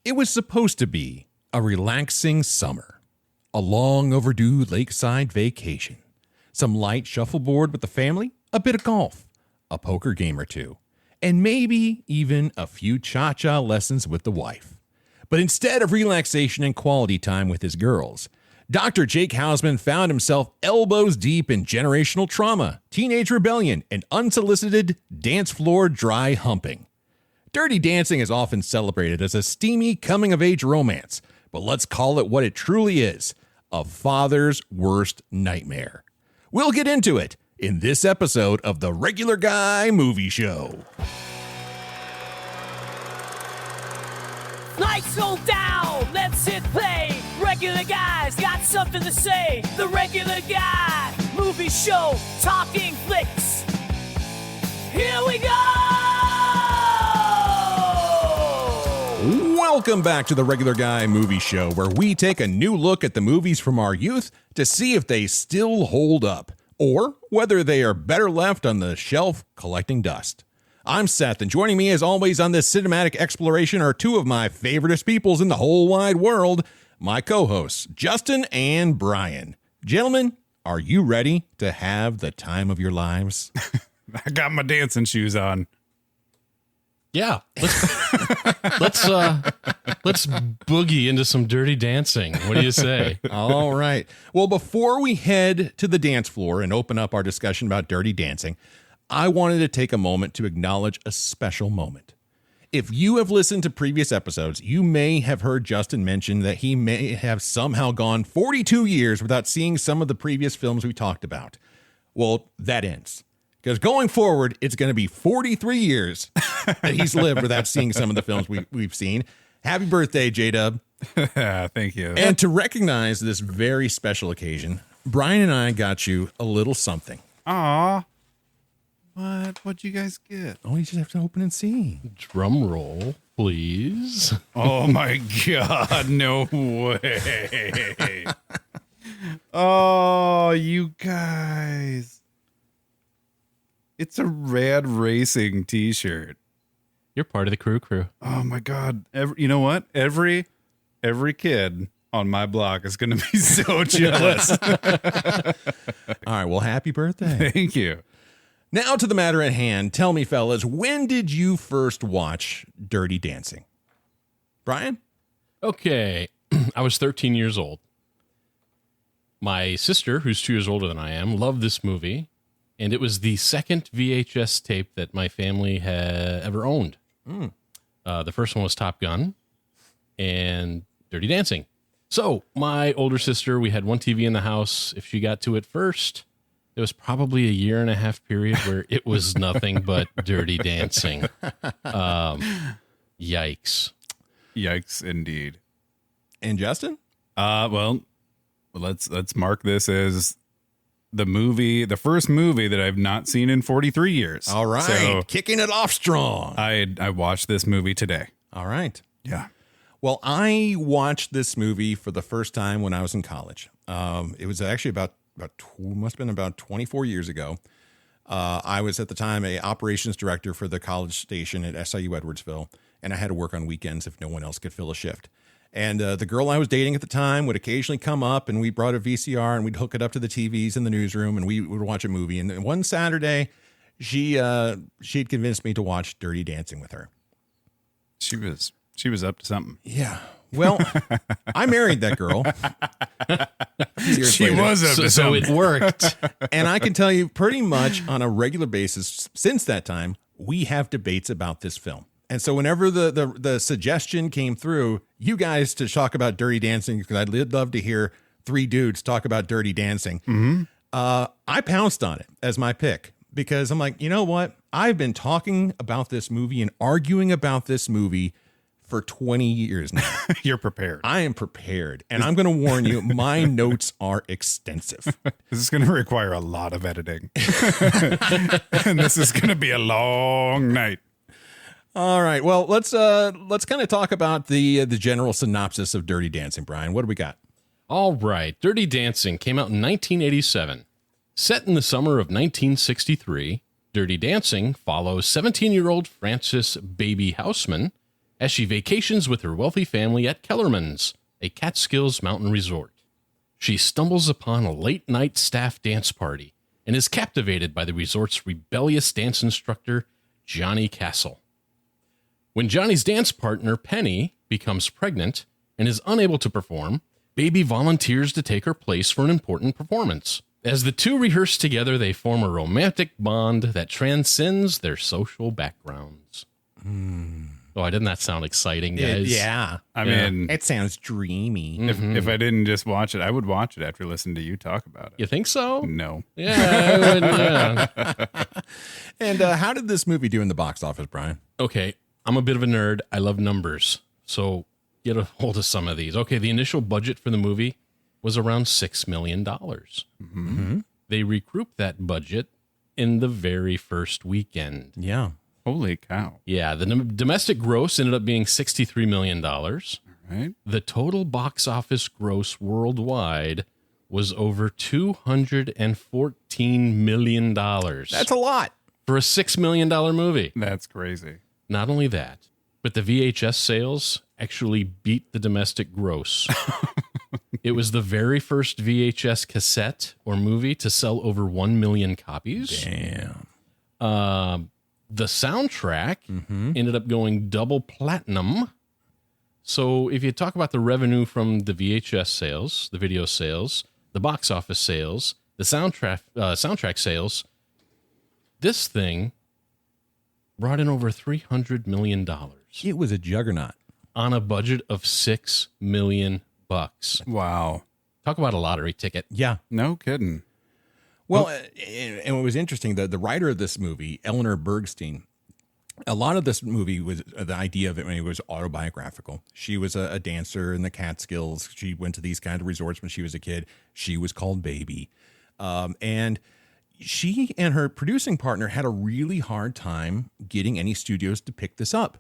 It was supposed to be a relaxing summer, a long overdue lakeside vacation, some light shuffleboard with the family, a bit of golf, a poker game or two, and maybe even a few cha-cha lessons with the wife. But instead of relaxation and quality time with his girls, Dr. Jake Houseman found himself elbows deep in generational trauma, teenage rebellion, and unsolicited dance floor dry humping. Dirty Dancing is often celebrated as a steamy coming-of-age romance, but let's call it what it truly is, a father's worst nightmare. We'll get into it in this episode of the Regular Guy Movie Show. Lights go down, let's hit play. Regular guys got something to say. The Regular Guy Movie Show, talking flicks. Here we go! Welcome back to the Regular Guy Movie Show, where we take a new look at the movies from our youth to see if they still hold up, or whether they are better left on the shelf collecting dust. I'm Seth, and joining me as always on this cinematic exploration are two of my favoriteest peoples in the whole wide world, my co-hosts, Justin and Brian. Gentlemen, are you ready to have the time of your lives? I got my dancing shoes on. Yeah, let's boogie into some Dirty Dancing. What do you say? All right. Well, before we head to the dance floor and open up our discussion about Dirty Dancing, I wanted to take a moment to acknowledge a special moment. If you have listened to previous episodes, you may have heard Justin mention that he may have somehow gone 42 years without seeing some of the previous films we talked about. Well, that ends. Because going forward, it's going to be 43 years that he's lived without seeing some of the films we've seen. Happy birthday, J-Dub. Thank you. And to recognize this very special occasion, Brian and I got you a little something. Aw. What'd you guys get? Oh, you just have to open and see. Drum roll, please. Oh my God, no way. Oh, you guys. It's a Rad Racing t-shirt. You're part of the crew. Oh my God. You know what? Every kid on my block is going to be so jealous. All right, well, happy birthday. Thank you. Now to the matter at hand. Tell me, fellas, when did you first watch Dirty Dancing? Brian? Okay, I was 13 years old. My sister, who's 2 years older than I am, loved this movie, and it was the second VHS tape that my family had ever owned. The first one was Top Gun and Dirty Dancing. So my older sister, we had one TV in the house. If she got to it first, it was probably a 1.5 year period where it was nothing but Dirty Dancing. Yikes. Yikes, indeed. And Justin? Well, let's mark this as the first movie that I've not seen in 43 years. All right. So kicking it off strong. I watched this movie today. All right. Yeah. Well, I watched this movie for the first time when I was in college. It was actually must have been about 24 years ago. I was at the time a operations director for the college station at SIU Edwardsville, and I had to work on weekends if no one else could fill a shift. And the girl I was dating at the time would occasionally come up, and we brought a VCR, and we'd hook it up to the TVs in the newsroom, and we would watch a movie. And one Saturday, she'd convinced me to watch Dirty Dancing with her. She was up to something. Yeah. Well, I married that girl. She was up to So something. it worked. And I can tell you pretty much on a regular basis since that time, we have debates about this film. And so whenever the suggestion came through, you guys to talk about Dirty Dancing, because I'd love to hear three dudes talk about Dirty Dancing. Mm-hmm. I pounced on it as my pick because I'm like, you know what? I've been talking about this movie and arguing about this movie for 20 years now. You're prepared. I am prepared. And I'm going to warn you, my notes are extensive. This is going to require a lot of editing. And this is going to be a long night. All right. Well, let's kind of talk about the general synopsis of Dirty Dancing, Brian. What do we got? All right. Dirty Dancing came out in 1987. Set in the summer of 1963, Dirty Dancing follows 17-year-old Frances Baby Houseman as she vacations with her wealthy family at Kellerman's, a Catskills mountain resort. She stumbles upon a late-night staff dance party and is captivated by the resort's rebellious dance instructor, Johnny Castle. When Johnny's dance partner, Penny, becomes pregnant and is unable to perform, Baby volunteers to take her place for an important performance. As the two rehearse together, they form a romantic bond that transcends their social backgrounds. Oh, didn't that sound exciting, guys? Yeah. I mean, It sounds dreamy. if I didn't just watch it, I would watch it after listening to you talk about it. You think so? No. Yeah, I would, yeah. And how did this movie do in the box office, Brian? Okay, I'm a bit of a nerd. I love numbers. So get a hold of some of these. Okay, the initial budget for the movie was around $6 million. They recouped that budget in the very first weekend. Yeah. Holy cow. Yeah, the domestic gross ended up being $63 million. Right? The total box office gross worldwide was over $214 million. That's a lot. For a $6 million movie. That's crazy. Not only that, but the VHS sales actually beat the domestic gross. It was the very first VHS cassette or movie to sell over 1 million copies. Damn. The soundtrack ended up going double platinum. So if you talk about the revenue from the VHS sales, the video sales, the box office sales, the soundtrack sales, this thing brought in over $300 million It was a juggernaut. on a budget of $6 million. Wow. Talk about a lottery ticket. Yeah. No kidding. Well, and it was interesting that the writer of this movie, Eleanor Bergstein, a lot of this movie was the idea of it when it was autobiographical. She was a dancer in the Catskills. She went to these kind of resorts when she was a kid. She was called Baby. And she and her producing partner had a really hard time getting any studios to pick this up.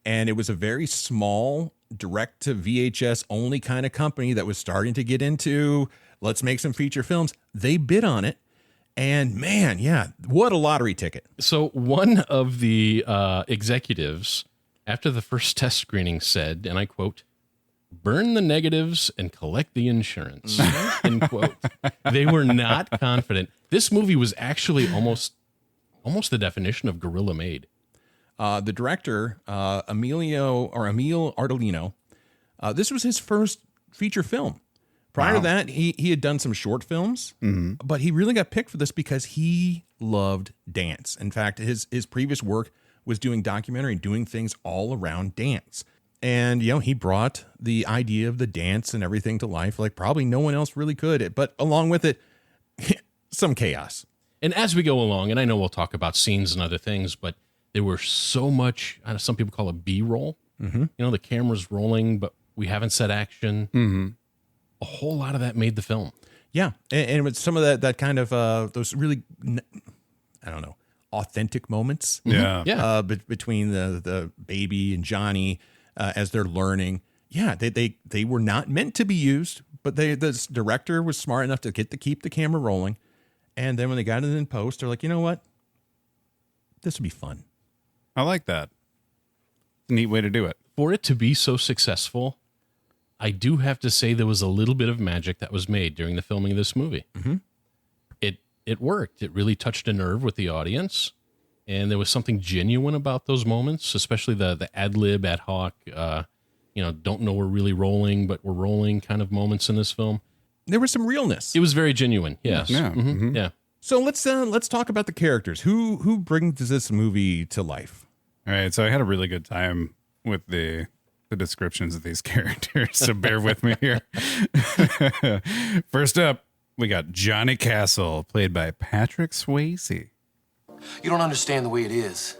And it was a very small, direct to VHS only kind of company that was starting to get into, let's make some feature films. They bid on it. And man, yeah, what a lottery ticket. So one of the executives, after the first test screening, said, and I quote, "Burn the negatives and collect the insurance." End quote. They were not confident. This movie was actually almost the definition of guerrilla made. The director, Emil Ardolino, this was his first feature film. Prior to that, he had done some short films, but he really got picked for this because he loved dance. In fact, his previous work was doing documentary and doing things all around dance. And, he brought the idea of the dance and everything to life like probably no one else really could. But along with it, some chaos. And as we go along, and I know we'll talk about scenes and other things, but there were so much, some people call it B-roll. The camera's rolling, but we haven't set action. A whole lot of that made the film. Yeah. And with some of that kind of, those really, authentic moments. Yeah. Yeah. Between the Baby and Johnny as they're learning. Yeah, they were not meant to be used, but this director was smart enough to keep the camera rolling. And then when they got it in post, they're like, you know what? This would be fun. I like that. It's a neat way to do it. For it to be so successful, I do have to say there was a little bit of magic that was made during the filming of this movie. It worked. It really touched a nerve with the audience, and there was something genuine about those moments, especially the ad-lib, ad hoc, don't know we're really rolling, but we're rolling kind of moments in this film. There was some realness. It was very genuine. Yes. Yeah. Yeah. So let's talk about the characters. Who brings this movie to life? All right. So I had a really good time with the descriptions of these characters. So bear with me here. First up, we got Johnny Castle, played by Patrick Swayze. You don't understand the way it is.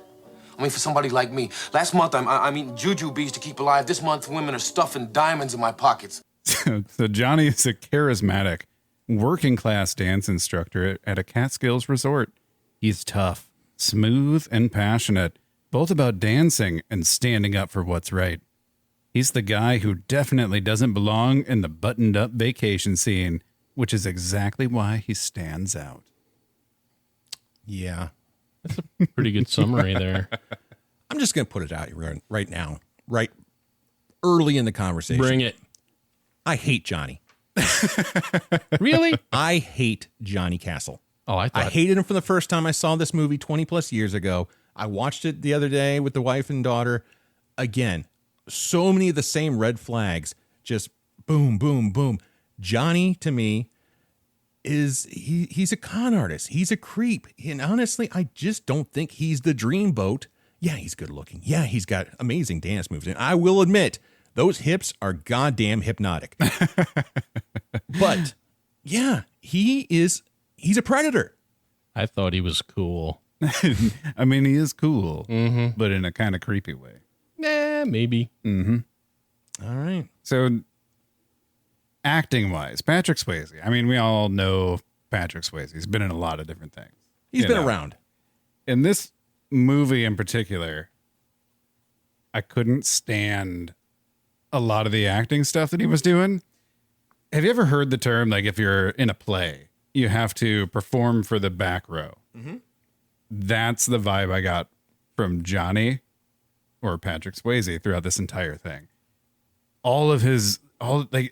I mean, for somebody like me, last month I'm eating jujubes to keep alive. This month, women are stuffing diamonds in my pockets. So Johnny is a charismatic, working-class dance instructor at a Catskills resort. He's tough, smooth, and passionate, both about dancing and standing up for what's right. He's the guy who definitely doesn't belong in the buttoned-up vacation scene, which is exactly why he stands out. Yeah. Pretty good summary there. I'm just going to put it out right now. right early in the conversation. Bring it. I hate Johnny. Really? I hate Johnny Castle. Oh, I hated him from the first time I saw this movie 20 plus years ago. I watched it the other day with the wife and daughter. Again, so many of the same red flags, just boom, boom, boom. Johnny, to me, he's a con artist. He's a creep. And honestly, I just don't think he's the dreamboat. Yeah, he's good looking. Yeah, he's got amazing dance moves. And I will admit, those hips are goddamn hypnotic. But yeah, he's a predator. I thought he was cool. I mean, he is cool, but in a kind of creepy way. Maybe. All right. So, acting wise, Patrick Swayze. I mean, we all know Patrick Swayze. He's been in a lot of different things. He's been around. In this movie in particular, I couldn't stand a lot of the acting stuff that he was doing. Have you ever heard the term, like, if you're in a play, you have to perform for the back row? Mm-hmm. That's the vibe I got from Johnny or Patrick Swayze throughout this entire thing.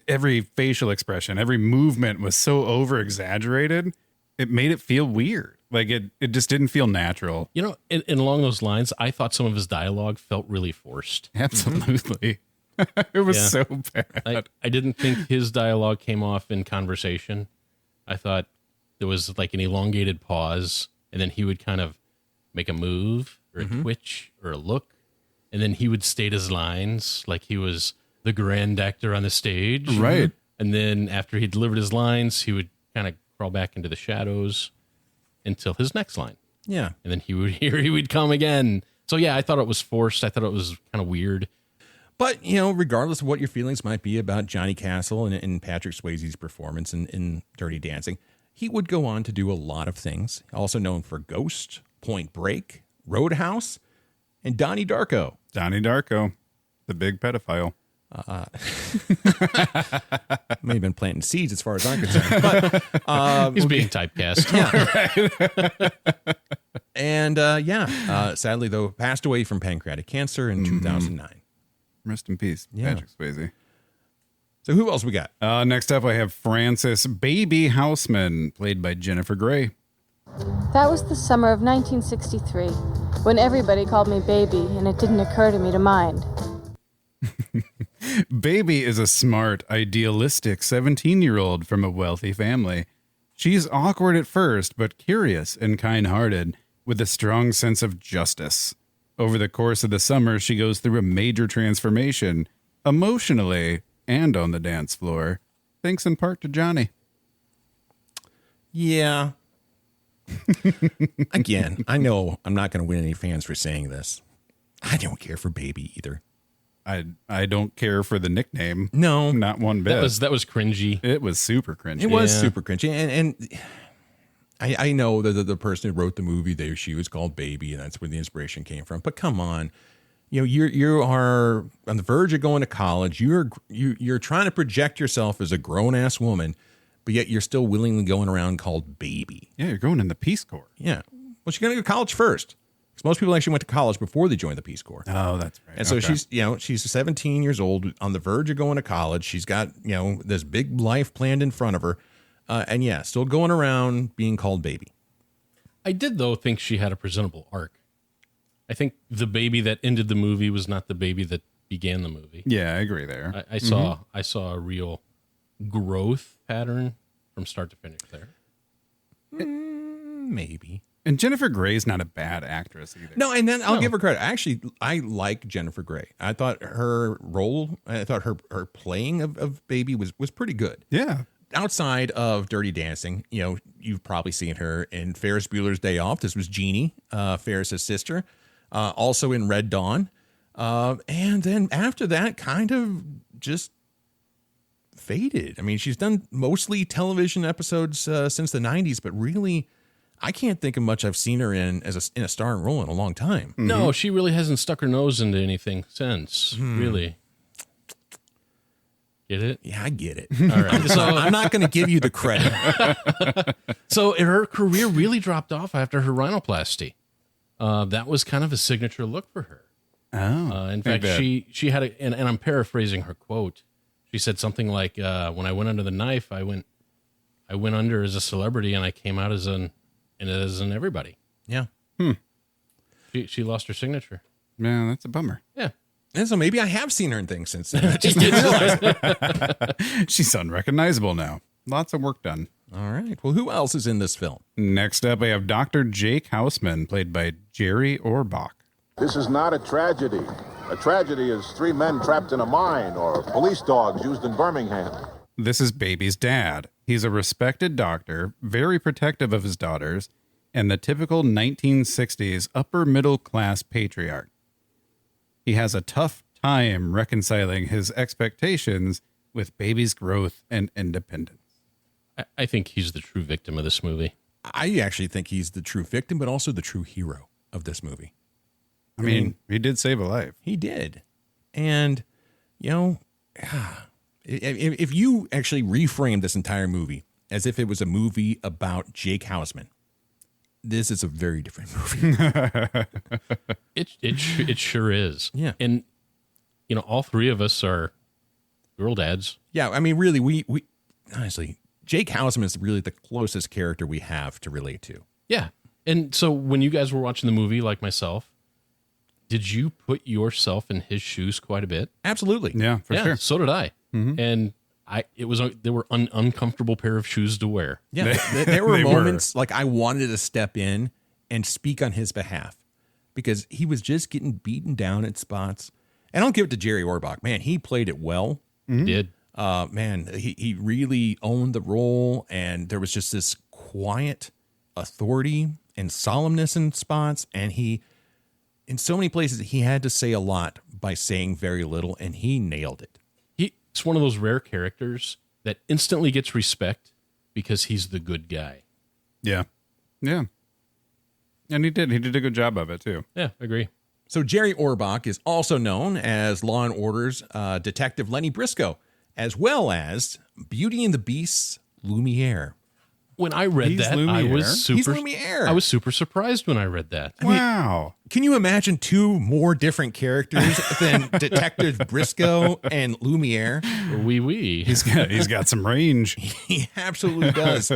Every facial expression, every movement was so over exaggerated. It made it feel weird. Like it just didn't feel natural. You know, and along those lines, I thought some of his dialogue felt really forced. Absolutely. It was so bad. I didn't think his dialogue came off in conversation. I thought there was like an elongated pause, and then he would kind of make a move or a twitch or a look, and then he would state his lines like he was the grand actor on the stage. Right. And then after he delivered his lines, he would kind of crawl back into the shadows until his next line. Yeah. And then he would come again. So yeah, I thought it was forced. I thought it was kind of weird. But, you know, regardless of what your feelings might be about Johnny Castle and Patrick Swayze's performance in Dirty Dancing, he would go on to do a lot of things. Also known for Ghost, Point Break, Roadhouse, and Donnie Darko. Donnie Darko, the big pedophile. May have been planting seeds as far as I'm concerned. But He's being typecast. Yeah. And sadly, though, passed away from pancreatic cancer in 2009. Rest in peace, Patrick Swayze. So who else we got? Next up, I have Frances Baby Houseman, played by Jennifer Grey. That was the summer of 1963, when everybody called me baby, and it didn't occur to me to mind. Baby is a smart, idealistic 17-year-old from a wealthy family. She's awkward at first, but curious and kind-hearted, with a strong sense of justice. Over the course of the summer, she goes through a major transformation, emotionally and on the dance floor, thanks in part to Johnny. Yeah. Again, I know I'm not going to win any fans for saying this. I don't care for Baby either. I don't care for the nickname. No. Not one bit. That was cringy. It was super cringy. It was super cringy. And I know that the person who wrote the movie, she was called Baby, and that's where the inspiration came from. But come on. You know, you are on the verge of going to college. You're trying to project yourself as a grown-ass woman, but yet you're still willingly going around called Baby. Yeah, you're going in the Peace Corps. Yeah. Well, she's going to go to college first. Because most people actually went to college before they joined the Peace Corps. Oh, that's right. And so she's 17 years old, on the verge of going to college. She's got, this big life planned in front of her. And still going around being called Baby. I did, though, think she had a presentable arc. I think the baby that ended the movie was not the baby that began the movie. Yeah, I agree there. I saw a real growth pattern from start to finish there. Maybe. And Jennifer Grey's not a bad actress either. No, and then I'll give her credit. Actually, I like Jennifer Grey. I thought her role, her playing of Baby was pretty good. Yeah. Outside of Dirty Dancing, you've probably seen her in Ferris Bueller's Day Off. This was Jeannie, Ferris's sister. Also in Red Dawn. And then after that, kind of just faded. I mean, she's done mostly television episodes since the 90s, but really, I can't think of much I've seen her in in a starring role in a long time. Mm-hmm. No, she really hasn't stuck her nose into anything since, really. Get it? Yeah, I get it. All right. So I'm not going to give you the credit. So her career really dropped off after her rhinoplasty. That was kind of a signature look for her. In fact, she had and I'm paraphrasing her quote. She said something like, "When I went under the knife, I went under as a celebrity, and I came out as an everybody." Yeah. She lost her signature. Yeah, that's a bummer. Yeah. And so maybe I have seen her in things since then. I just didn't realize it. She's unrecognizable now. Lots of work done. All right. Well, who else is in this film? Next up, we have Dr. Jake Houseman, played by Jerry Orbach. This is not a tragedy. A tragedy is 3 men trapped in a mine or police dogs used in Birmingham. This is Baby's dad. He's a respected doctor, very protective of his daughters, and the typical 1960s upper middle class patriarch. He has a tough time reconciling his expectations with Baby's growth and independence. I think he's the true victim of this movie. I actually think he's the true victim, but also the true hero of this movie. I mean, he did save a life. He did. And, if you actually reframe this entire movie as if it was a movie about Jake Houseman, this is a very different movie. It sure is. Yeah. And, all three of us are girl dads. Yeah, I mean, really, we honestly, Jake Houseman is really the closest character we have to relate to. Yeah. And so when you guys were watching the movie, like myself, did you put yourself in his shoes quite a bit? Absolutely. Yeah, for sure. So did I. Mm-hmm. And they were an uncomfortable pair of shoes to wear. Yeah, there were moments like I wanted to step in and speak on his behalf because he was just getting beaten down at spots. And I'll give it to Jerry Orbach. Man, he played it well. He did. Man, he really owned the role, and there was just this quiet authority and solemnness in spots, and in so many places, he had to say a lot by saying very little, and he nailed it. He's one of those rare characters that instantly gets respect because he's the good guy. Yeah. Yeah. And he did a good job of it, too. Yeah, agree. So Jerry Orbach is also known as Law & Order's Detective Lenny Briscoe, as well as Beauty and the Beast's Lumiere. When I read He's that, Lumiere? He's Lumiere. I was super surprised when I read that. Wow. Can you imagine 2 more different characters than Detective Briscoe and Lumiere? Wee. He's got some range. He absolutely does.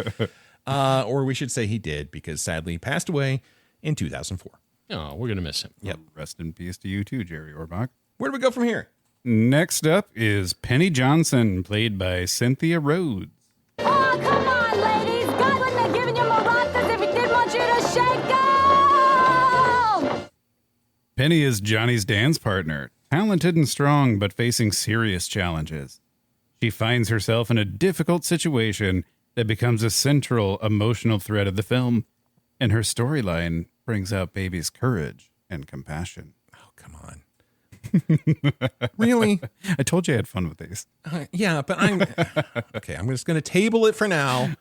Or we should say he did, because sadly he passed away in 2004. Oh, we're going to miss him. Yep. Rest in peace to you too, Jerry Orbach. Where do we go from here? Next up is Penny Johnson, played by Cynthia Rhodes. Oh, come on, ladies. God wouldn't have given you maracas if he didn't want you to shake 'em. Penny is Johnny's dance partner, talented and strong, but facing serious challenges. She finds herself in a difficult situation that becomes a central emotional thread of the film, and her storyline brings out Baby's courage and compassion. Oh, come on. Really? I told you I had fun with these. Yeah, but I'm just going to table it for now.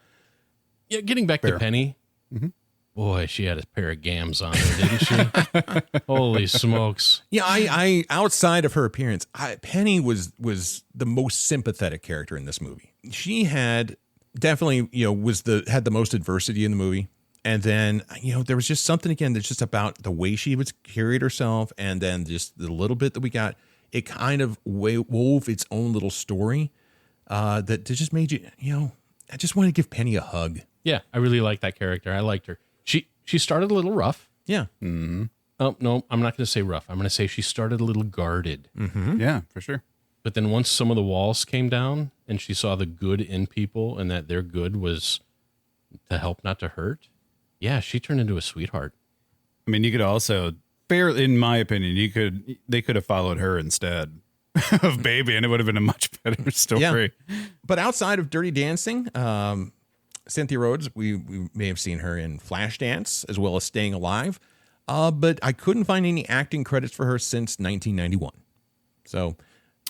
Yeah, getting back to Penny. Mm-hmm. Boy, she had a pair of gams on her, didn't she? Holy smokes. Yeah, I outside of her appearance, Penny was the most sympathetic character in this movie. She had definitely, had the most adversity in the movie. And then, there was just something, again, that's just about the way she was carried herself. And then just the little bit that we got, it kind of wove its own little story that just made you, I just want to give Penny a hug. Yeah, I really like that character. I liked her. She started a little rough. Yeah. Mm-hmm. Oh, no, I'm not going to say rough. I'm going to say she started a little guarded. Mm-hmm. Yeah, for sure. But then once some of the walls came down and she saw the good in people and that their good was to help, not to hurt. Yeah, she turned into a sweetheart. I mean, you could also, in my opinion, they could have followed her instead of Baby, and it would have been a much better story. Yeah. But outside of Dirty Dancing, Cynthia Rhodes, we may have seen her in Flashdance as well as Staying Alive, but I couldn't find any acting credits for her since 1991. So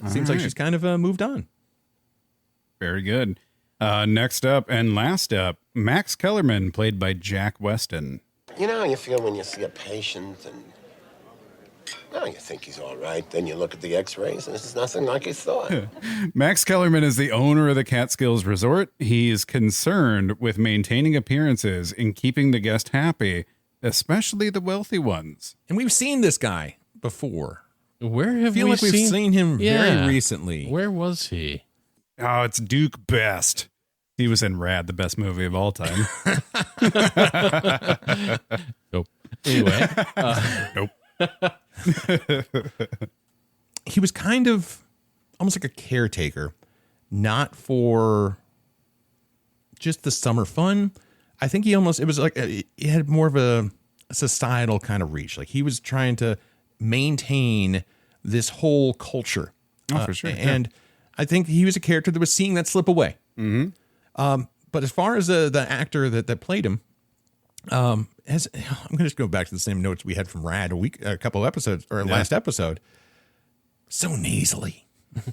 it seems like she's kind of moved on. Very good. Next up and last up, Max Kellerman, played by Jack Weston. You know how you feel when you see a patient and, you think he's all right. Then you look at the x-rays and it's nothing like you thought. Max Kellerman is the owner of the Catskills Resort. He is concerned with maintaining appearances and keeping the guest happy, especially the wealthy ones. And we've seen this guy before Where have I feel we like we've seen him very recently. Where was he? Oh, it's Duke Best. He was in Rad, the best movie of all time. Nope. Anyway. Nope. He was kind of almost like a caretaker, not for just the summer fun. I think it was like, it had more of a societal kind of reach. Like he was trying to maintain this whole culture. Oh, for sure. And I think he was a character that was seeing that slip away. Mm-hmm. But as far as the actor that played him, I'm going to just go back to the same notes we had from Rad a couple episodes or last episode. So nasally.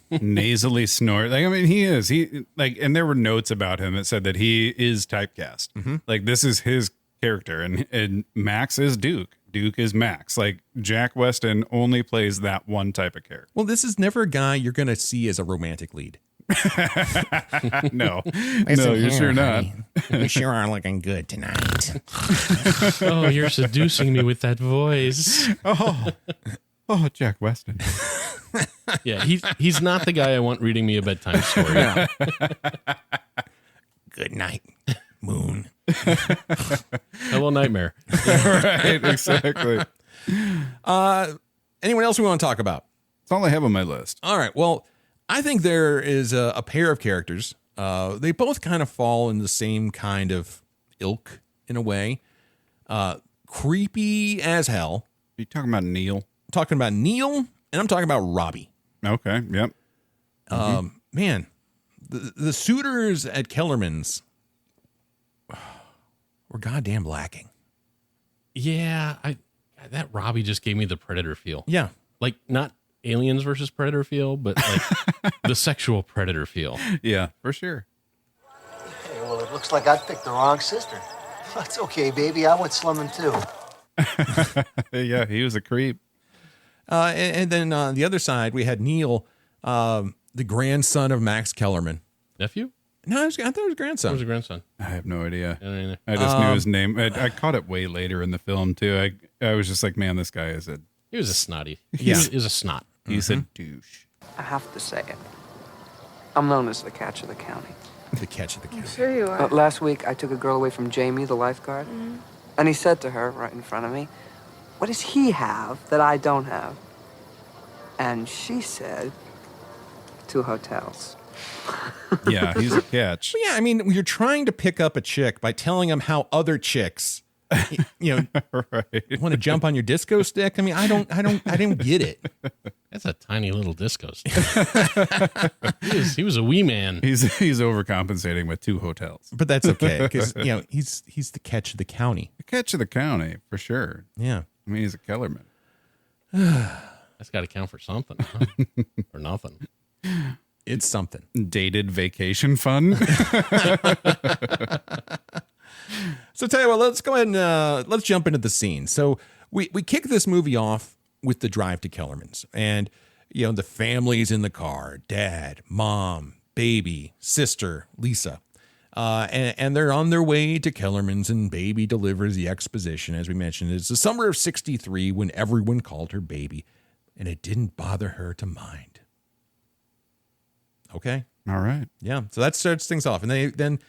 Nasally snort. Like, I mean, and there were notes about him that said that he is typecast. Mm-hmm. Like, this is his character, and Max is Duke. Duke is Max. Like, Jack Weston only plays that one type of character. Well, this is never a guy you're going to see as a romantic lead. No, you're sure not. You sure are looking good tonight. Oh, you're seducing me with that voice. Oh, Jack Weston. Yeah, he's not the guy I want reading me a bedtime story. Yeah. Good night, moon. Hello, nightmare. Right, exactly. Anyone else we want to talk about? That's all I have on my list. All right. Well, I think there is a pair of characters. They both kind of fall in the same kind of ilk in a way. Creepy as hell. Are you talking about Neil? I'm talking about Neil, and I'm talking about Robbie. Okay. Yep. Man, the suitors at Kellerman's were goddamn lacking. Yeah, that Robbie just gave me the Predator feel. Yeah. Like, not Aliens versus Predator feel, but like the sexual Predator feel. Yeah, for sure. Hey, well, it looks like I picked the wrong sister. That's okay, baby. I went slumming too. Yeah, he was a creep. And then on the other side, we had Neil, the grandson of Max Kellerman. Nephew? No, I thought it was grandson. It was a grandson. I have no idea. I don't either. I just knew his name. I caught it way later in the film, too. I was just like, man, this guy is a... He was a snotty. Yeah. He was a snot. He's a douche. I have to say it. I'm known as the catch of the county. The catch of the county. Sure you are. Last week, I took a girl away from Jamie, the lifeguard, and he said to her right in front of me, "What does he have that I don't have?" And she said, 2 hotels. Yeah, he's a catch. Well, yeah, I mean, you're trying to pick up a chick by telling them how other chicks, Right. want to jump on your disco stick. I mean, I didn't get it. That's a tiny little disco stick. He was a wee man. He's overcompensating with 2 hotels. But that's okay because he's the catch of the county. The catch of the county, for sure. Yeah. I mean, he's a Kellerman. That's got to count for something, huh? Or nothing. It's something. Dated vacation fun. So tell you what, let's go ahead and let's jump into the scene. So we kick this movie off with the drive to Kellerman's, and the family's in the car: dad, mom, baby, sister, Lisa, and they're on their way to Kellerman's, and baby delivers the exposition. As we mentioned, it's the summer of '63 when everyone called her baby, and it didn't bother her to mind. Okay. All right. Yeah. So that starts things off, and then.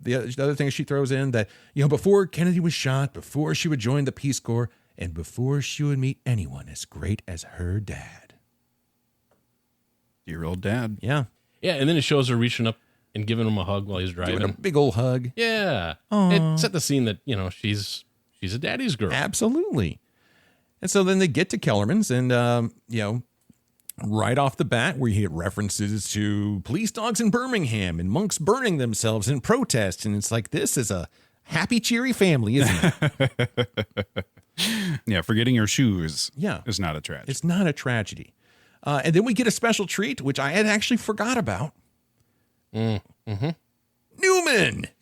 The other thing she throws in that, before Kennedy was shot, before she would join the Peace Corps, and before she would meet anyone as great as her dad. Dear old dad. Yeah. Yeah, and then it shows her reaching up and giving him a hug while he's driving. Doing a big old hug. Yeah. Aww. It set the scene that, she's a daddy's girl. Absolutely. And so then they get to Kellerman's, and, right off the bat, we hit references to police dogs in Birmingham and monks burning themselves in protest. And it's like, this is a happy, cheery family, isn't it? Yeah, forgetting your shoes Yeah. is not a tragedy. It's not a tragedy. And then we get a special treat, which I had actually forgot about. Mm-hmm.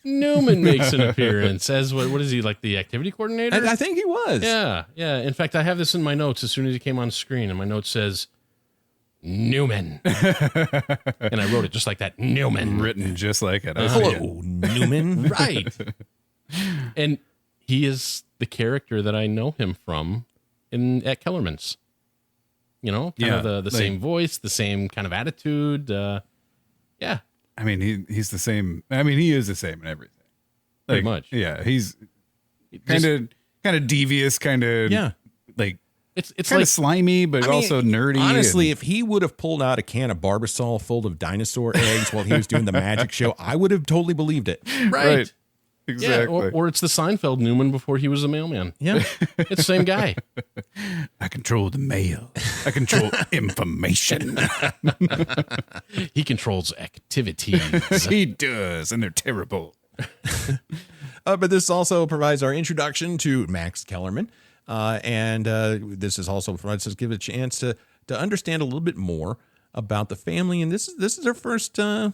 Newman makes an appearance as, what is he, like the activity coordinator? I think he was. Yeah. In fact, I have this in my notes as soon as he came on screen, and my note says, Newman. And I wrote it just like that. Newman. Written just like it. Hello, Newman. Right. And he is the character that I know him from at Kellerman's. You know, kind of the same voice, the same kind of attitude. Yeah. I mean, he's the same. I mean, he is the same in everything. Pretty much. Yeah. He's kind of devious, kind of like it's kind like of slimy, but also nerdy. Honestly, if he would have pulled out a can of Barbasol full of dinosaur eggs while he was doing the magic show, I would have totally believed it. Right. Exactly. Yeah, or it's the Seinfeld Newman before he was a mailman. Yeah. It's the same guy. I control the mail. I control information. He controls activities. He does, and they're terrible. But this also provides our introduction to Max Kellerman. And this is also provides us give a chance to understand a little bit more about the family. And this is our first time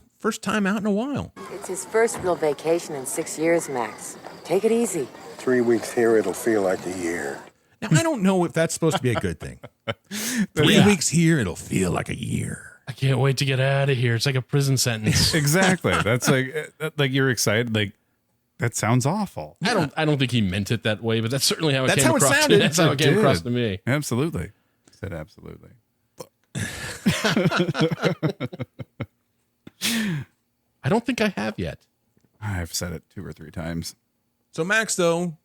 out in a while. It's his first real vacation in 6 years, Max. Take it easy. 3 weeks here, it'll feel like a year. Now, I don't know if that's supposed to be a good thing. 3 weeks here, it'll feel like a year. I can't wait to get out of here. It's like a prison sentence. Exactly. That's like you're excited. Like, that sounds awful. I don't think he meant it that way, but that's certainly how it That's came how it across. sounded. That's how it came across to me. Absolutely. Said absolutely. I don't think I have yet. I've said it 2 or 3 times. So Max, though,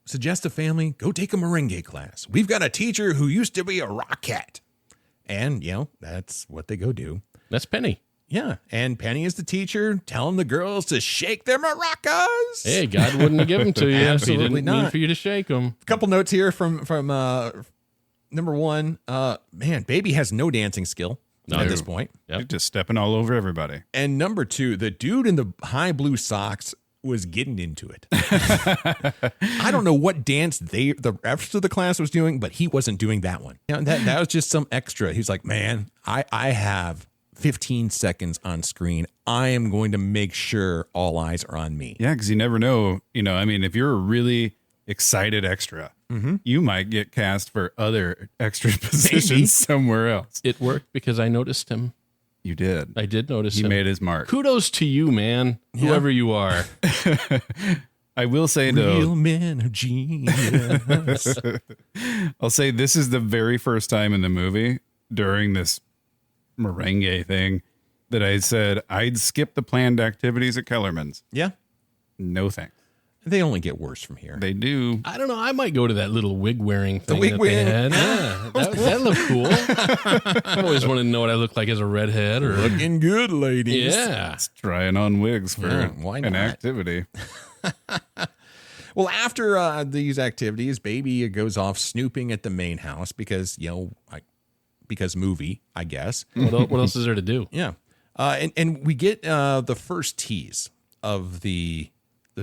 suggests to family, go take a merengue class. We've got a teacher who used to be a rockette. And, that's what they go do. That's Penny. Yeah, and Penny is the teacher telling the girls to shake their maracas. Hey, God wouldn't have given them to you if he Absolutely didn't not. mean for you to shake them. A couple notes here from number one. Man, Baby has no dancing skill at this point. You're just stepping all over everybody. And number 2, the dude in the high blue socks was getting into it. I don't know what dance the rest of the class was doing, but he wasn't doing that one. That was just some extra. He's like, man, I have 15 seconds on screen. I am going to make sure all eyes are on me. Yeah, because you never know. I mean, if you're a really excited extra, you might get cast for other extra positions somewhere else. It worked because I noticed him. You did. I did notice him. He made his mark. Kudos to you, man. Whoever you are. I will say, though, real men are genius. I'll say this is the very first time in the movie during this merengue thing that I said I'd skip the planned activities at Kellerman's. Yeah. No thanks. They only get worse from here. They do. I don't know. I might go to that little wig wearing thing. The wig that wearing. they had. Yeah, that looked cool. I always wanted to know what I look like as a redhead. Or looking good, ladies. Yeah. It's trying on wigs for why an not? activity. Well, after these activities, Baby goes off snooping at the main house because, because movie, I guess. What else is there to do? Yeah. And we get the first tease of the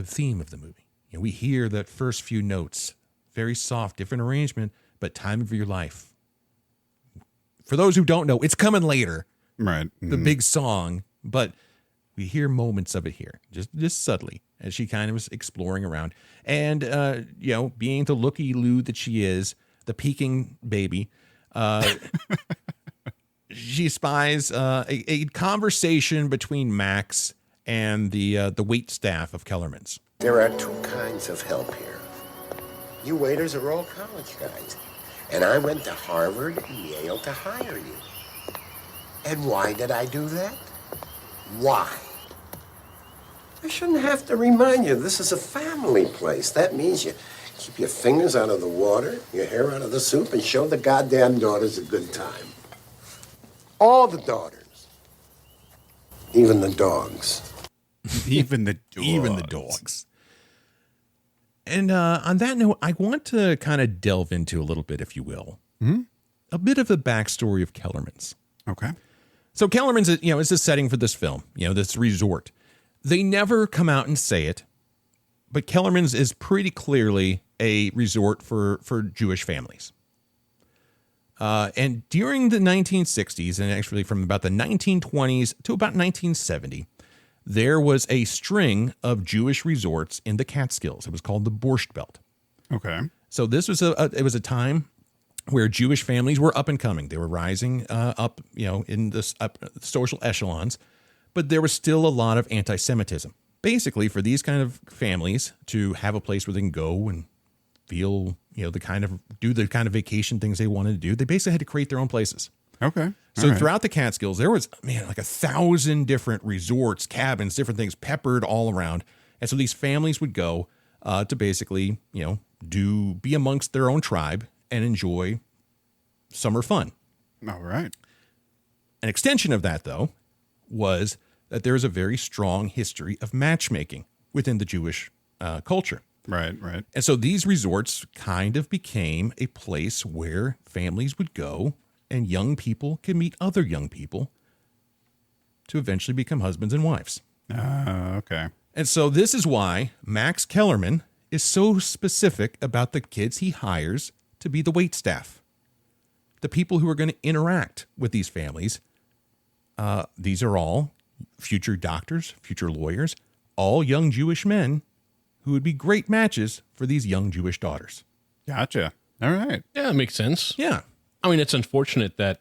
theme of the movie. We hear that first few notes, very soft, different arrangement, but time of your life. For those who don't know, it's coming later. Right. The big song, but we hear moments of it here, just subtly, as she kind of is exploring around. And, being the looky-loo that she is, the peeking baby, she spies a conversation between Max and the wait staff of Kellerman's. There are 2 kinds of help here. You waiters are all college guys. And I went to Harvard and Yale to hire you. And why did I do that? Why? I shouldn't have to remind you, this is a family place. That means you keep your fingers out of the water, your hair out of the soup, and show the goddamn daughters a good time. All the daughters. Even the dogs. Even the dogs. Even the dogs. And on that note, I want to kind of delve into a little bit, if you will, a bit of the backstory of Kellerman's. Okay. So Kellerman's, is the setting for this film, this resort. They never come out and say it, but Kellerman's is pretty clearly a resort for Jewish families. And during the 1960s, and actually from about the 1920s to about 1970, there was a string of Jewish resorts in the Catskills. It was called the Borscht Belt. Okay. So this was it was a time where Jewish families were up and coming. They were rising up, in the social echelons, but there was still a lot of anti-Semitism. Basically, for these kind of families to have a place where they can go and feel, do the kind of vacation things they wanted to do. They basically had to create their own places. Okay. So throughout the Catskills, there was, like 1,000 different resorts, cabins, different things peppered all around. And so these families would go to basically, be amongst their own tribe and enjoy summer fun. All right. An extension of that, though, was that there is a very strong history of matchmaking within the Jewish culture. Right. And so these resorts kind of became a place where families would go and young people can meet other young people to eventually become husbands and wives. Okay. And so this is why Max Kellerman is so specific about the kids he hires to be the wait staff, the people who are going to interact with these families. These are all future doctors, future lawyers, all young Jewish men who would be great matches for these young Jewish daughters. Gotcha. All right. Yeah, it makes sense. Yeah. I mean, it's unfortunate that,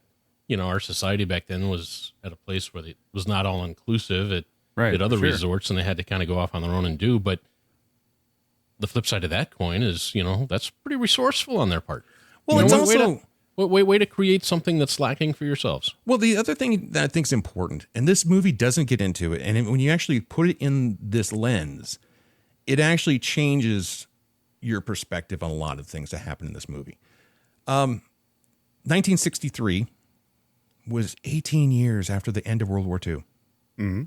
our society back then was at a place where it was not all inclusive at other resorts, and they had to kind of go off on their own and do. But the flip side of that coin is, that's pretty resourceful on their part. Well, it's also way to create something that's lacking for yourselves. Well, the other thing that I think is important, and this movie doesn't get into it, and when you actually put it in this lens, it actually changes your perspective on a lot of things that happen in this movie. 1963 was 18 years after the end of World War II. Mm-hmm.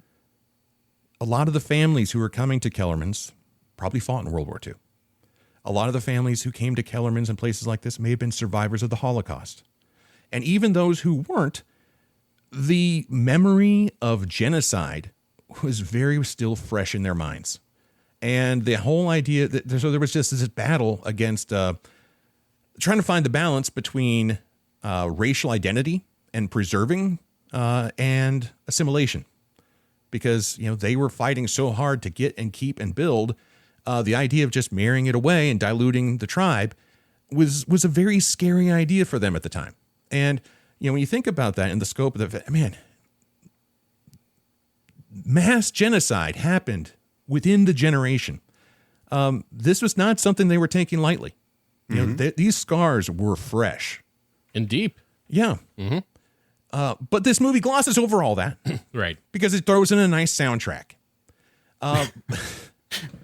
A lot of the families who were coming to Kellerman's probably fought in World War II. A lot of the families who came to Kellerman's and places like this may have been survivors of the Holocaust. And even those who weren't, the memory of genocide was still fresh in their minds. And the whole idea that so there was just this battle against trying to find the balance between racial identity and preserving and assimilation, because they were fighting so hard to get and keep and build. The idea of just marrying it away and diluting the tribe was a very scary idea for them at the time. And when you think about that in the scope of mass genocide happened within the generation. This was not something they were taking lightly. These scars were fresh and deep. Yeah. Mm-hmm. But this movie glosses over all that. Right. Because it throws in a nice soundtrack.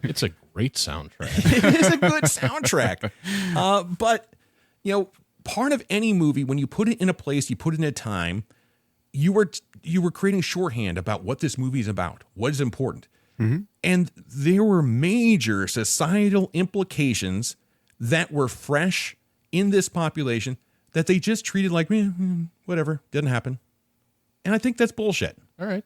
It's a great soundtrack. It is a good soundtrack. But, part of any movie, when you put it in a place, you put it in a time, you were creating shorthand about what this movie is about, what is important. Mm-hmm. And there were major societal implications that were fresh in this population that they just treated like, whatever, didn't happen. And I think that's bullshit. All right.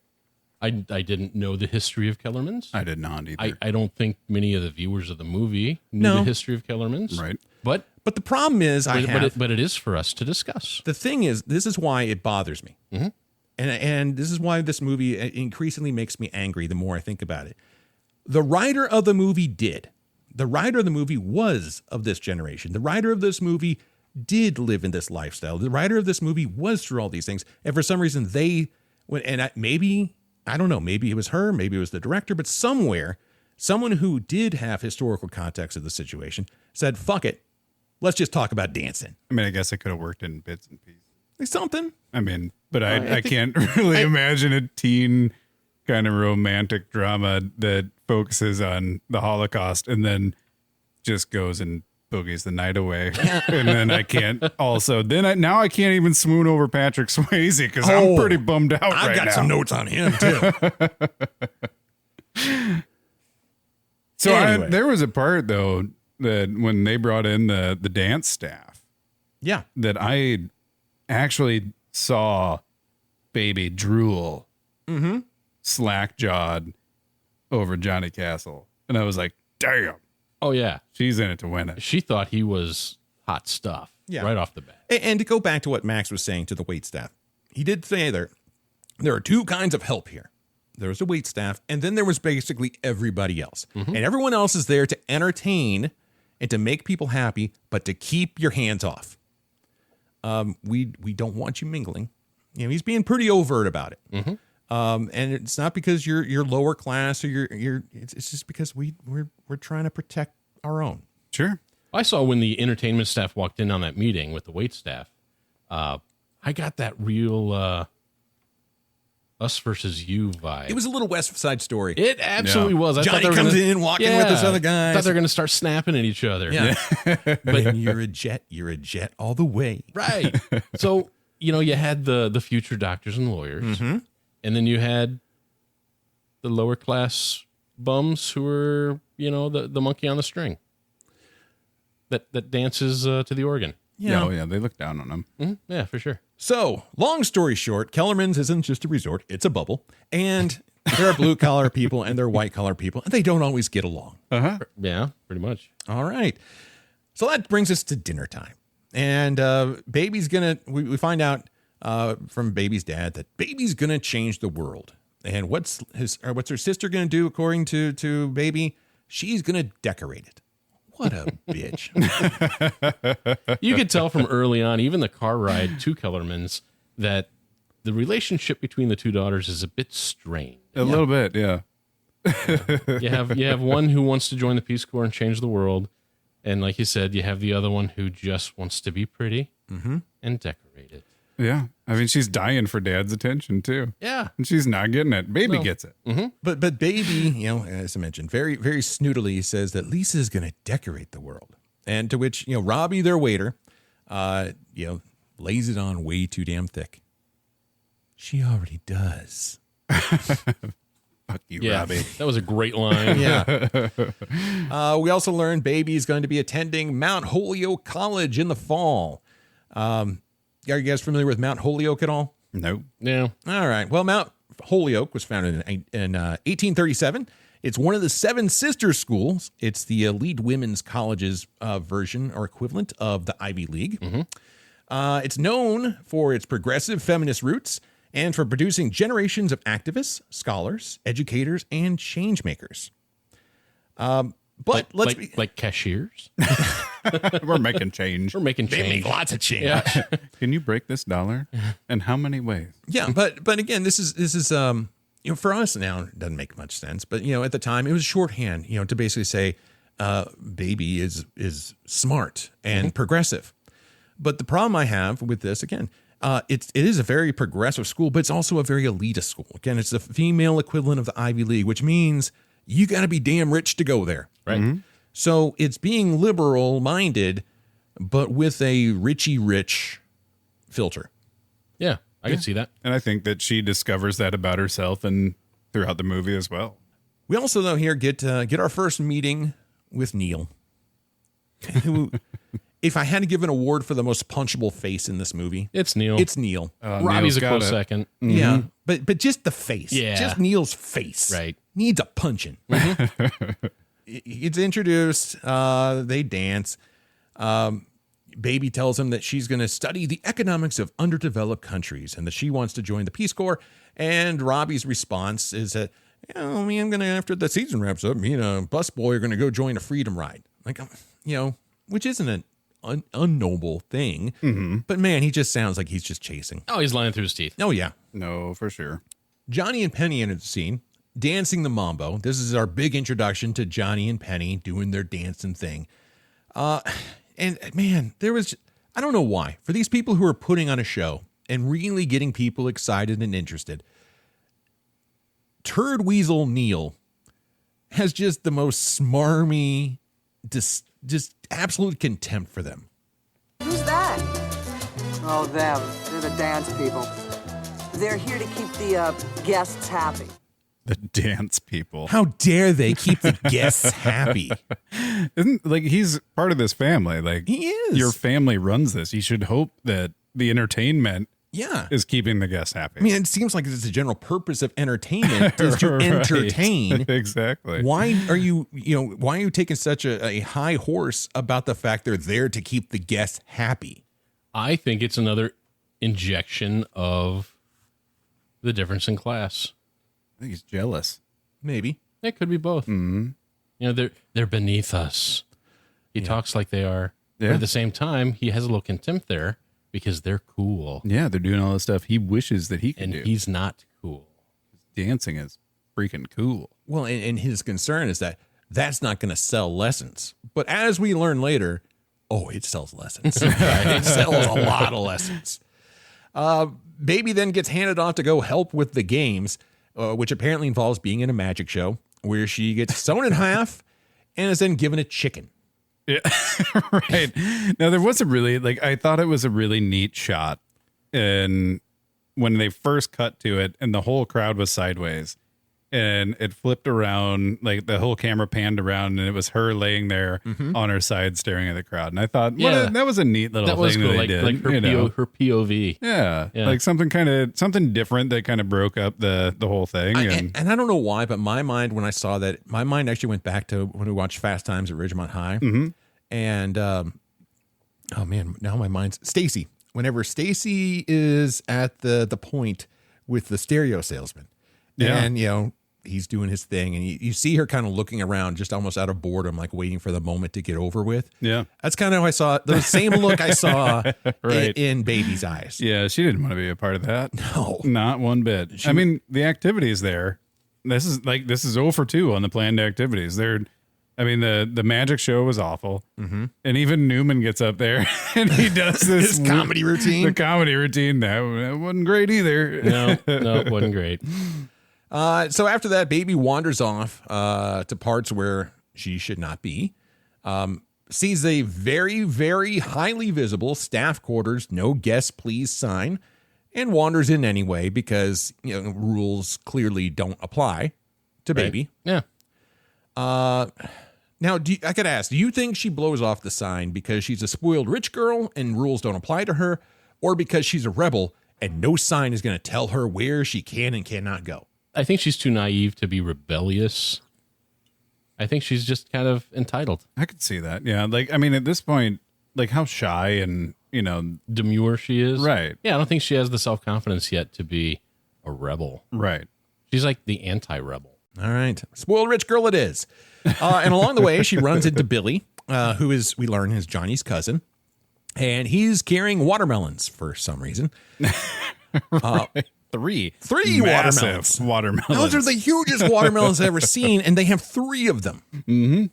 I didn't know the history of Kellerman's. I did not either. I don't think many of the viewers of the movie knew the history of Kellerman's. Right. But the problem is but it is for us to discuss. The thing is, this is why it bothers me. Mm-hmm. And this is why this movie increasingly makes me angry the more I think about it. The writer of the movie did. The writer of the movie was of this generation. The writer of this movie did live in this lifestyle. The writer of this movie was through all these things. And for some reason, maybe it was her, maybe it was the director, but somewhere, someone who did have historical context of the situation said, fuck it, let's just talk about dancing. I guess it could have worked in bits and pieces. Like something. But I can't really imagine a teen kind of romantic drama that focuses on the Holocaust and then just goes and boogies the night away. And then I can't now I can't even swoon over Patrick Swayze because I'm pretty bummed out I've got some notes on him too. So anyway. there was a part though that when they brought in the dance staff, that I actually saw baby drool, slack-jawed over Johnny Castle, and I was like, damn. Oh yeah, she's in it to win it. She thought he was hot stuff right off the bat. And to go back to what Max was saying to the waitstaff, he did say there are two kinds of help here. There was a waitstaff, and then there was basically everybody else. Mm-hmm. And everyone else is there to entertain and to make people happy, but to keep your hands off. We don't want you mingling. He's being pretty overt about it. Mm-hmm. And it's not because you're lower class or it's just because we're trying to protect our own. Sure. I saw when the entertainment staff walked in on that meeting with the wait staff, I got that real us versus you vibe. It was a little West Side Story. It absolutely was. I Johnny thought they were comes in walking with this other guy. I thought they were going to start snapping at each other. Yeah. But you're a jet all the way. Right. So, you know, you had the future doctors and lawyers, and then you had the lower class bums who were, you know, the monkey on the string that dances to the organ. Yeah. Oh, yeah. They look down on them. Mm-hmm. Yeah, for sure. So, long story short, Kellerman's isn't just a resort, it's a bubble. And there are blue-collar people and there are white-collar people, and they don't always get along. Yeah, pretty much. All right. So that brings us to dinner time. And Baby's going to, we find out from Baby's dad that Baby's going to change the world. And what's her sister going to do according to Baby? She's going to decorate it. What a bitch. You could tell from early on, even the car ride to Kellerman's, that the relationship between the two daughters is a bit strained. A little bit, yeah. You have one who wants to join the Peace Corps and change the world. And like you said, you have the other one who just wants to be pretty and decorated. Yeah. I mean, she's dying for Dad's attention, too. Yeah. And she's not getting it. Baby gets it. But Baby, you know, as I mentioned, very, very snootily says that Lisa's going to decorate the world. And to which, you know, Robbie, their waiter, you know, lays it on way too damn thick. She already does. Fuck you, Robbie. That was a great line. Yeah. We also learned Baby is going to be attending Mount Holyoke College in the fall. Are you guys familiar with Mount Holyoke at all? No. Yeah. All right. Well, Mount Holyoke was founded in 1837. It's one of the 7 sister schools. It's the elite women's college's version or equivalent of the Ivy League. It's known for its progressive feminist roots and for producing generations of activists, scholars, educators, and change makers. But like cashiers. We're making change. We're making They change. make lots of change. Yeah. Can you break this dollar? And how many ways? Yeah, but again, this is you know, for us now it doesn't make much sense, but you know, at the time it was shorthand, you know, to basically say Baby is smart and progressive. But the problem I have with this, again, it is a very progressive school, but it's also a very elitist school. Again, it's the female equivalent of the Ivy League, which means you got to be damn rich to go there. Right. So it's being liberal minded, but with a Richie rich filter. Yeah, I can see that. And I think that she discovers that about herself and throughout the movie as well. We also, though, here get our first meeting with Neil, who, if I had to give an award for the most punchable face in this movie, It's Neil. it's Neil. Robbie's a close second. Yeah, but just the face. Yeah. Just Neil's face. Right. Needs a punching. It's introduced. They dance. Baby tells him that she's going to study the economics of underdeveloped countries and that she wants to join the Peace Corps. And Robbie's response is that, oh, me, I'm going to, after the season wraps up, me and a busboy are going to go join a freedom ride. Like, you know, which isn't an unnoble thing. But man, he just sounds like he's just chasing. Oh, he's lying through his teeth. Oh, yeah. No, for sure. Johnny and Penny enter the scene, dancing the mambo. This is our big introduction to Johnny and Penny doing their dancing thing. And man, I don't know why, for these people who are putting on a show and really getting people excited and interested, Turd Weasel Neil has just the most smarmy, just absolute contempt for them. Who's that? Oh, them. They're the dance people. They're here to keep the guests happy. The dance people. How dare they keep the guests happy? Isn't like he's part of this family? Like he is. Your family runs this. You should hope that the entertainment is keeping the guests happy. I mean, it seems like it's the general purpose of entertainment is to entertain. Exactly. Why are you taking such a high horse about the fact they're there to keep the guests happy? I think it's another injection of the difference in class. I think he's jealous. Maybe. It could be both. Mm-hmm. You know, they're beneath us. He talks like they are. Yeah. But at the same time, he has a little contempt there because they're cool. Yeah, they're doing all the stuff he wishes that he could do. And he's not cool. Dancing is freaking cool. Well, and his concern is that that's not going to sell lessons. But as we learn later, it sells lessons. It sells a lot of lessons. Baby then gets handed off to go help with the games, which apparently involves being in a magic show where she gets sewn in half and is then given a chicken. Yeah, right. Now, there was I thought it was a really neat shot. And when they first cut to it and the whole crowd was sideways and it flipped around, like the whole camera panned around and it was her laying there on her side staring at the crowd. And I thought, that was a neat little thing that they did. Like her, her POV. Yeah. Like something different that kind of broke up the whole thing. And I don't know why, but my mind, when I saw that, my mind actually went back to when we watched Fast Times at Ridgemont High. And, now my mind's Stacy. Whenever Stacy is at the point with the stereo salesman, and he's doing his thing, and you see her kind of looking around, just almost out of boredom, like waiting for the moment to get over with. Yeah, that's kind of how I saw it. The same look I saw in Baby's eyes. Yeah, she didn't want to be a part of that. No, not one bit. The activities there. This is 0 for 2 on the planned activities. The magic show was awful. And even Newman gets up there and he does this his comedy routine. The comedy routine. That wasn't great either. No, it wasn't great. So after that, Baby wanders off to parts where she should not be. Sees a very, very highly visible staff quarters, no guests please sign, and wanders in anyway because rules clearly don't apply to Baby. Yeah. Now, I could ask, do you think she blows off the sign because she's a spoiled rich girl and rules don't apply to her, or because she's a rebel and no sign is going to tell her where she can and cannot go? I think she's too naive to be rebellious. I think she's just kind of entitled. I could see that. Yeah. At this point, how shy and, demure she is. Right. Yeah. I don't think she has the self-confidence yet to be a rebel. Right. She's like the anti-rebel. All right. Spoiled rich girl it is. And along the way, she runs into Billy, who is, we learn, is Johnny's cousin. And he's carrying watermelons for some reason. Three watermelons. Those are the hugest watermelons I've ever seen, and they have 3 of them. Mm-hmm.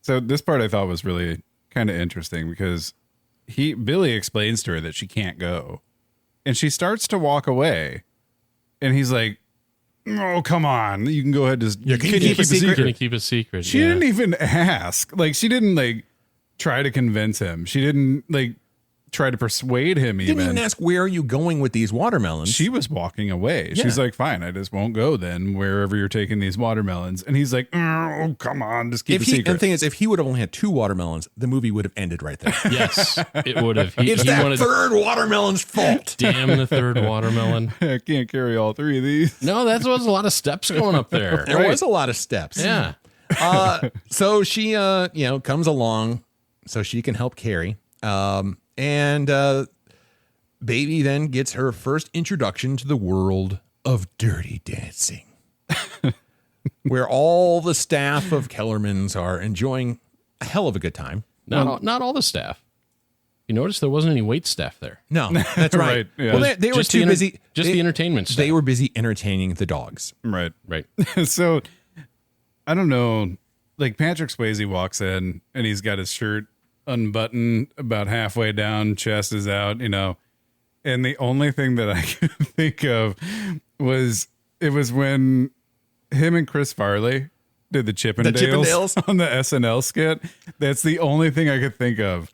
So this part I thought was really kind of interesting because Billy explains to her that she can't go. And she starts to walk away. And he's like, oh, come on. You can go ahead and keep a secret. Can you keep a secret? She didn't even ask. She didn't try to convince him. She didn't try to persuade him even. Didn't even ask, where are you going with these watermelons? She was walking away. Yeah. She's like, fine, I just won't go then wherever you're taking these watermelons. And he's like, oh, come on, just keep a secret. And the thing is, if he would have only had 2 watermelons, the movie would have ended right there. Yes, it would have. It's that third watermelon's fault. Damn the third watermelon. I can't carry all 3 of these. No, that was a lot of steps going up there. There was a lot of steps. Yeah. So she, comes along so she can help carry. And Baby then gets her first introduction to the world of dirty dancing, where all the staff of Kellerman's are enjoying a hell of a good time. Not all the staff. You notice there wasn't any wait staff there. No, that's right. Right, yeah. Well, they were too busy. The entertainment staff. They were busy entertaining the dogs. Right. Right. So, I don't know. Patrick Swayze walks in and he's got his shirt unbuttoned about halfway down, chest is out, and the only thing that I could think of was when him and Chris Farley did the Chippendales on the SNL skit. That's the only thing I could think of.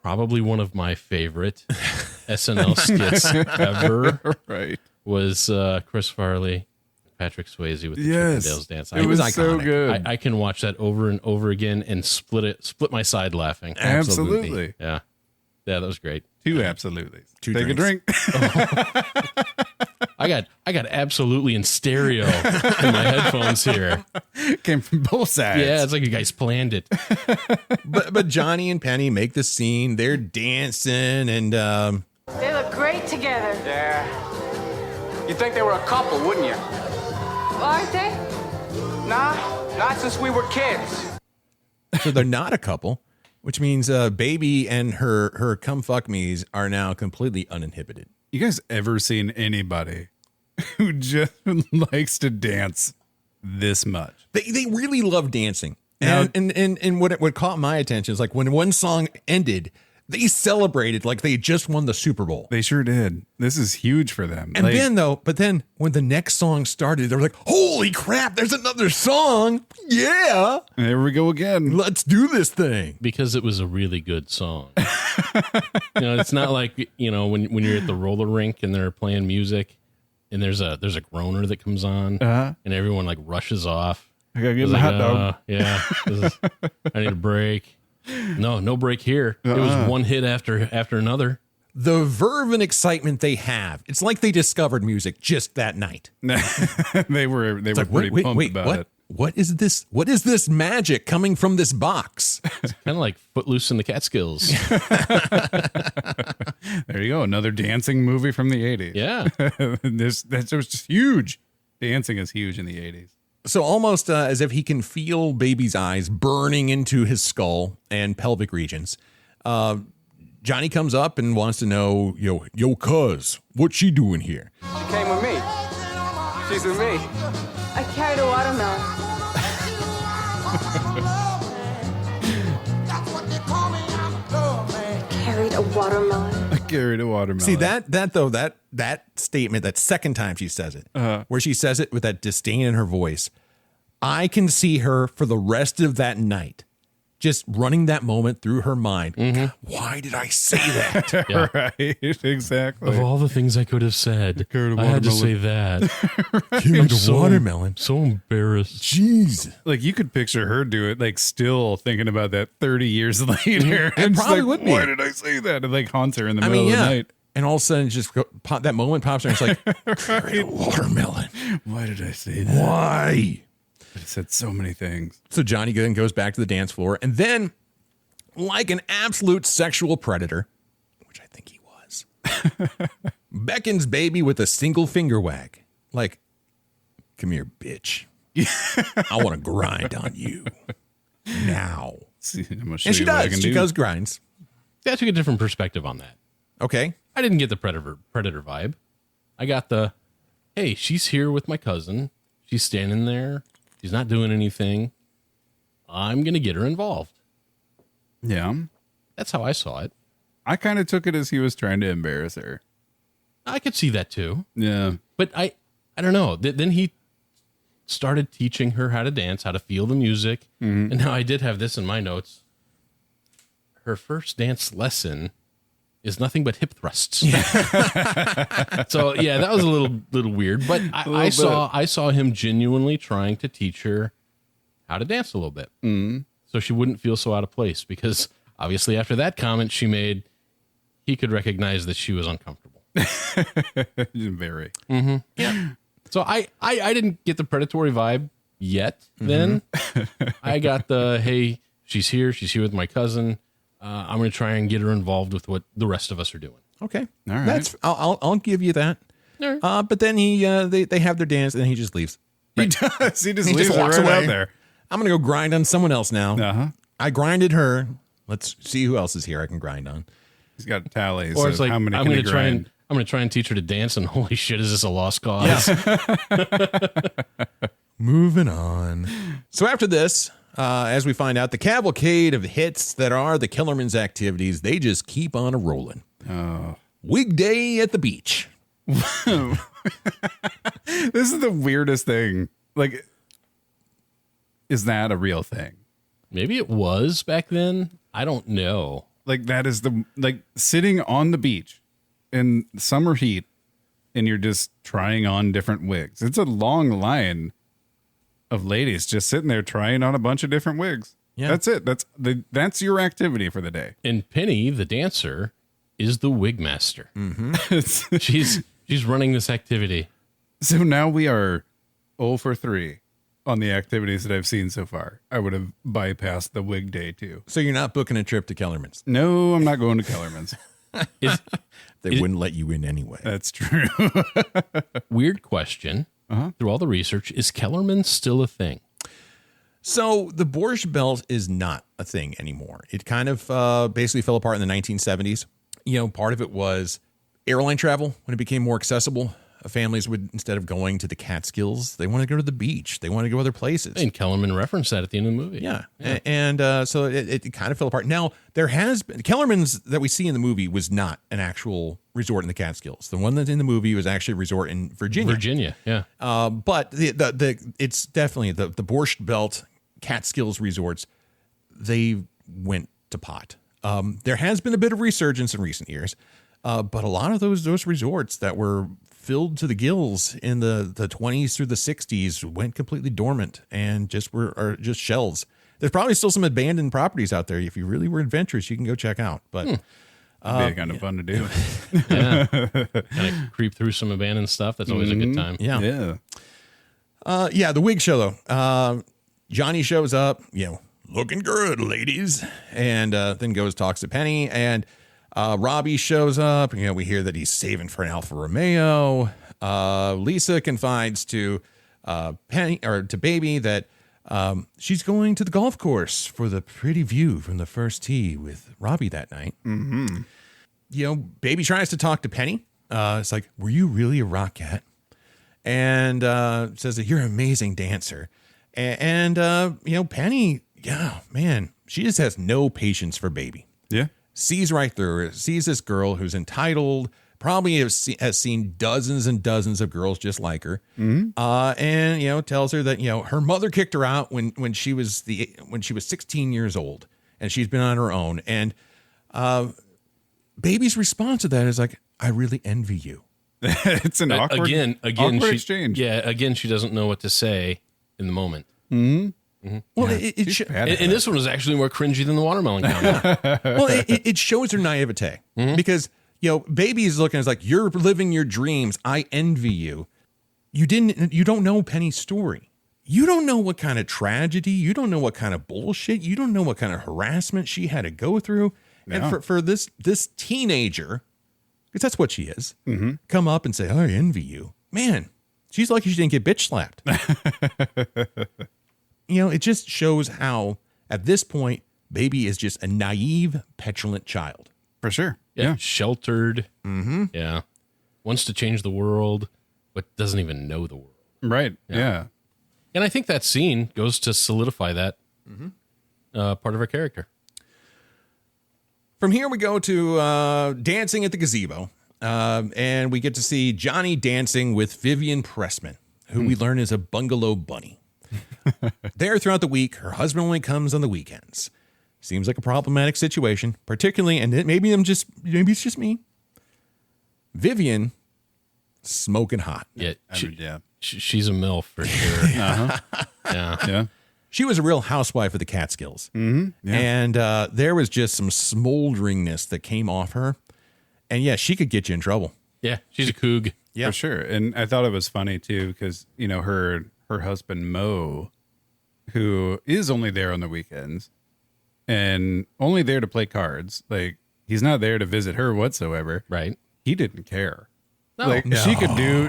Probably one of my favorite SNL skits ever. Right. Was Chris Farley, Patrick Swayze with the Chippendales dance. It was iconic. So good. I can watch that over and over again and split my side laughing. Absolutely. Yeah. Yeah, that was great. 2 absolutely. Take a drink. I got absolutely in stereo in my headphones here. Came from both sides. Yeah, it's like you guys planned it. But Johnny and Penny make the scene. They're dancing and They look great together. Yeah. You'd think they were a couple, wouldn't you? Aren't they? Nah, not since we were kids. So they're not a couple, which means Baby and her come fuck me's are now completely uninhibited. You guys ever seen anybody who just likes to dance this much. They really love dancing. And what caught my attention is like when one song ended, they celebrated like they just won the Super Bowl. They sure did. This is huge for them. And then when the next song started, they were like, holy crap, there's another song. Yeah. There we go again. Let's do this thing. Because it was a really good song. It's not like, when you're at the roller rink and they're playing music and there's a groaner that comes on and everyone like rushes off. I gotta get my hot dog. Yeah. I need a break. No break here. It was one hit after another. The verve and excitement they have. It's like they discovered music just that night. They were pretty pumped about it. What is this? What is this magic coming from this box? It's kind of like Footloose and the Catskills. There you go. Another dancing movie from the 80s. Yeah. That was just huge. Dancing is huge in the 80s. So almost as if he can feel Baby's eyes burning into his skull and pelvic regions. Johnny comes up and wants to know, yo, cuz, what's she doing here? She came with me. She's with me. I carried a watermelon. Carried a watermelon. I carried a watermelon. See that statement, that second time she says it, where she says it with that disdain in her voice, I can see her for the rest of that night, just running that moment through her mind. Mm-hmm. Why did I say that? Yeah. Right, exactly. Of all the things I could have said, I had to say that. Carried a watermelon. So embarrassed. Jeez. Like you could picture her do it, like still thinking about that 30 years later. It probably like, would be. Why did I say that? It like haunts her in the middle of the night. And all of a sudden, that moment pops in. It's like, carried a watermelon. Why did I say that? Why? It said so many things. So Johnny then goes back to the dance floor, and then, like an absolute sexual predator, which I think he was, beckons Baby with a single finger wag. Like, come here, bitch. I want to grind on you now. See, and she does. She goes grinds. Yeah, I took a different perspective on that. Okay. I didn't get the predator vibe. I got the, hey, she's here with my cousin. She's standing there. She's not doing anything. I'm going to get her involved. Yeah. That's how I saw it. I kind of took it as he was trying to embarrass her. I could see that too. Yeah. But I don't know. Then he started teaching her how to dance, how to feel the music. Mm-hmm. And now I did have this in my notes. Her first dance lesson is nothing but hip thrusts. So yeah, that was a little weird, but I saw him genuinely trying to teach her how to dance a little bit, so she wouldn't feel so out of place. Because obviously, after that comment she made, he could recognize that she was uncomfortable. Very. Mm-hmm. Yeah. So I didn't get the predatory vibe yet. Then I got the hey, she's here with my cousin. I'm going to try and get her involved with what the rest of us are doing. Okay. All right. I'll give you that. All right. But then they have their dance and then he just leaves. Right. He does. He just leaves walks right away. out there. I'm going to go grind on someone else now. Uh-huh. I grinded her. Let's see who else is here I can grind on. He's got tallies. Or it's like, how many I'm going to try and teach her to dance, and holy shit, is this a lost cause? Yeah. Moving on. So after this, as we find out, the cavalcade of hits that are the Kellerman's activities, they just keep on a-rolling. Wig day at the beach. This is the weirdest thing. Like, is that a real thing? Maybe it was back then. I don't know. Like, that is sitting on the beach in summer heat and you're just trying on different wigs. It's a long line of ladies just sitting there trying on a bunch of different wigs. Yeah. That's it. That's your activity for the day. And Penny, the dancer, is the wig master. Mm-hmm. she's running this activity. So now we are 0 for 3 on the activities that I've seen so far. I would have bypassed the wig day too. So you're not booking a trip to Kellerman's? No, I'm not going to Kellerman's. They wouldn't let you in anyway. That's true. Weird question. Through all the research, is Kellerman still a thing? So the Borscht Belt is not a thing anymore. It kind of basically fell apart in the 1970s. Part of it was airline travel when it became more accessible. families would, instead of going to the Catskills, they want to go to the beach. They want to go other places. And Kellerman referenced that at the end of the movie. Yeah. And so it kind of fell apart. Now, there has been, Kellerman's that we see in the movie was not an actual resort in the Catskills. The one that's in the movie was actually a resort in Virginia. Virginia, yeah. But it's definitely the Borscht Belt Catskills resorts, they went to pot. There has been a bit of resurgence in recent years, but a lot of those resorts that were filled to the gills in the 20s through the 60s went completely dormant and are just shells. There's probably still some abandoned properties out there. If you really were adventurous, you can go check out. But be kind of fun to do. Yeah, kind of creep through some abandoned stuff. That's always a good time. Yeah. The wig show though. Johnny shows up, looking good, ladies, and then talks to Penny, and Robbie shows up. We hear that he's saving for an Alfa Romeo. Lisa confides to Penny or to Baby that she's going to the golf course for the pretty view from the first tee with Robbie that night. Mm-hmm. Baby tries to talk to Penny. It's like, were you really a rock cat? And says that you're an amazing dancer. And Penny, she just has no patience for Baby. Yeah. Sees right through her, sees this girl who's entitled, probably has seen dozens and dozens of girls just like her. Mm-hmm. And tells her that, her mother kicked her out when she was 16 years old, and she's been on her own. And Baby's response to that is like, I really envy you. It's an awkward exchange. Yeah, again, she doesn't know what to say in the moment. Mm-hmm. Mm-hmm. Well, and this one was actually more cringy than the watermelon counter. Well, it shows her naivete because Baby is looking as like, you're living your dreams. I envy you. You don't know Penny's story. You don't know what kind of tragedy. You don't know what kind of bullshit. You don't know what kind of harassment she had to go through. No. And for this teenager, because that's what she is, come up and say, I envy you. Man, she's lucky she didn't get bitch slapped. It just shows how, at this point, Baby is just a naive, petulant child. For sure. Yeah. Sheltered. Mm-hmm. Yeah. Wants to change the world, but doesn't even know the world. Right. Yeah. And I think that scene goes to solidify that part of her character. From here, we go to dancing at the gazebo. And we get to see Johnny dancing with Vivian Pressman, who we learn is a bungalow bunny. There throughout the week, her husband only comes on the weekends. Seems like a problematic situation, particularly, and maybe it's just me. Vivian, smoking hot. Yeah, she's a MILF for sure. Yeah. She was a real housewife of the Catskills. Mm-hmm. Yeah. And there was just some smolderingness that came off her. And yeah, she could get you in trouble. Yeah, she's a coog. Yeah. For sure. And I thought it was funny too, because, her husband, Mo, who is only there on the weekends and only there to play cards. Like, he's not there to visit her whatsoever. Right. He didn't care. No.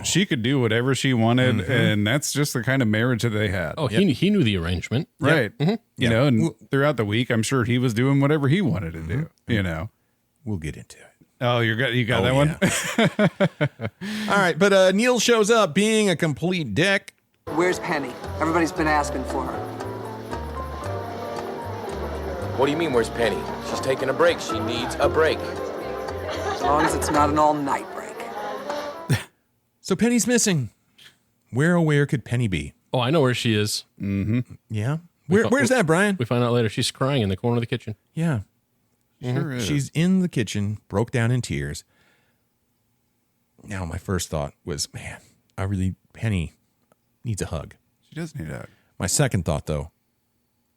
She could do whatever she wanted. And that's just the kind of marriage that they had. Oh, he knew the arrangement. Right. Yep. Mm-hmm. And throughout the week, I'm sure he was doing whatever he wanted to do, We'll get into it. Oh, you got that one? All right. But Neil shows up being a complete dick. Where's Penny? Everybody's been asking for her. What do you mean, where's Penny? She's taking a break. She needs a break. As long as it's not an all-night break. So Penny's missing. Where could Penny be? Oh, I know where she is. Mm-hmm. Yeah. Where's that, Brian? We find out later. She's crying in the corner of the kitchen. Yeah. Sure is. She's in the kitchen, broke down in tears. Now, my first thought was, man, Penny needs a hug. She does need a hug. My second thought, though,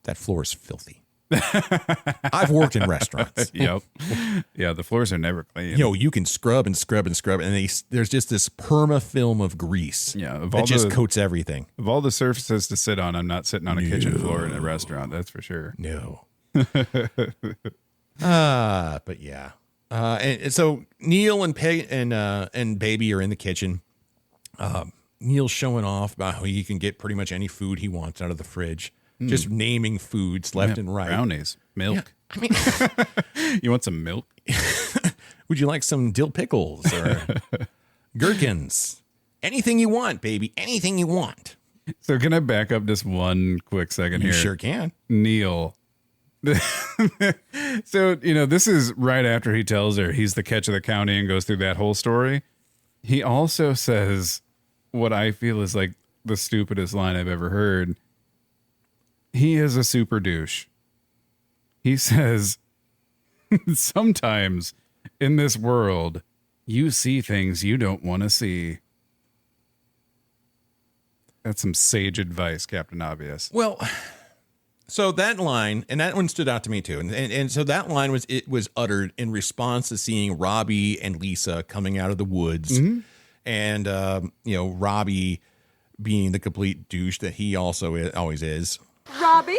that floor is filthy. I've worked in restaurants. Yep. Yeah, the floors are never clean. You can scrub and scrub and scrub, and there's just this perma film of grease that just coats everything. Of all the surfaces to sit on, I'm not sitting on a kitchen floor in a restaurant, that's for sure. No. But yeah. And so Neil and Baby are in the kitchen. Neil's showing off about how he can get pretty much any food he wants out of the fridge. Just naming foods left and right. Brownies, milk. Yeah. You want some milk? Would you like some dill pickles or gherkins? Anything you want, baby. Anything you want. So can I back up just one quick second You here? sure can. Neil. So, this is right after he tells her he's the catch of the county and goes through that whole story. He also says what I feel is like the stupidest line I've ever heard. He is a super douche. He says, sometimes in this world, you see things you don't want to see. That's some sage advice, Captain Obvious. Well, so that line, and that one stood out to me too. And so that line was uttered in response to seeing Robbie and Lisa coming out of the woods. Mm-hmm. And, Robbie being the complete douche that he also always is. Robbie?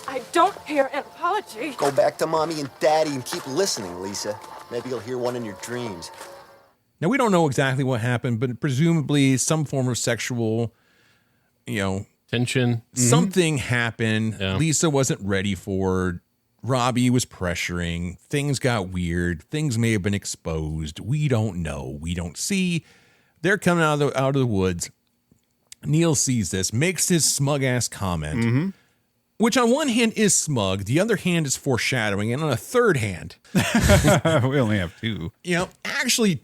I don't hear an apology. Go back to Mommy and Daddy and keep listening, Lisa. Maybe you'll hear one in your dreams. Now, we don't know exactly what happened, but presumably some form of sexual, tension. Something happened. Yeah. Lisa wasn't ready for it. Robbie was pressuring. Things got weird. Things may have been exposed. We don't know. We don't see. They're coming out of the woods. Neil sees this, makes his smug ass comment, which on one hand is smug. The other hand is foreshadowing. And on a third hand, we only have two. Actually,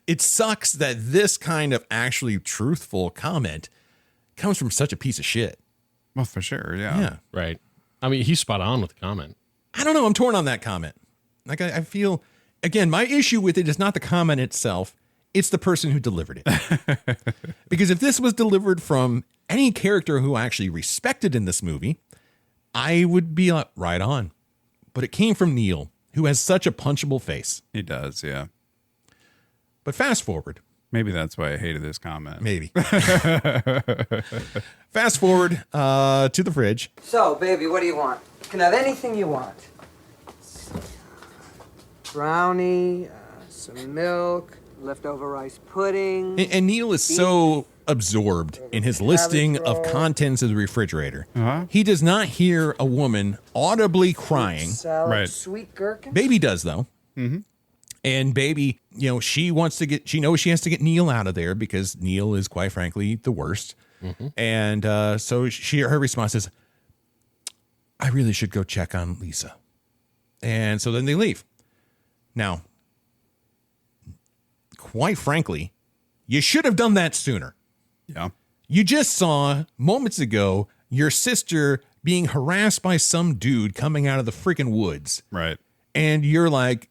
it sucks that this kind of actually truthful comment comes from such a piece of shit. Well, for sure. Yeah. Right. I mean, he's spot on with the comment. I don't know. I'm torn on that comment. Like, I feel, again, my issue with it is not the comment itself. It's the person who delivered it. Because if this was delivered from any character who I actually respected in this movie, I would be right on. But it came from Neil, who has such a punchable face. He does, yeah. But fast forward. Maybe that's why I hated this comment. Maybe. Fast forward to the fridge. So, baby, what do you want? You can have anything you want. Brownie, some milk, leftover rice pudding. And Neil is so absorbed in his listing of contents of the refrigerator. He does not hear a woman audibly crying. Salad, sweet gherkin. Baby does, though. Mm-hmm. And Baby, she knows she has to get Neil out of there because Neil is, quite frankly, the worst. Mm-hmm. And so her response is, I really should go check on Lisa. And so then they leave. Now, quite frankly, you should have done that sooner. Yeah. You just saw moments ago your sister being harassed by some dude coming out of the freaking woods. Right. And you're like,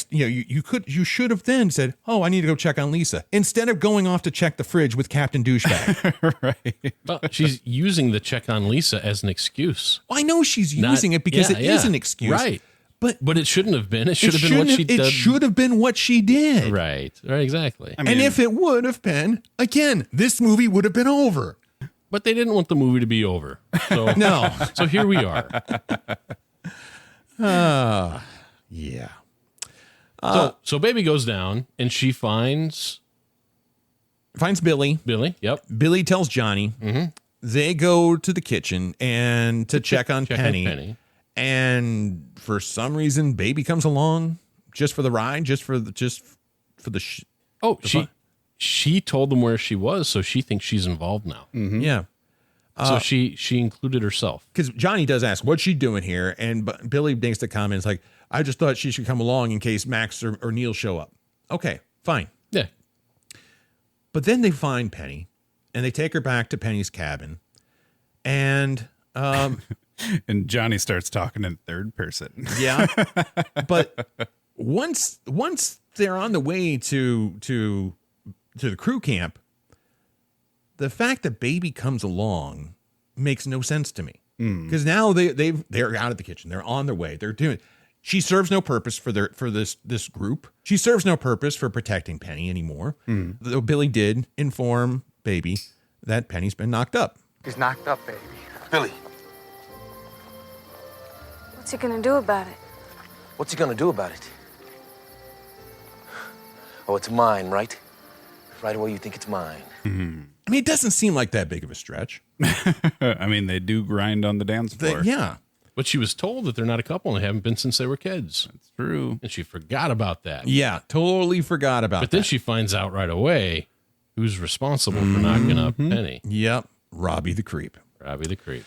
you should have then said, oh, I need to go check on Lisa, instead of going off to check the fridge with Captain Douchebag. Right. Well, she's using the check on Lisa as an excuse. Well, I know she's using it because it is an excuse. Right. But it shouldn't have been. It should have been what she did. It should have been what she did. Right. Right. Exactly. And if it would have been, again, this movie would have been over. But they didn't want the movie to be over. So no. So here we are. Yeah. So Baby goes down and she finds Billy. Yep. Billy tells Johnny. Mm-hmm. They go to the kitchen and to check on Penny. On Penny. And for some reason, Baby comes along just for the ride, just for the. She told them where she was, so she thinks she's involved now. Mm-hmm. Yeah. So she included herself. Because Johnny does ask, what's she doing here? And Billy makes the comment, it's like, I just thought she should come along in case Max or Neil show up. Okay, fine. Yeah. But then they find Penny, and they take her back to Penny's cabin. And and Johnny starts talking in third person. Yeah. But once they're on the way to the crew camp, the fact that Baby comes along makes no sense to me. Because now they're out of the kitchen. They're on their way. They're doing. She serves no purpose for this group. She serves no purpose for protecting Penny anymore. Though Billy did inform Baby that Penny's been knocked up. He's knocked up, baby. Billy, What's he gonna do about it? what's he gonna do about it? Oh, it's mine, right? Right away you think it's mine. I mean, it doesn't seem like that big of a stretch. I mean, they do grind on the dance floor. Yeah. But she was told that they're not a couple and they haven't been since they were kids. That's true. And she forgot about that. Yeah, totally forgot about that. But then she finds out right away who's responsible for knocking up Penny. Yep, Robbie the creep. Robbie the creep.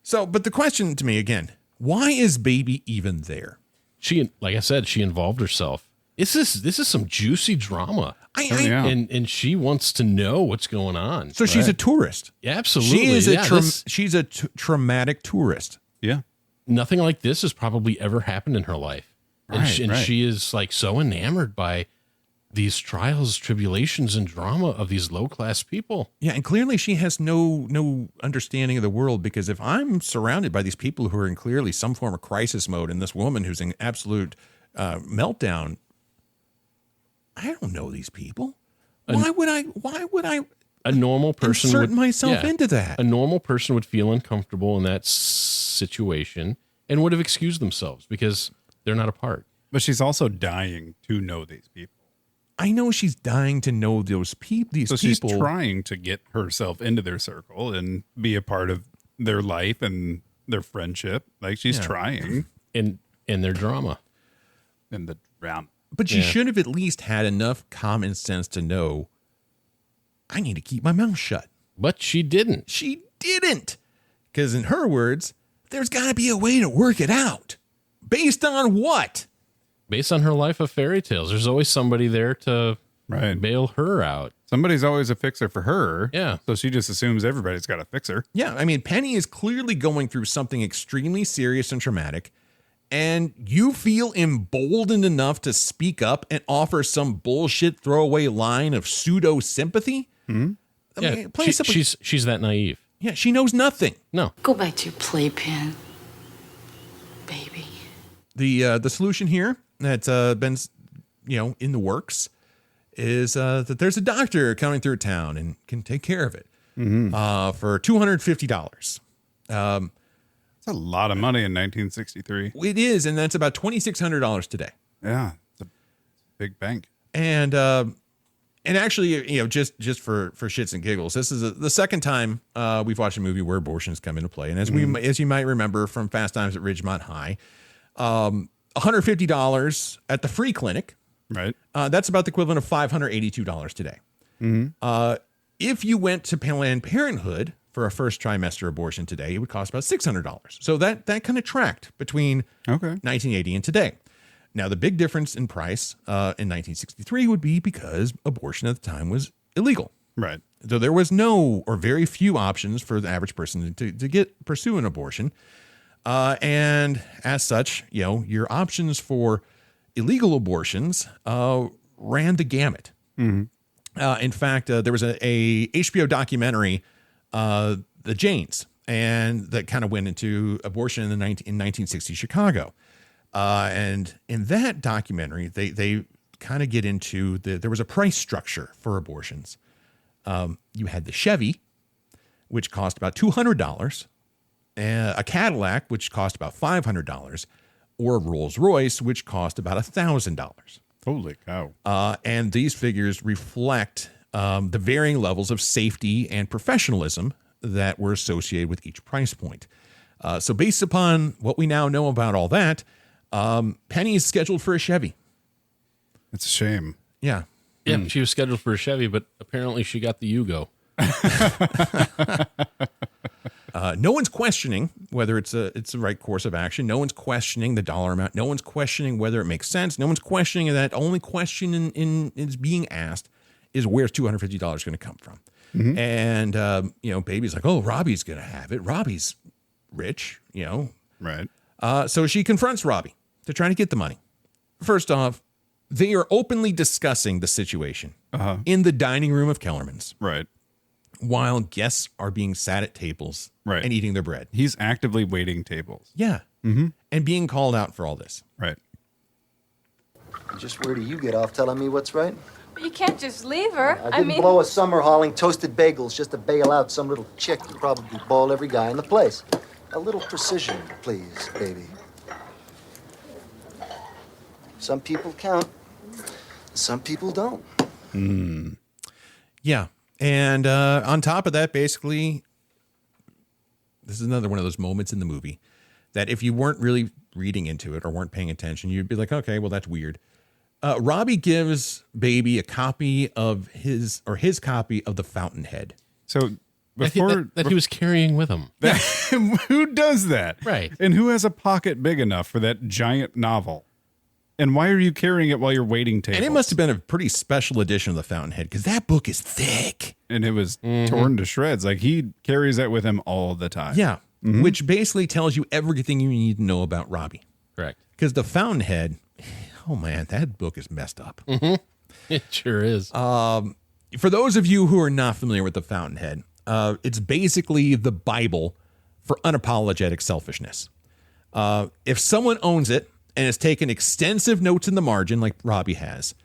So, but the question to me again, why is Baby even there? She, like I said, she involved herself. This is some juicy drama. And she wants to know what's going on. So she's a tourist. Yeah, absolutely. She is she's a traumatic tourist. Yeah. Nothing like this has probably ever happened in her life. And, she is like so enamored by these trials, tribulations, and drama of these low-class people. Yeah, and clearly she has no understanding of the world, because if I'm surrounded by these people who are in clearly some form of crisis mode, and this woman who's in absolute meltdown, I don't know these people. Why would I a normal person insert myself into that? A normal person would feel uncomfortable in that situation and would have excused themselves because they're not a part. But she's also dying to know these people. I know she's dying to know those people. So she's trying to get herself into their circle and be a part of their life and their friendship. Like she's trying. In their drama. In the drama. But she should have at least had enough common sense to know, I need to keep my mouth shut. But she didn't. She didn't. Because in her words, there's got to be a way to work it out. Based on what? Based on her life of fairy tales. There's always somebody there to bail her out. Somebody's always a fixer for her. Yeah. So she just assumes everybody's got a fixer. Yeah. I mean, Penny is clearly going through something extremely serious and traumatic. And you feel emboldened enough to speak up and offer some bullshit throwaway line of pseudo sympathy? Mm-hmm. She's that naive. Yeah, she knows nothing. No. Go back to your playpen, baby. The solution here that's been in the works is that there's a doctor coming through town and can take care of it for $250. That's a lot of money in 1963. It is, and that's about $2,600 today. Yeah, it's a big bank. And actually, just for shits and giggles, this is the second time we've watched a movie where abortions come into play. And as you might remember from Fast Times at Ridgemont High, $150 at the free clinic. Right. That's about the equivalent of $582 today. If you went to Planned Parenthood for a first trimester abortion today, it would cost about $600. So that kind of tracked between 1980 and today. Now, the big difference in price in 1963 would be because abortion at the time was illegal. Right. So there was no or very few options for the average person to pursue an abortion. And as such, your options for illegal abortions ran the gamut. In fact, there was a HBO documentary, The Janes, and that kind of went into abortion in 1960 Chicago. And in that documentary, they kind of get into there was a price structure for abortions. You had the Chevy, which cost about $200, a Cadillac, which cost about $500, or a Rolls Royce, which cost about $1,000. Holy cow. And these figures reflect the varying levels of safety and professionalism that were associated with each price point. So based upon what we now know about all that, Penny is scheduled for a Chevy. It's a shame. Yeah. Yeah, she was scheduled for a Chevy, but apparently she got the Yugo. No one's questioning whether it's the right course of action. No one's questioning the dollar amount. No one's questioning whether it makes sense. No one's questioning that. Only question is being asked is where's $250 going to come from? And Baby's like, oh, Robbie's going to have it. Robbie's rich, Right. So she confronts Robbie to try to get the money. First off, they are openly discussing the situation in the dining room of Kellerman's. Right. While guests are being sat at tables and eating their bread. He's actively waiting tables. Yeah. And being called out for all this. Right. Just where do you get off telling me what's right? But you can't just leave her. I didn't blow a summer hauling toasted bagels just to bail out some little chick who probably balled every guy in the place. A little precision, please, baby. Some people count. Some people don't. Yeah. And on top of that, basically, this is another one of those moments in the movie that if you weren't really reading into it or weren't paying attention, you'd be like, okay, well, that's weird. Robbie gives Baby a copy of his copy of the Fountainhead. So before that he was carrying with him. Who does that? Right. And who has a pocket big enough for that giant novel? And why are you carrying it while you're waiting tables? And it must have been a pretty special edition of the Fountainhead because that book is thick. And it was torn to shreds. Like he carries that with him all the time. Yeah. Which basically tells you everything you need to know about Robbie. Correct. Because the Fountainhead, oh man, that book is messed up. It sure is. For those of you who are not familiar with the Fountainhead, it's basically the Bible for unapologetic selfishness. If someone owns it and has taken extensive notes in the margin like Robbie has,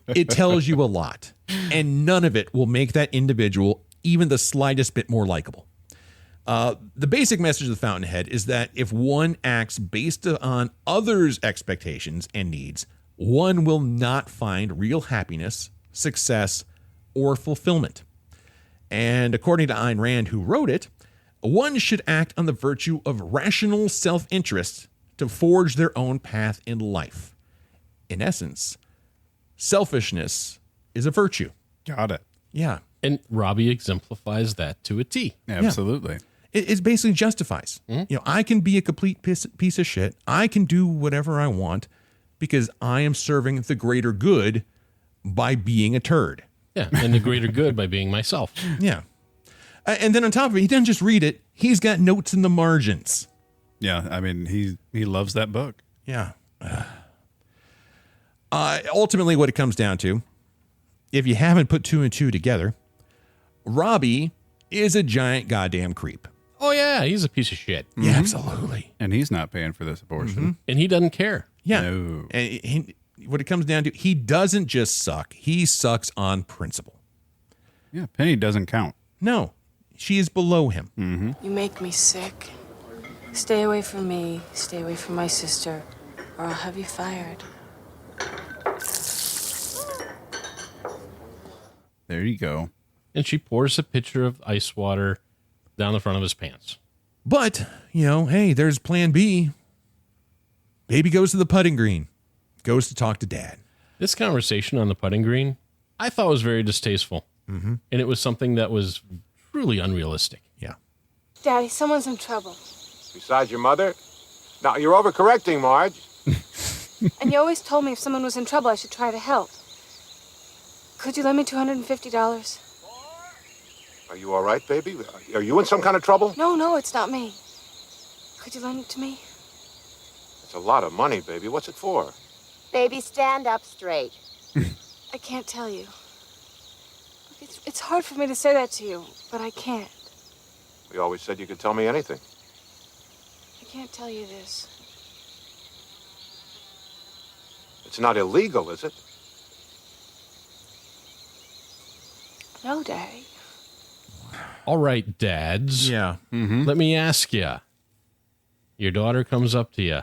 it tells you a lot. And none of it will make that individual even the slightest bit more likable. The basic message of the Fountainhead is that if one acts based on others' expectations and needs, one will not find real happiness, success, or fulfillment. And according to Ayn Rand, who wrote it, one should act on the virtue of rational self-interest to forge their own path in life. In essence, selfishness is a virtue. Got it. Yeah. And Robbie exemplifies that to a T. Absolutely. Yeah. It basically justifies. I can be a complete piece of shit. I can do whatever I want because I am serving the greater good by being a turd. Yeah, and the greater good by being myself. Yeah. And then on top of it, he doesn't just read it. He's got notes in the margins. Yeah, I mean, he loves that book. Yeah. Ultimately, what it comes down to, if you haven't put two and two together, Robbie is a giant goddamn creep. Oh, yeah, he's a piece of shit. Yeah, absolutely. And he's not paying for this abortion. And he doesn't care. Yeah. No. And what it comes down to, he doesn't just suck. He sucks on principle. Yeah, Penny doesn't count. No, she is below him. You make me sick. Stay away from me, stay away from my sister, or I'll have you fired. There you go. And she pours a pitcher of ice water down the front of his pants. But, hey, there's plan B. Baby goes to the putting green, goes to talk to Dad. This conversation on the putting green, I thought was very distasteful. And it was something that was truly unrealistic. Yeah. Daddy, someone's in trouble. Besides your mother? Now, you're overcorrecting, Marge. And you always told me if someone was in trouble, I should try to help. Could you lend me $250? Are you all right, baby? Are you in some kind of trouble? No, it's not me. Could you lend it to me? It's a lot of money, baby. What's it for? Baby, stand up straight. I can't tell you. Look, it's hard for me to say that to you, but I can't. We always said you could tell me anything. I can't tell you this. It's not illegal, is it? No, Daddy. All right, dads. Yeah. Let me ask you. Your daughter comes up to you.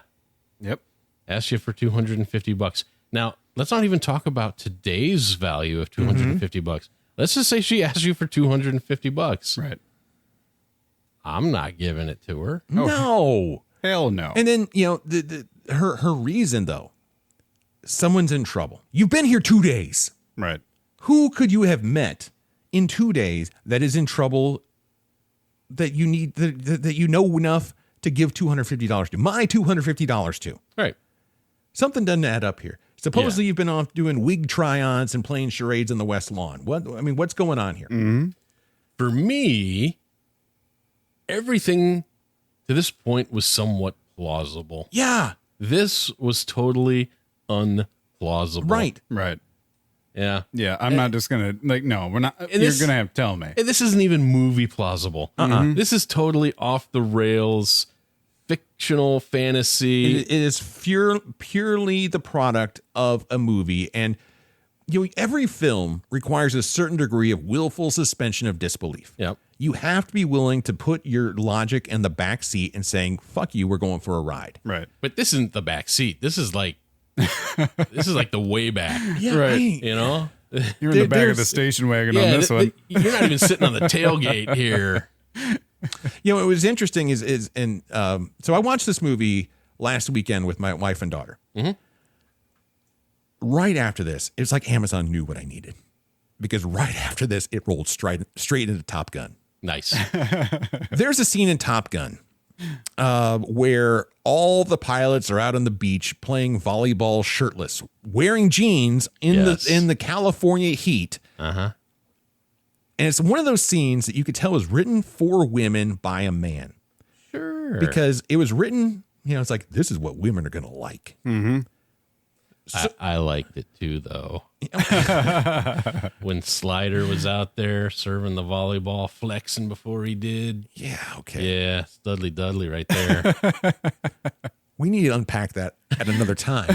Yep. Asks you for $250. Now, let's not even talk about today's value of $250. Let's just say she asks you for $250. Right. I'm not giving it to her. No. Hell no. And then, her reason, though, someone's in trouble. You've been here 2 days. Right. Who could you have met in 2 days that is in trouble that you need, that you know enough to give $250 to? My $250 to. Right. Something doesn't add up here. Supposedly you've been off doing wig try-ons and playing charades on the West Lawn. What's going on here? For me, everything to this point was somewhat plausible. Yeah. This was totally unplausible. Right. Right. Yeah. Yeah, I'm not just going to, no, we're not, you're this- going to have to tell me. And this isn't even movie plausible. This is totally off the rails, fictional fantasy. It is purely the product of a movie. And every film requires a certain degree of willful suspension of disbelief. Yep. You have to be willing to put your logic in the back seat and saying, fuck you, we're going for a ride. Right. But this isn't the back seat. This is like the way back. Yeah, Right. You know? You're in the back of the station wagon on this one. You're not even sitting on the tailgate here. You know, it was interesting so I watched this movie last weekend with my wife and daughter. Mm-hmm. Right after this, it was like Amazon knew what I needed, because right after this, it rolled straight into Top Gun. Nice. There's a scene in Top Gun where all the pilots are out on the beach playing volleyball shirtless, wearing jeans in the California heat. Uh-huh. And it's one of those scenes that you could tell was written for women by a man. Sure. Because it was written, it's like, this is what women are going to like. Mm-hmm. So, I liked it too, though. When Slider was out there serving the volleyball, flexing before he did. Yeah, okay. Yeah, it's Dudley right there. We need to unpack that at another time.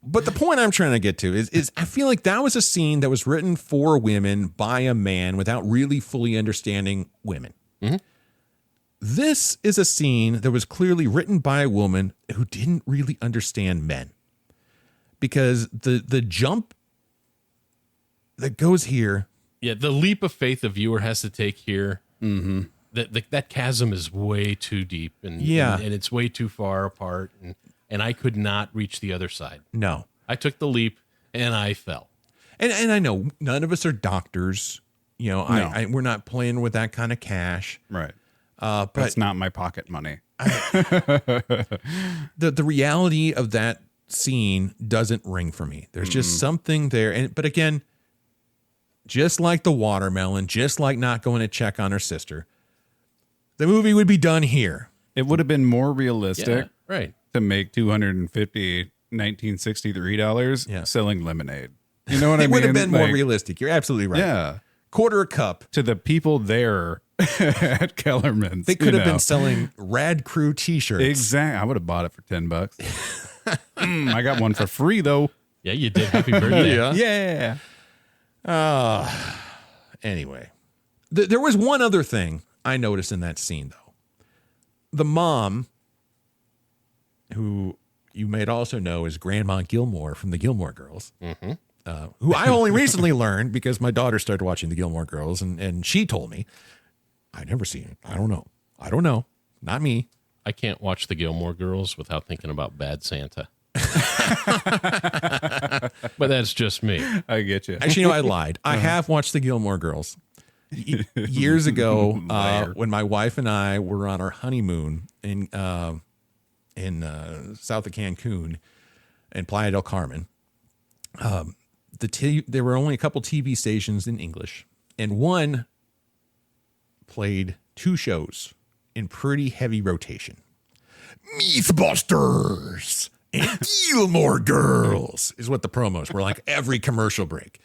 But the point I'm trying to get to is I feel like that was a scene that was written for women by a man without really fully understanding women. Mm-hmm. This is a scene that was clearly written by a woman who didn't really understand men. Because the jump that goes here. Yeah, the leap of faith the viewer has to take here. Mm-hmm. That chasm is way too deep and it's way too far apart. And I could not reach the other side. No. I took the leap and I fell. And I know none of us are doctors. We're not playing with that kind of cash. Right. But it's not my pocket money. The reality of that scene doesn't ring for me. There's just something there. But again, just like the watermelon, just like not going to check on her sister, the movie would be done here. It would have been more realistic, right, to make $250 $1963 selling lemonade. You know what I mean? It would have been more realistic. You're absolutely right. Yeah. Quarter a cup. To the people there at Kellerman's. They could have been selling Rad Crew t-shirts. Exactly. I would have bought it for $10. I got one for free, though. Yeah, you did. Happy birthday. Yeah. Anyway, there was one other thing I noticed in that scene, though. The mom, who you may also know as Grandma Gilmore from the Gilmore Girls, who I only recently learned because my daughter started watching the Gilmore Girls, and she told me, I've never seen it. I don't know. Not me. I can't watch the Gilmore Girls without thinking about Bad Santa. But that's just me. I get you. Actually, I lied. I have watched the Gilmore Girls years ago when my wife and I were on our honeymoon in south of Cancun in Playa del Carmen. There were only a couple TV stations in English, and one played two shows in pretty heavy rotation. Mythbusters and Gilmore Girls is what the promos were like every commercial break.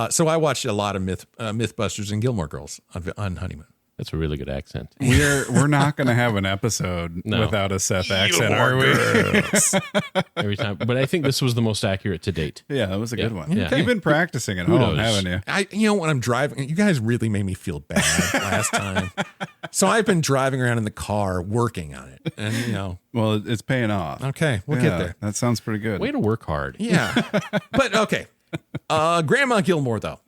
So I watched a lot of Mythbusters and Gilmore Girls on honeymoon. That's a really good accent. We're not going to have an episode without a Seth accent, are we? Every time. But I think this was the most accurate to date. Yeah, that was a good one. Yeah. Okay. You've been practicing at home, haven't you? When I'm driving, you guys really made me feel bad last time. So I've been driving around in the car working on it. And, Well, it's paying off. Okay, we'll get there. That sounds pretty good. Way to work hard. Yeah. But okay. Grandma Gilmore, though.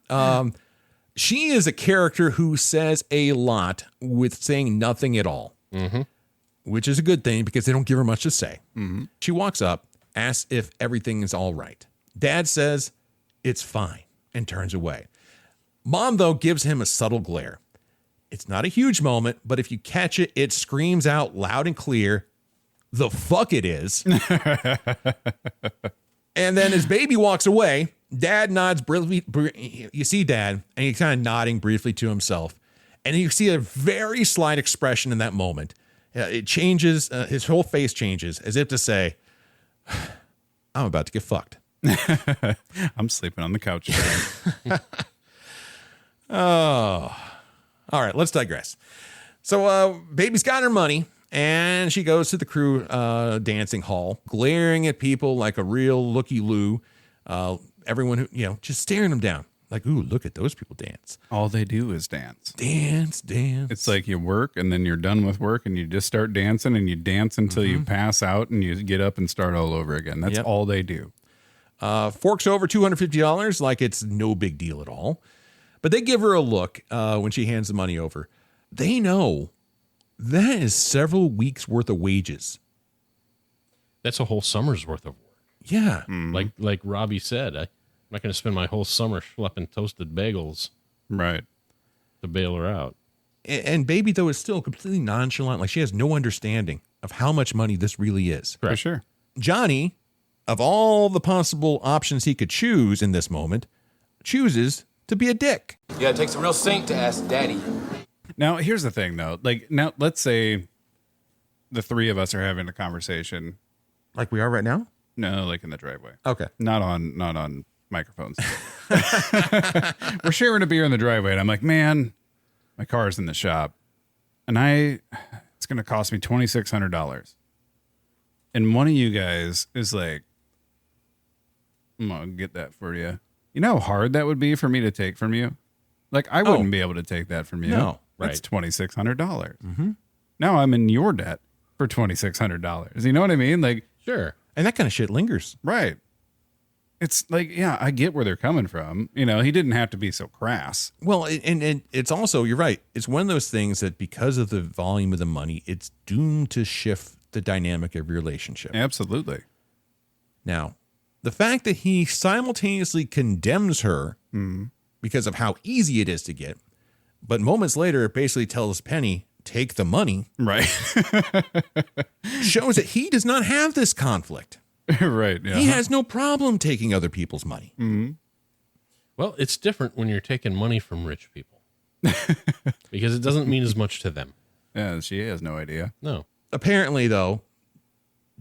She is a character who says a lot with saying nothing at all, which is a good thing because they don't give her much to say. She walks up, asks if everything is all right. Dad says it's fine and turns away. Mom, though, gives him a subtle glare. It's not a huge moment, but if you catch it, it screams out loud and clear, "The fuck it is." And then as baby walks away, Dad nods briefly. You see Dad, and he's kind of nodding briefly to himself. And you see a very slight expression in that moment. It changes, his whole face changes, as if to say, I'm about to get fucked. I'm sleeping on the couch today. Oh. All right, let's digress. So baby's got her money, and she goes to the crew dancing hall, glaring at people like a real looky-loo. Everyone who, just staring them down. Like, ooh, look at those people dance. All they do is dance. Dance. It's like you work and then you're done with work and you just start dancing and you dance until you pass out and you get up and start all over again. That's all they do. Forks over $250 like it's no big deal at all. But they give her a look when she hands the money over. they know that is several weeks worth of wages. That's a whole summer's worth of work. Yeah. Like Robbie said, I'm not going to spend my whole summer schlepping toasted bagels. Right. To bail her out. And Baby, though, is still completely nonchalant. Like she has no understanding of how much money this really is. For sure. Johnny, of all the possible options he could choose in this moment, chooses to be a dick. Yeah, it takes a real saint to ask daddy. Now, here's the thing, though. Like, now, let's say the three of us are having a conversation. Like we are right now? No, like in the driveway. Okay. Not on microphones. We're sharing a beer in the driveway, and I'm like, man, my car's in the shop, and it's going to cost me $2,600. And one of you guys is like, I'm going to get that for you. You know how hard that would be for me to take from you? Like, I wouldn't be able to take that from you. No. That's $2,600. Mm-hmm. Now I'm in your debt for $2,600. You know what I mean? Like, sure. And that kind of shit lingers. Right. It's like, yeah, I get where they're coming from. You know, he didn't have to be so crass. Well, and it's also, you're right. It's one of those things that because of the volume of the money, it's doomed to shift the dynamic of your relationship. Absolutely. Now, the fact that he simultaneously condemns her because of how easy it is to get, but moments later basically tells Penny, take the money. Right. shows that he does not have this conflict. Right. Yeah. He has no problem taking other people's money. Mm-hmm. Well, it's different when you're taking money from rich people because it doesn't mean as much to them. Yeah, she has no idea. No. Apparently, though,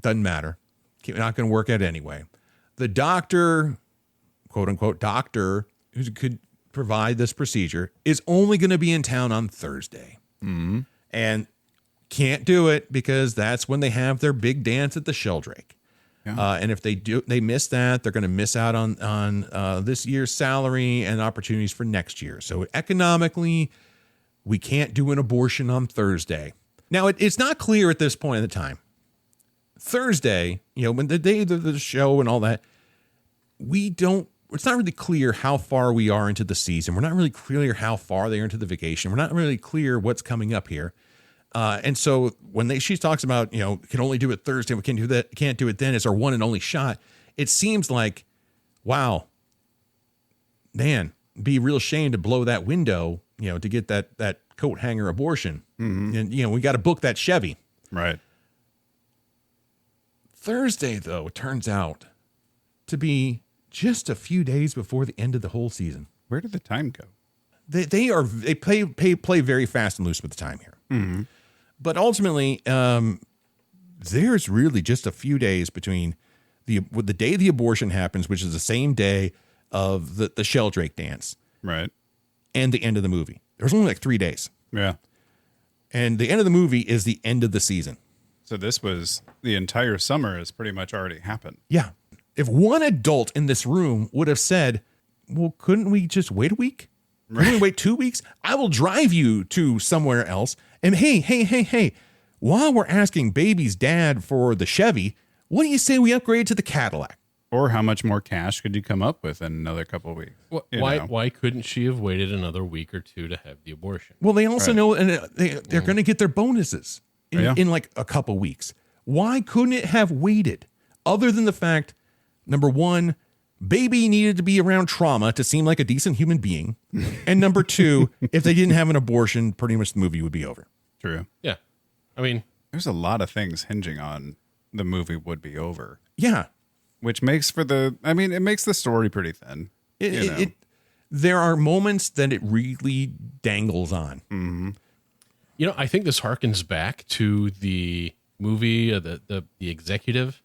doesn't matter. Not going to work out anyway. The doctor, quote unquote, doctor who could provide this procedure is only going to be in town on Thursday. Mm-hmm. And can't do it because that's when they have their big dance at the Sheldrake. Yeah. And if they miss that, they're going to miss out on this year's salary and opportunities for next year. So economically, we can't do an abortion on Thursday. Now, it's not clear at this point in the time. Thursday, when the day of the show and all that, it's not really clear how far we are into the season. We're not really clear how far they are into the vacation. We're not really clear what's coming up here. And so when she talks about, can only do it Thursday, we can't do it then, it's our one and only shot. It seems like, wow, man, be real shame to blow that window, to get that coat hanger abortion. Mm-hmm. And, we got to book that Chevy. Right. Thursday, though, turns out to be just a few days before the end of the whole season. Where did the time go? They play very fast and loose with the time here. Mm-hmm. But ultimately, there's really just a few days between the day the abortion happens, which is the same day of the Sheldrake dance, right, and the end of the movie. There's only like 3 days. Yeah. And the end of the movie is the end of the season. So this was the entire summer has pretty much already happened. Yeah. If one adult in this room would have said, well, couldn't we just wait a week? Couldn't we wait 2 weeks? I will drive you to somewhere else. And hey, while we're asking baby's dad for the Chevy, what do you say we upgrade to the Cadillac? Or how much more cash could you come up with in another couple of weeks? Why couldn't she have waited another week or two to have the abortion? Well, they also know, and they're going to get their bonuses in like a couple weeks. Why couldn't it have waited? Other than the fact, number one, baby needed to be around trauma to seem like a decent human being. And number two, if they didn't have an abortion, pretty much the movie would be over. True. Yeah. I mean, there's a lot of things hinging on the movie would be over. Yeah. Which makes it makes the story pretty thin. There are moments that it really dangles on. Mm-hmm. I think this harkens back to the movie, the executive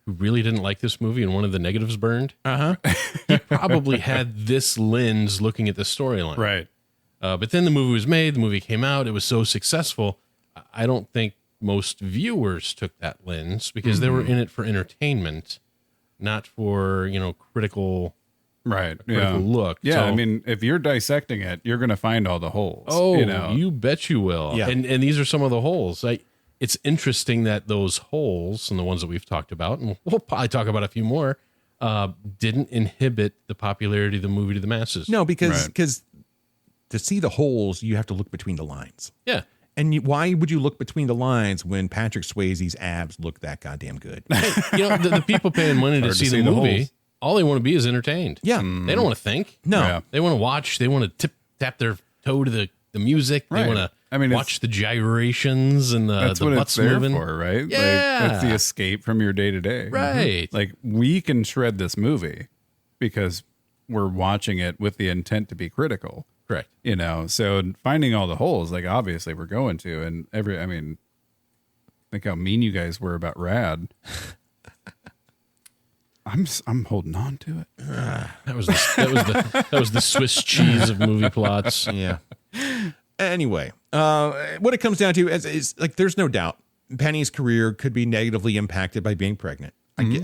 who really didn't like this movie and one of the negatives burned. He probably had this lens looking at the storyline. Right. But then the movie was made, the movie came out, it was so successful. I don't think most viewers took that lens because they were in it for entertainment, not for, critical look. Yeah, so, I mean, if you're dissecting it, you're going to find all the holes. Oh, you bet you will. Yeah. And these are some of the holes. It's interesting that those holes, and the ones that we've talked about, and we'll probably talk about a few more, didn't inhibit the popularity of the movie to the masses. No, because to see the holes, you have to look between the lines. Yeah. And why would you look between the lines when Patrick Swayze's abs look that goddamn good? The people paying money to see the movie, all they want to be is entertained. Yeah. They don't want to think. No. Yeah. They want to watch. They want to tap their toe to the music. They want to watch the gyrations and that's the what butts it's there moving. for, right? Yeah. Like, that's the escape from your day to day. Right. Like, we can shred this movie because we're watching it with the intent to be critical. Correct. So finding all the holes, like, obviously we're going to, and think how mean you guys were about Rad. I'm holding on to it. That was the Swiss cheese of movie plots. Yeah. Anyway, what it comes down to is like, there's no doubt Penny's career could be negatively impacted by being pregnant.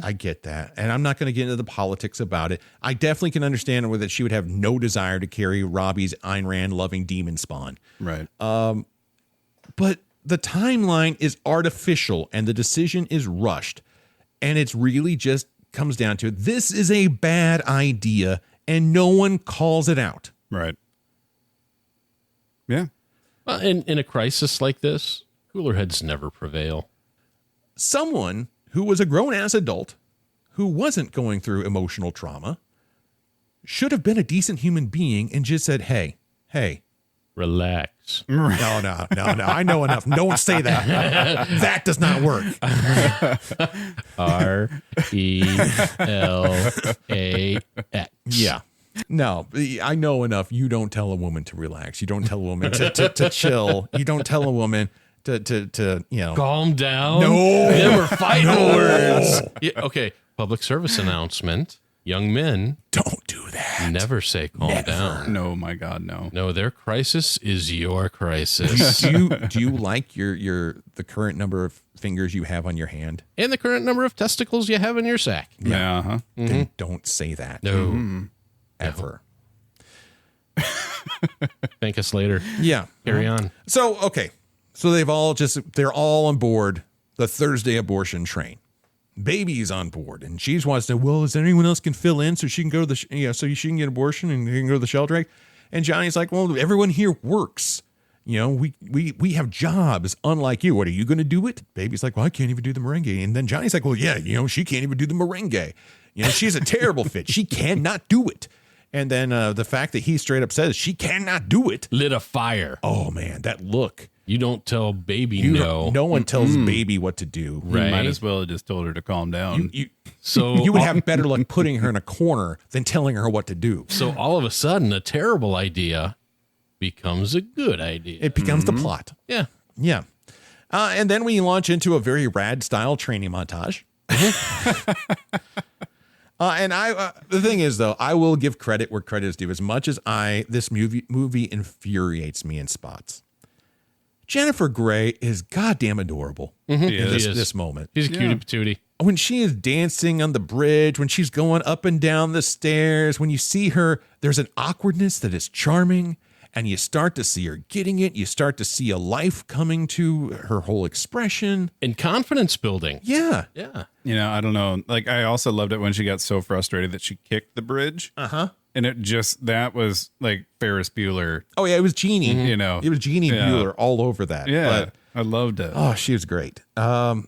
I get that. And I'm not going to get into the politics about it. I definitely can understand that she would have no desire to carry Robbie's Ayn Rand loving demon spawn. Right. But the timeline is artificial and the decision is rushed. And it's really just comes down to, this is a bad idea and no one calls it out. Right. Yeah. Well, in a crisis like this, cooler heads never prevail. Someone who was a grown-ass adult, who wasn't going through emotional trauma, should have been a decent human being and just said, hey, relax. No. I know enough. Don't say that. That does not work. RELAX. Yeah. No, I know enough. You don't tell a woman to relax. You don't tell a woman to chill. You don't tell a woman to calm down. No. Them are fighting words. Yeah, okay. Public service announcement. Young men, don't do that. Never say calm down. No, my God, no. No, their crisis is your crisis. Do you like the current number of fingers you have on your hand? And the current number of testicles you have in your sack. Yeah. Uh-huh. Then don't say that. No. Ever. Thank us later. Yeah. Carry on. So, okay. So they're all on board the Thursday abortion train. Baby's on board, and she wants to, well, is there anyone else can fill in so she can go to so she can get abortion and can go to the shelter? And Johnny's like, well, everyone here works. We have jobs unlike you. What are you going to do it? Baby's like, well, I can't even do the merengue. And then Johnny's like, well, yeah, she can't even do the merengue. She's a terrible fit. She cannot do it. And then the fact that he straight up says she cannot do it. Lit a fire. Oh, man, that look. You don't tell baby no. No one tells baby what to do. Right. You might as well have just told her to calm down. So you would have better luck putting her in a corner than telling her what to do. So all of a sudden, a terrible idea becomes a good idea. It becomes the plot. Yeah. Yeah. And then we launch into a very rad style training montage. And the thing is, though, I will give credit where credit is due. As much as this movie infuriates me in spots. Jennifer Grey is goddamn adorable in this moment. She's a cutie patootie. When she is dancing on the bridge, when she's going up and down the stairs, when you see her, there's an awkwardness that is charming, and you start to see her getting it. You start to see a life coming to her whole expression. And confidence building. Yeah. Yeah. I don't know. Like, I also loved it when she got so frustrated that she kicked the bridge. Uh-huh. And that was like Ferris Bueller. Oh, yeah, it was Jeannie. It was Jeannie Bueller all over that. Yeah, but, I loved it. Oh, she was great. Man,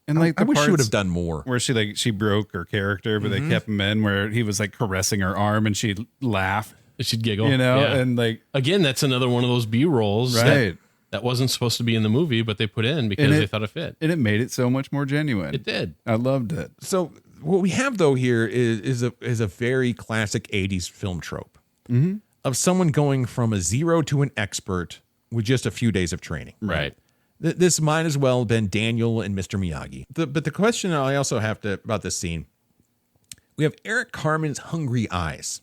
and like I wish she would have done more. Where she broke her character, but they kept him in. Where he was like caressing her arm, and she'd laugh, she'd giggle, and like again, that's another one of those B rolls, right? That wasn't supposed to be in the movie, but they put in because they thought it fit, and it made it so much more genuine. It did. I loved it. So. What we have, though, here is a very classic 80s film trope of someone going from a zero to an expert with just a few days of training. Right. This might as well have been Daniel and Mr. Miyagi. But the question I also have about this scene, we have Eric Carmen's hungry eyes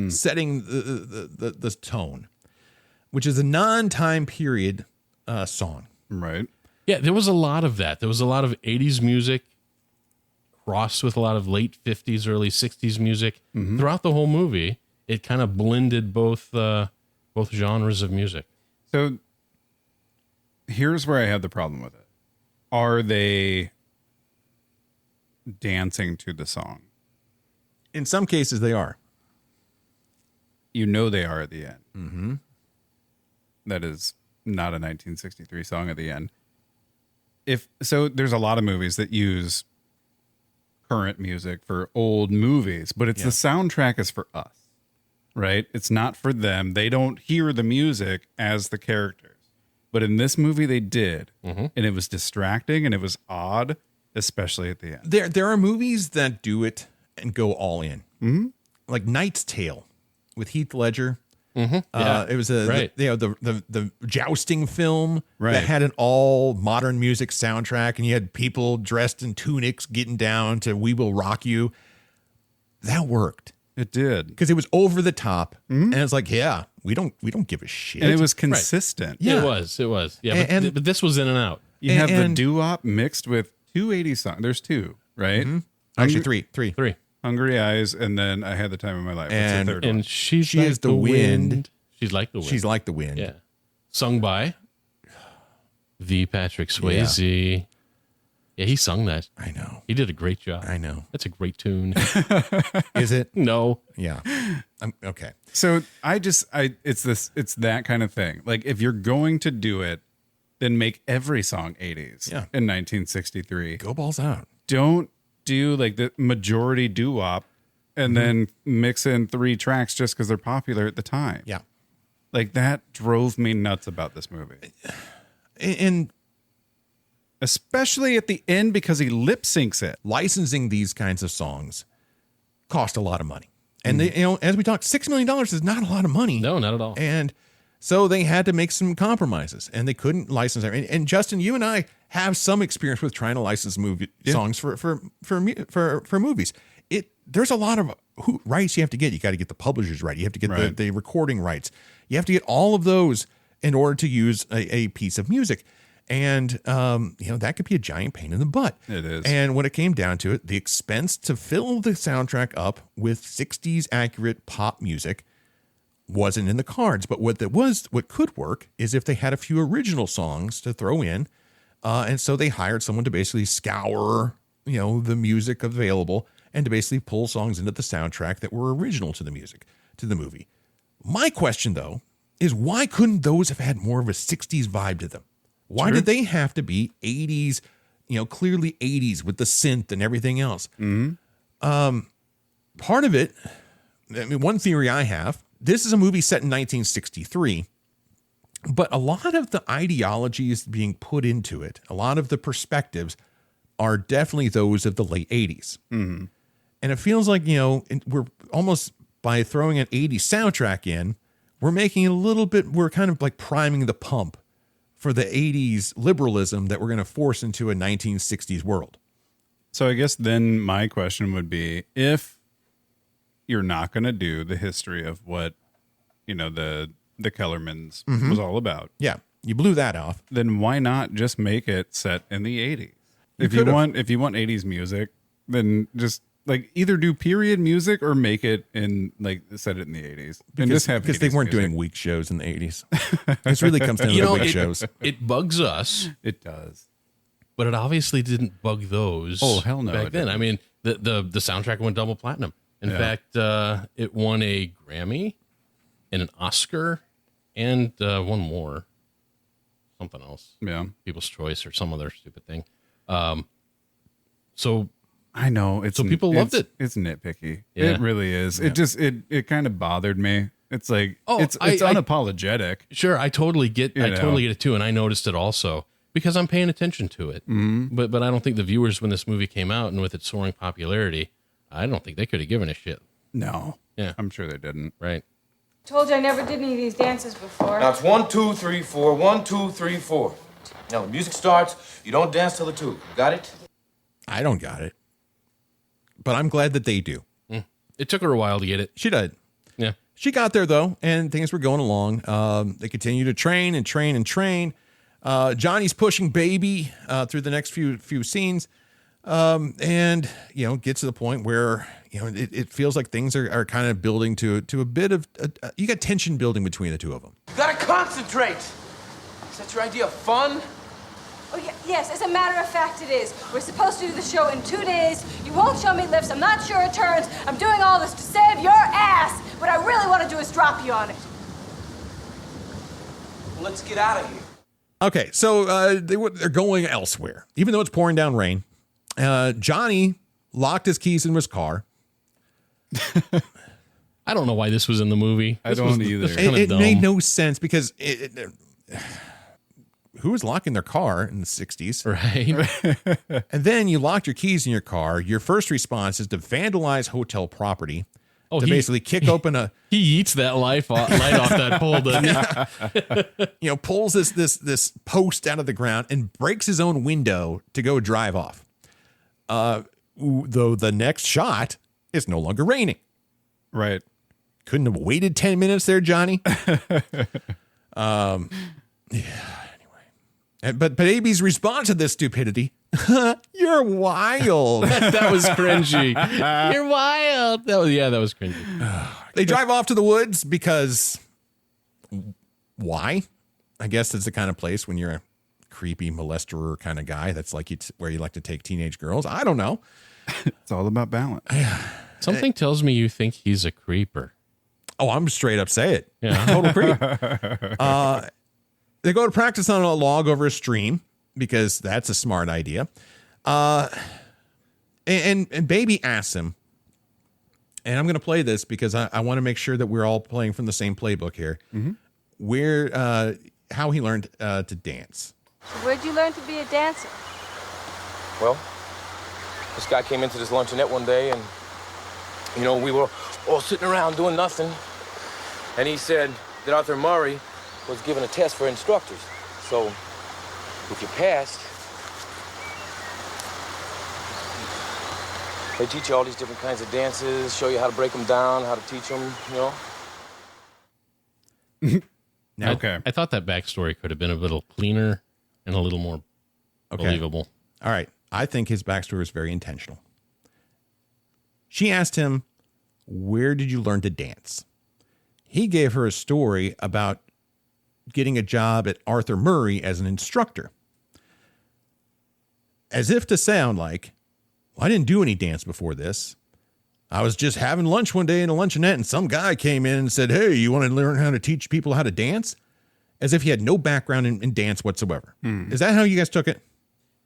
setting the tone, which is a non-time period song. Right. Yeah, there was a lot of that. There was a lot of 80s music crossed with a lot of late 50s, early 60s music throughout the whole movie. It kind of blended both genres of music. So here's where I had the problem with it. Are they dancing to the song? In some cases, they are. You know they are at the end. Mm-hmm. That is not a 1963 song at the end. There's a lot of movies that use current music for old movies, but it's the soundtrack is for us, right? It's not for them. They don't hear the music as the characters. But in this movie, they did, and it was distracting and it was odd, especially at the end. There are movies that do it and go all in, like Knight's Tale with Heath Ledger. It was the jousting film that had an all modern music soundtrack, and you had people dressed in tunics getting down to "We Will Rock You." That worked. It did, because it was over the top, and it's like, we don't give a shit, and it was consistent. Right. It was. Yeah, but this was in and out. You have the doo-wop mixed with 280 songs. There's two, right? Actually, three. Hungry Eyes, and then I Had the Time of My Life. And, the third and one? she is the wind. She's like the wind. She's like the wind. Yeah. Sung by the Patrick Swayze. Yeah, he sung that. I know. He did a great job. I know. That's a great tune. Is it? No. Yeah. Okay. So it's that kind of thing. Like, if you're going to do it, then make every song 80s in 1963. Go balls out. Don't do like the majority doo-wop and then mix in 3 tracks just because they're popular at the time. Yeah. Like, that drove me nuts about this movie. And especially at the end, because he lip syncs it. Licensing these kinds of songs cost a lot of money. And they, as we talked, $6 million is not a lot of money. No, not at all. And so they had to make some compromises, and they couldn't license everything. And Justin, you and I have some experience with trying to license songs for movies. There's a lot of rights you have to get. You got to get the publishers right. You have to get the recording rights. You have to get all of those in order to use a piece of music. And, that could be a giant pain in the butt. It is. And when it came down to it, the expense to fill the soundtrack up with 60s accurate pop music wasn't in the cards. But what could work is if they had a few original songs to throw in. And so they hired someone to basically scour, the music available and to basically pull songs into the soundtrack that were original to the movie. My question, though, is why couldn't those have had more of a 60s vibe to them? Why did they have to be 80s, clearly 80s with the synth and everything else? Part of it, one theory I have, this is a movie set in 1963, but a lot of the ideologies being put into it, a lot of the perspectives are definitely those of the late 80s. Mm-hmm. And it feels like, we're almost, by throwing an 80s soundtrack in, we're kind of like priming the pump for the 80s liberalism that we're going to force into a 1960s world. So I guess then my question would be, if you're not going to do the history of what, the Kellermans was all about. Yeah. You blew that off. Then why not just make it set in the 80s? If you want 80s music, then just like either do period music or make it in set it in the 80s. Because they weren't doing week shows in the 80s. This really comes down to week shows. It bugs us. It does. But it obviously didn't bug those. Oh, hell no. Back then. I mean, the soundtrack went double platinum. In fact, it won a Grammy and an Oscar and one more. Something else. Yeah. People's Choice or some other stupid thing. So I know. So people loved it. It's nitpicky. Yeah. It really is. Yeah. It kind of bothered me. It's like, it's I unapologetic. Sure. I totally get it too. And I noticed it also because I'm paying attention to it. Mm-hmm. But I don't think the viewers, when this movie came out and with its soaring popularity, I don't think they could have given a shit. No. Yeah. I'm sure they didn't. Right. Told you I never did any of these dances before. Now it's 1, 2, 3, 4. 1, 2, 3, 4. Now when music starts, you don't dance till the 2. Got it? I don't got it. But I'm glad that they do. It took her a while to get it. She did. Yeah. She got there, though, and things were going along. They continue to train and train and train. Johnny's pushing Baby through the next few scenes. And, gets to the point where, it feels like things are kind of building to a bit of, you got tension building between the two of them. You gotta concentrate. Is that your idea of fun? Oh, yes, as a matter of fact, it is. We're supposed to do the show in 2 days. You won't show me lifts. I'm not sure it turns. I'm doing all this to save your ass. What I really want to do is drop you on it. Well, let's get out of here. Okay, so they're going elsewhere, even though it's pouring down rain. Johnny locked his keys in his car. I don't know why this was in the movie. I don't either. It made no sense because who was locking their car in the 60s? Right. And then you locked your keys in your car. Your first response is to vandalize hotel property. Oh, to basically kick open a... He eats that light off that pole, doesn't he? Pulls this post out of the ground and breaks his own window to go drive off. Though the next shot is no longer raining. Right. Couldn't have waited 10 minutes there, Johnny. Anyway. But Baby's response to this stupidity, you're wild. That was cringy. You're wild. That was cringy. They drive off to the woods because why? I guess it's the kind of place when you're a creepy molester kind of guy. That's like where you like to take teenage girls. I don't know. It's all about balance. Something tells me you think he's a creeper. Oh, I'm straight up say it. Yeah. Total creep. They go to practice on a log over a stream because that's a smart idea. And Baby asks him, and I'm going to play this because I want to make sure that we're all playing from the same playbook here, how he learned to dance. Where'd you learn to be a dancer? Well, this guy came into this luncheonette one day and, we were all sitting around doing nothing. And he said that Arthur Murray was giving a test for instructors. So, if you passed, they teach you all these different kinds of dances, show you how to break them down, how to teach them, Okay. I thought that backstory could have been a little cleaner and a little more believable. All right. I think his backstory was very intentional. She asked him, where did you learn to dance? He gave her a story about getting a job at Arthur Murray as an instructor. As if to sound like, well, I didn't do any dance before this. I was just having lunch one day in a luncheonette and some guy came in and said, hey, you want to learn how to teach people how to dance? As if he had no background in dance whatsoever. Is that how you guys took it?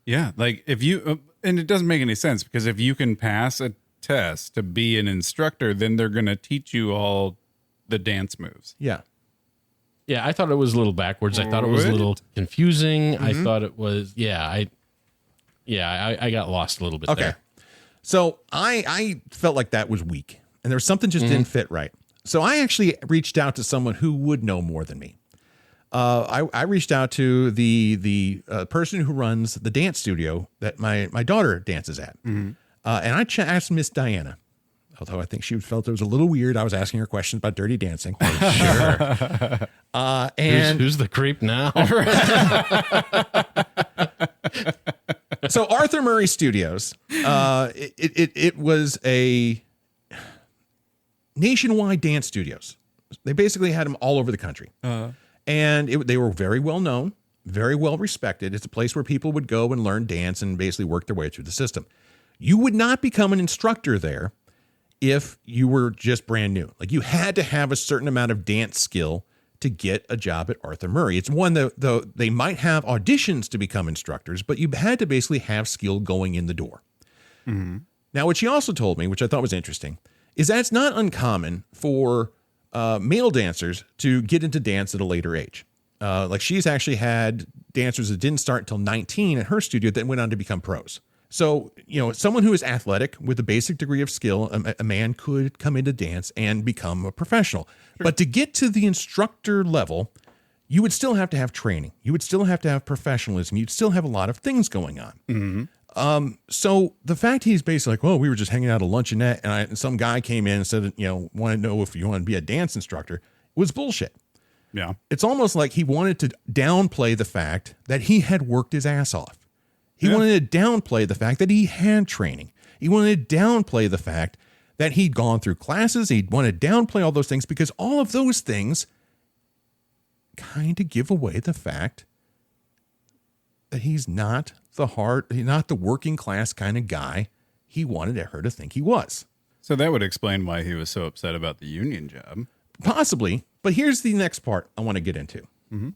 Yeah. Like if you, and it doesn't make any sense because if you can pass a test to be an instructor, then they're going to teach you all the dance moves. Yeah. Yeah, I thought it was a little backwards. I thought it was a little confusing. I thought it was, I got lost a little bit there. So I felt like that was weak and there was something just didn't fit right. So I actually reached out to someone who would know more than me. I reached out to the person who runs the dance studio that my daughter dances at. And I asked Miss Diana, although I think she felt it was a little weird. I was asking her questions about dirty dancing. Sure. And who's the creep now? So Arthur Murray Studios, it was a nationwide dance studios. They basically had them all over the country. And they were very well known, very well respected. It's a place where people would go and learn dance and basically work their way through the system. You would not become an instructor there if you were just brand new. Like you had to have a certain amount of dance skill to get a job at Arthur Murray. It's one that though they might have auditions to become instructors, but you had to basically have skill going in the door. Now, what she also told me, which I thought was interesting, is that it's not uncommon for male dancers to get into dance at a later age. Like she's actually had dancers that didn't start until 19 at her studio that went on to become pros. So, someone who is athletic with a basic degree of skill, a man could come into dance and become a professional. Sure. But to get to the instructor level, you would still have to have training. You would still have to have professionalism. You'd still have a lot of things going on. So the fact he's basically like, well, we were just hanging out at a luncheonette and some guy came in and said, want to know if you want to be a dance instructor, was bullshit. Yeah. It's almost like he wanted to downplay the fact that he had worked his ass off. He wanted to downplay the fact that he had training. He wanted to downplay the fact that he'd gone through classes. He wanted to downplay all those things because all of those things kind of give away the fact that he's not not the working class kind of guy he wanted her to think he was. So that would explain why he was so upset about the union job. Possibly. But here's the next part I want to get into. Mm-hmm.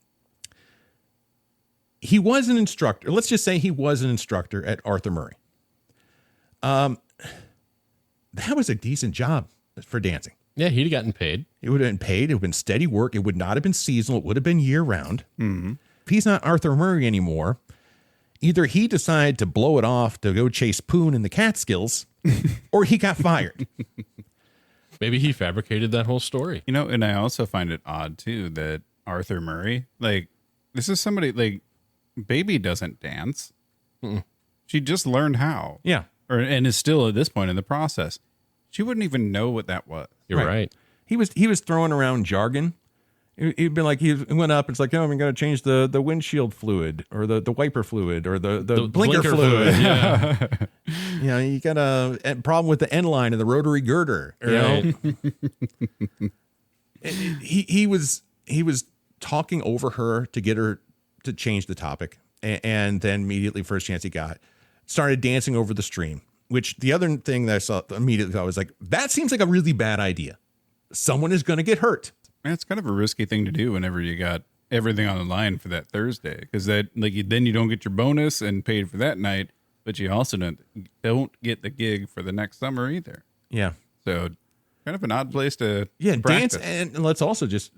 He was an instructor. Let's just say he was an instructor at Arthur Murray. That was a decent job for dancing. Yeah, he'd have gotten paid. It would have been paid. It would have been steady work. It would not have been seasonal. It would have been year round. Mm-hmm. If he's not Arthur Murray anymore, either he decided to blow it off to go chase Poon in the Catskills, or he got fired. Maybe he fabricated that whole story. You know, and I also find it odd, too, that Arthur Murray, like, this is somebody, like, Baby doesn't dance. Mm-mm. She just learned how. Yeah. And is still at this point in the process. She wouldn't even know what that was. You're right. He was throwing around jargon. He'd been like, he went up. It's like, oh, I'm going to change the windshield fluid or the wiper fluid or the blinker fluid. Yeah. You know, you got a problem with the end line of the rotary girder. You know? he was talking over her to get her to change the topic, and then immediately, first chance he got, started dancing over the stream. Which the other thing that I saw immediately, I was like, that seems like a really bad idea. Someone is going to get hurt. Man, it's kind of a risky thing to do whenever you got everything on the line for that Thursday, because that then you don't get your bonus and paid for that night, but you also don't get the gig for the next summer either. Yeah. So kind of an odd place to dance, practice. and let's also just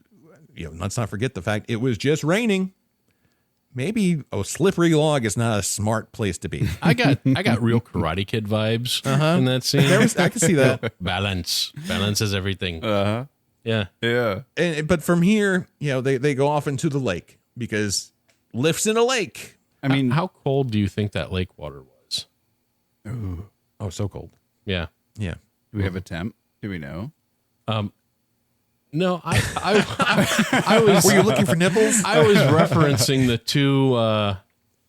let's not forget the fact it was just raining. Maybe a slippery log is not a smart place to be. I got real Karate Kid vibes in that scene. I can see that. Balance is everything. Uh-huh. Yeah. Yeah. But from here, they go off into the lake because lifts in a lake. I mean, how cold do you think that lake water was? Ooh. Oh, so cold. Yeah. Yeah. Do we have a temp? Do we know? No, I was. Were you looking for nipples? I was referencing the two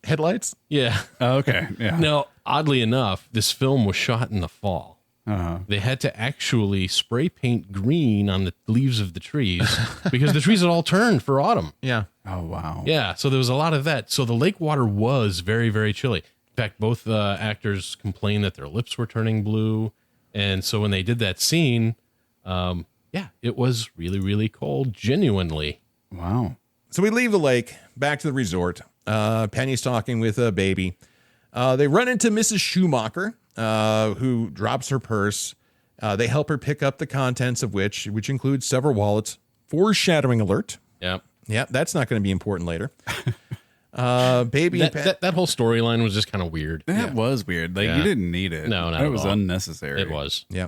headlights. Yeah. Okay. Yeah. Now, oddly enough, this film was shot in the fall. Uh-huh. They had to actually spray paint green on the leaves of the trees because the trees had all turned for autumn. Yeah. Oh, wow. Yeah. So there was a lot of that. So the lake water was very, very chilly. In fact, both actors complained that their lips were turning blue. And so when they did that scene, yeah, it was really, really cold, genuinely. Wow. So we leave the lake, back to the resort. Penny's talking with a baby. They run into Mrs. Schumacher, who drops her purse. They help her pick up the contents of which includes several wallets. Foreshadowing alert. Yep. Yeah, that's not going to be important later. Baby. That whole storyline was just kind of weird. That was weird. Like, you didn't need it. No, not That at was all. unnecessary. It was. Yeah.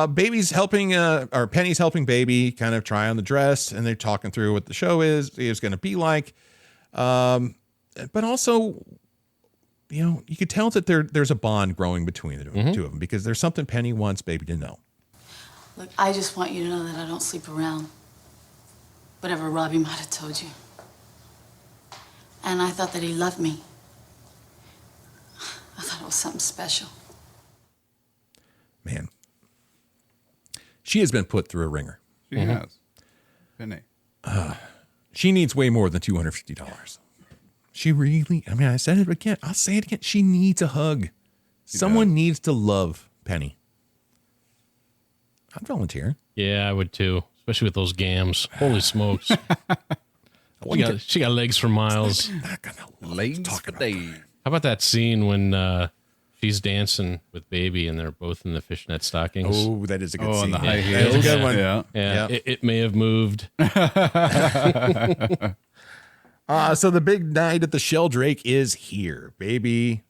Baby's helping, or Penny's helping Baby kind of try on the dress, and they're talking through what the show is going to be like. But also, you could tell that there's a bond growing between the two of them because there's something Penny wants Baby to know. Look, I just want you to know that I don't sleep around. Whatever Robbie might have told you. And I thought that he loved me. I thought it was something special. Man. She has been put through a ringer. She has. Penny. She needs way more than $250. She really, I said it again. I'll say it again. She needs a hug. Someone needs to love Penny. I'd volunteer. Yeah, I would too, especially with those gams. Holy smokes. She got legs for miles. Legs for days. How about that scene when she's dancing with Baby and they're both in the fishnet stockings? Oh, that is a good scene. And the high heels. That's a good one. Yeah. It may have moved. So the big night at the Sheldrake is here. Baby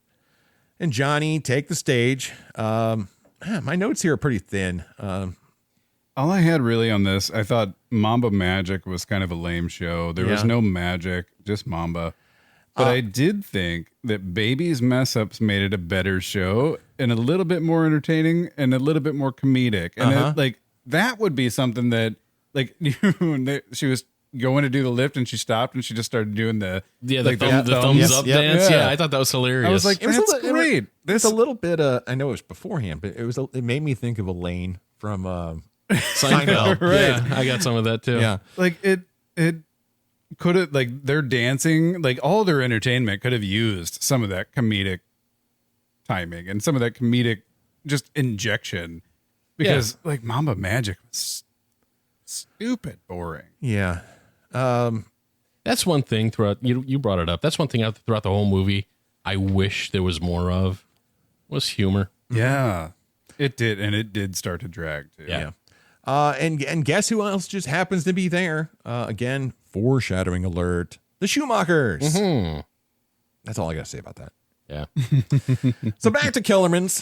and Johnny take the stage. My notes here are pretty thin. All I had really on this, I thought Mamba Magic was kind of a lame show. There was no magic, just Mamba. But I did think that Baby's mess ups made it a better show and a little bit more entertaining and a little bit more comedic. And that would be something that, like, she was going to do the lift and she stopped and she just started doing the thumbs up dance. Yeah, I thought that was hilarious. I was like, that's great. It's a little bit. I know it was beforehand, but it made me think of Elaine from Seinfeld. Right. Yeah, I got some of that too. Yeah, like it could have, like, their dancing, like all their entertainment could have used some of that comedic timing and some of that comedic just injection, because like Mamba Magic was stupid boring. Yeah. That's one thing throughout, you brought it up. That's one thing throughout the whole movie I wish there was more of, was humor. Yeah, it did. And it did start to drag too. Yeah. And guess who else just happens to be there? Again, foreshadowing alert. The Schumachers. Mm-hmm. That's all I got to say about that. Yeah. So back to Kellerman's,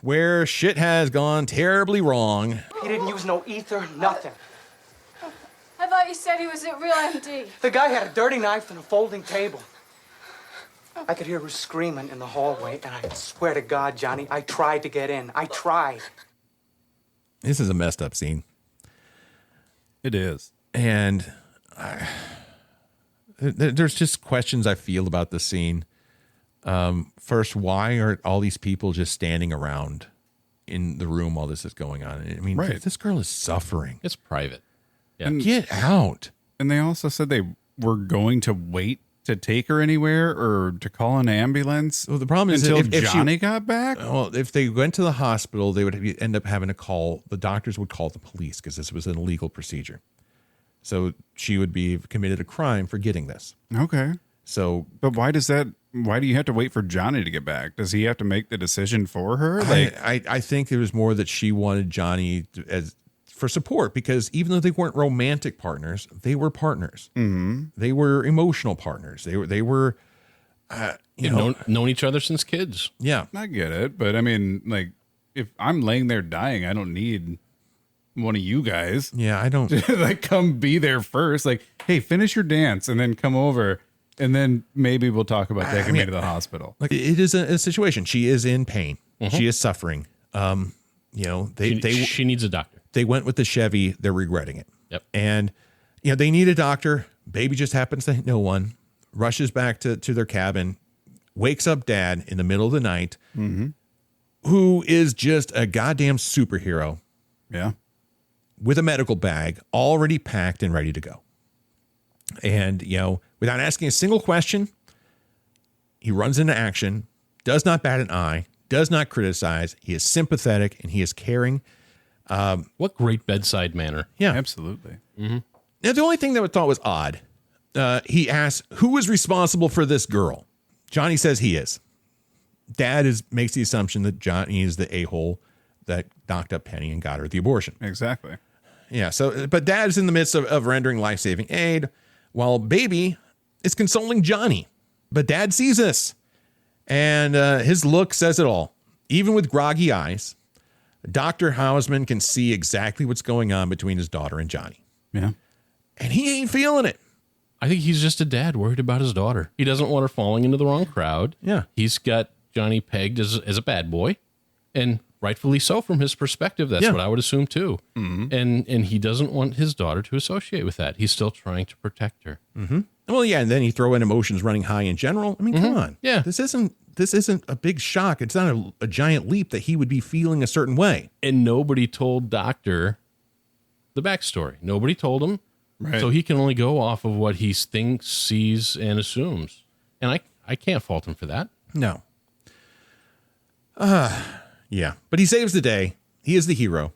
where shit has gone terribly wrong. He didn't use no ether, nothing. I thought you said he was at Real MD. The guy had a dirty knife and a folding table. I could hear her screaming in the hallway, and I swear to God, Johnny, I tried to get in. I tried. This is a messed up scene. It is. And there's just questions I feel about the scene. First, why are all these people just standing around in the room while this is going on? I mean, this girl is suffering. It's private. Yeah. And get out. And they also said they were going to wait to take her anywhere or to call an ambulance. Well, the problem is until if Johnny got back. Well, if they went to the hospital, they would end up having to call, the doctors would call the police because this was an illegal procedure. So she would be committed a crime for getting this. Okay. So, but why do you have to wait for Johnny to get back? Does he have to make the decision for her? Like, I think it was more that she wanted Johnny for support, because even though they weren't romantic partners, they were partners. Mm-hmm. They were emotional partners. They were, known each other since kids. Yeah, I get it, but I mean, like, if I'm laying there dying, I don't need one of you guys. Yeah, I don't like come be there first. Like, hey, finish your dance and then come over. And then maybe we'll talk about taking me to the hospital. Like, it is a situation. She is in pain. Mm-hmm. She is suffering. She needs a doctor. They went with the Chevy. They're regretting it. Yep. And, they need a doctor. Baby just happens to hit no one. Rushes back to their cabin. Wakes up Dad in the middle of the night. Mm-hmm. Who is just a goddamn superhero. Yeah. With a medical bag already packed and ready to go. And, without asking a single question, he runs into action, does not bat an eye, does not criticize. He is sympathetic and he is caring. What great bedside manner. Yeah, absolutely. Mm-hmm. Now, the only thing that I thought was odd, he asked, who is responsible for this girl? Johnny says he is. Dad makes the assumption that Johnny is the a-hole that knocked up Penny and got her the abortion. Exactly. Yeah. So, but Dad is in the midst of rendering life-saving aid, while Baby is consoling Johnny. But Dad sees this, and his look says it all. Even with groggy eyes, Dr. Houseman can see exactly what's going on between his daughter and Johnny. Yeah. And he ain't feeling it. I think he's just a dad worried about his daughter. He doesn't want her falling into the wrong crowd. Yeah. He's got Johnny pegged as a bad boy, and rightfully so from his perspective. That's what I would assume too. Mm-hmm. And he doesn't want his daughter to associate with that. He's still trying to protect her. Mm-hmm. Well, yeah, and then you throw in emotions running high in general. I mean, come on. Yeah. This isn't a big shock. It's not a giant leap that he would be feeling a certain way. And nobody told Doctor the backstory. Nobody told him. Right. So he can only go off of what he thinks, sees, and assumes. And I can't fault him for that. No. Yeah. But he saves the day. He is the hero.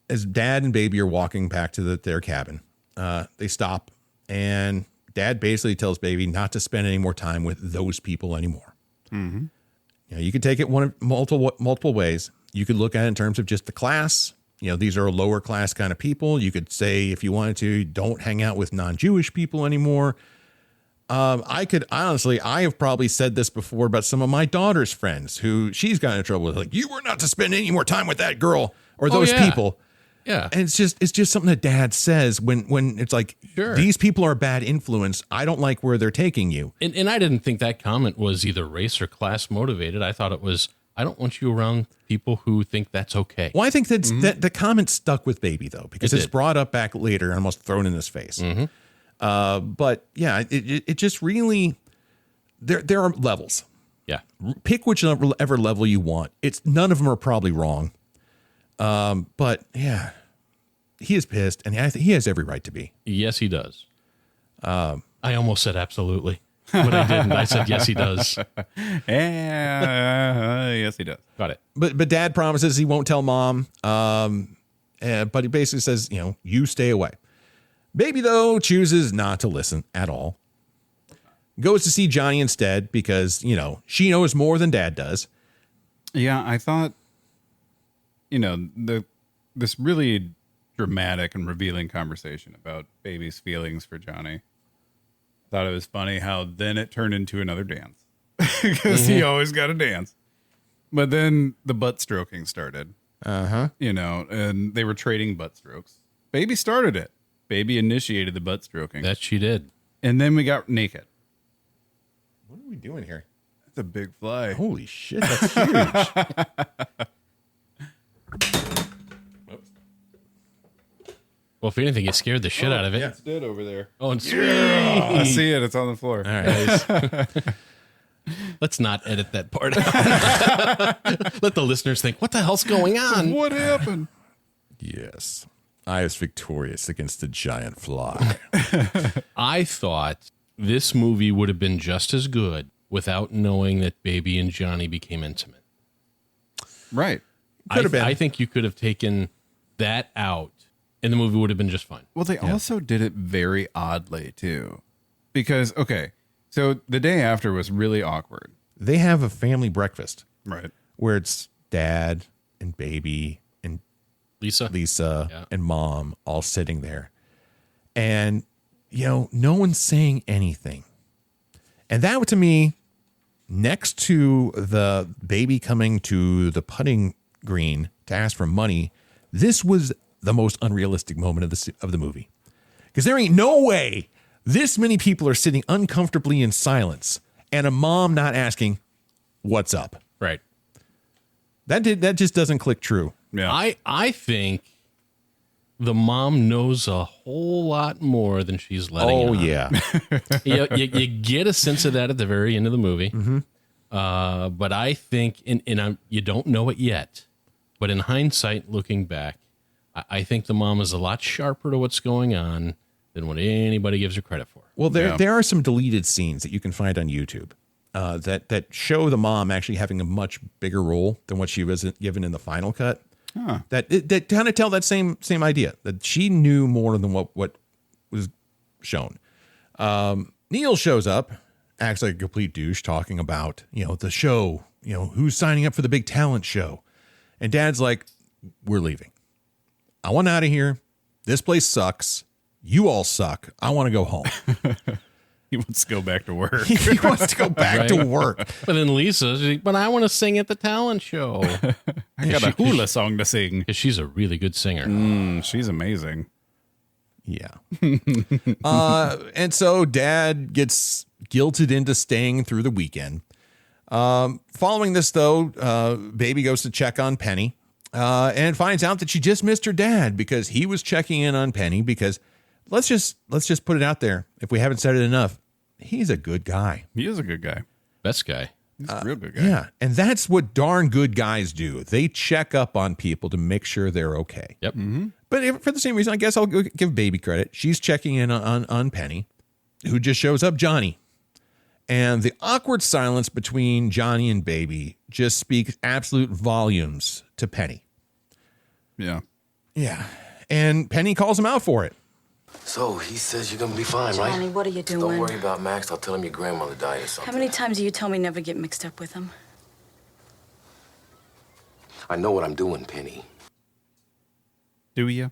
As Dad and Baby are walking back to their cabin, they stop, and Dad basically tells Baby not to spend any more time with those people anymore. Mm-hmm. You could take it multiple ways. You could look at it in terms of just the class. These are lower class kind of people. You could say, if you wanted to, don't hang out with non-Jewish people anymore. I have probably said this before about some of my daughter's friends who she's gotten in trouble with. Like, you were not to spend any more time with that girl or those people. Yeah. And it's just something that Dad says when it's like, sure, these people are a bad influence. I don't like where they're taking you. And I didn't think that comment was either race or class motivated. I thought it was, I don't want you around people who think that's okay. Well, I think that the comment stuck with Baby, though, because it's brought up back later and almost thrown in his face. Mm-hmm. But yeah, it just really, there are levels. Yeah. Pick whichever level you want. None of them are probably wrong. But yeah, he is pissed, and I think he has every right to be. Yes, he does. I almost said absolutely, but I didn't. I said, yes, he does. Yes, he does. Got it. But Dad promises he won't tell Mom. But he basically says, you stay away. Baby, though, chooses not to listen at all. Goes to see Johnny instead because, she knows more than Dad does. Yeah, I thought, this really dramatic and revealing conversation about Baby's feelings for Johnny. Thought it was funny how then it turned into another dance because he always got to dance. But then the butt stroking started. And they were trading butt strokes. Baby started it. Baby initiated the butt stroking. That she did. And then we got naked. What are we doing here? That's a big fly. Holy shit, that's huge. Well, if anything, it scared the shit out of it. Yeah, it's dead over there. Oh, and sweet. Yeah, I see it. It's on the floor. All right. Let's not edit that part. Let the listeners think, what the hell's going on? What happened? Yes. I was victorious against the giant fly. I thought this movie would have been just as good without knowing that Baby and Johnny became intimate. Right. Could have been. I think you could have taken that out and the movie would have been just fine. Well, they also did it very oddly, too. Because, okay, so the day after was really awkward. They have a family breakfast. Right. Where it's Dad and Baby and Lisa and Mom all sitting there. And, no one's saying anything. And that, to me, next to the Baby coming to the putting green to ask for money, this was the most unrealistic moment of the movie. Because there ain't no way this many people are sitting uncomfortably in silence and a mom not asking, what's up? Right. That just doesn't click true. Yeah. I think the mom knows a whole lot more than she's letting on. Yeah. you get a sense of that at the very end of the movie. Mm-hmm. But I think, you don't know it yet, but in hindsight, looking back, I think the mom is a lot sharper to what's going on than what anybody gives her credit for. Well, there are some deleted scenes that you can find on YouTube that show the mom actually having a much bigger role than what she was given in the final cut. Huh. That kind of tell that same idea, that she knew more than what was shown. Neil shows up, acts like a complete douche, talking about the show, who's signing up for the big talent show, and Dad's like, we're leaving. I want out of here. This place sucks. You all suck. I want to go home. He wants to go back to work. He wants to go back to work. But then Lisa's like, but I want to sing at the talent show. I got a hula song to sing. Because she's a really good singer. She's amazing. Yeah. And so Dad gets guilted into staying through the weekend. Following this, though, Baby goes to check on Penny. And finds out that she just missed her dad because he was checking in on Penny because let's just put it out there. If we haven't said it enough, he's a good guy. He is a good guy. Best guy. He's a real good guy. Yeah. And that's what darn good guys do. They check up on people to make sure they're okay. Yep. Mm-hmm. But for the same reason, I guess I'll give Baby credit. She's checking in on Penny, who just shows up, Johnny. And the awkward silence between Johnny and Baby just speaks absolute volumes to Penny. Yeah. Yeah. And Penny calls him out for it. So he says you're gonna be fine, Johnny, right? what are you doing? Don't worry about Max. I'll tell him your grandmother died or something. How many times do you tell me never get mixed up with him? I know what I'm doing, Penny. Do you?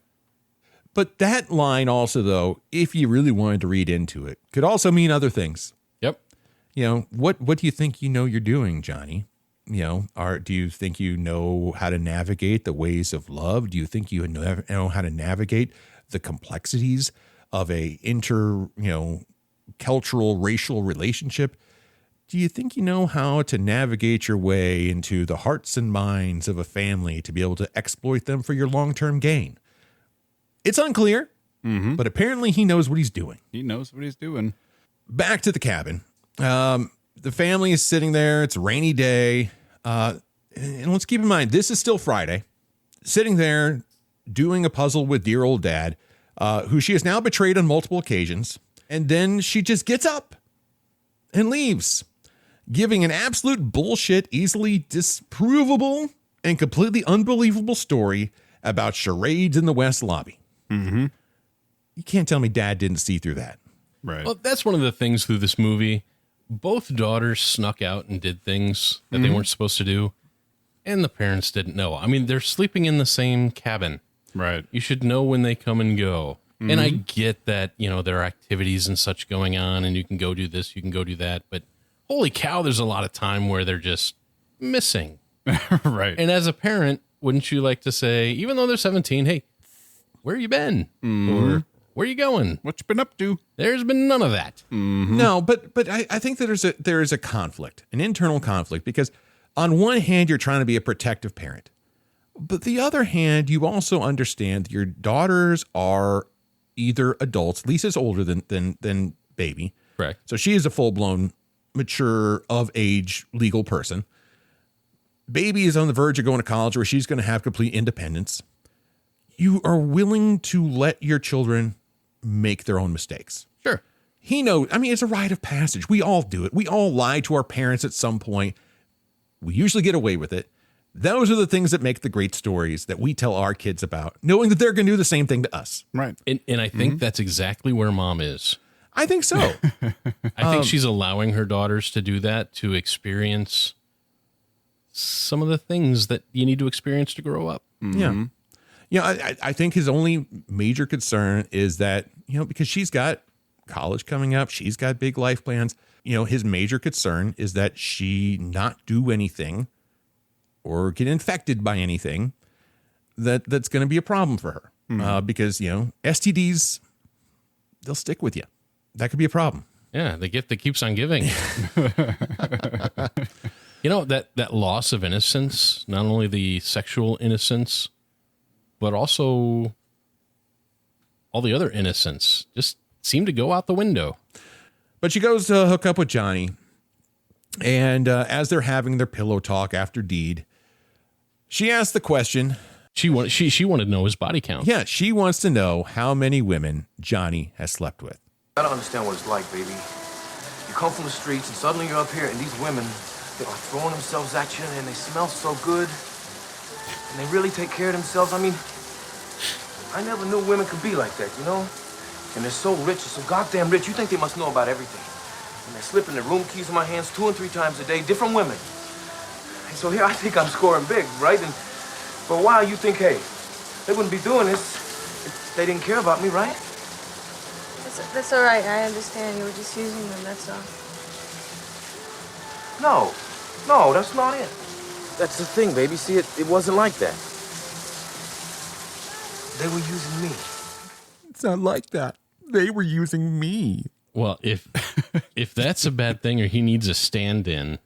But that line also, though, if you really wanted to read into it, could also mean other things. Yep. What do you think you're doing, Johnny? Do you think you know how to navigate the ways of love? Do you think you know how to navigate the complexities of a cultural, racial relationship? Do you think you know how to navigate your way into the hearts and minds of a family to be able to exploit them for your long-term gain? It's unclear, but apparently he knows what he's doing. He knows what he's doing. Back to the cabin. The family is sitting there. It's a rainy day. And let's keep in mind, this is still Friday. Sitting there doing a puzzle with dear old Dad, who she has now betrayed on multiple occasions. And then she just gets up and leaves, giving an absolute bullshit, easily disprovable, and completely unbelievable story about charades in the West Lobby. Mm-hmm. You can't tell me Dad didn't see through that. Right. Well, that's one of the things through this movie. Both daughters snuck out and did things that they weren't supposed to do, and the parents didn't know. I mean, they're sleeping in the same cabin. Right. You should know when they come and go. And I get that, there are activities and such going on, and you can go do this, you can go do that. But holy cow, there's a lot of time where they're just missing. Right. And as a parent, wouldn't you like to say, even though they're 17, hey, where you been? Or where you going? What you been up to? There's been none of that. No, but I think that there is a conflict, an internal conflict, because on one hand, you're trying to be a protective parent. But the other hand, you also understand that your daughters are either adults. Lisa's older than baby. Correct. So she is a full-blown, mature, of age, legal person. Baby is on the verge of going to college where she's going to have complete independence. You are willing to let your children make their own mistakes. Sure. He knows. I mean, it's a rite of passage. We all do it. We all lie to our parents at some point. We usually get away with it. Those are the things that make the great stories that we tell our kids about, knowing that they're going to do the same thing to us. Right. And I think that's exactly where Mom is. I think so. I think she's allowing her daughters to do that, to experience some of the things that you need to experience to grow up. Yeah. I think his only major concern is that, because she's got college coming up, she's got big life plans. His major concern is that she not do anything or get infected by anything that's going to be a problem for her. Because, STDs, they'll stick with you. That could be a problem. Yeah, the gift that keeps on giving. That loss of innocence, not only the sexual innocence, but also all the other innocence just seemed to go out the window. But she goes to hook up with Johnny. And as they're having their pillow talk after deed, she asks the question. She wanted to know his body count. Yeah, she wants to know how many women Johnny has slept with. I don't understand what it's like, baby. You come from the streets and suddenly you're up here and these women, they are throwing themselves at you and they smell so good. And they really take care of themselves. I mean, I never knew women could be like that, And they're so rich, they're so goddamn rich. You think they must know about everything. And they're slipping their room keys in my hands 2 and 3 times a day, different women. And so here I think I'm scoring big, right? And for a while you think, hey, they wouldn't be doing this if they didn't care about me, right? That's all right. I understand. You were just using them, that's all. No, that's not it. That's the thing, baby. See, it wasn't like that. They were using me. It's not like that. They were using me. Well, if that's a bad thing or he needs a stand-in,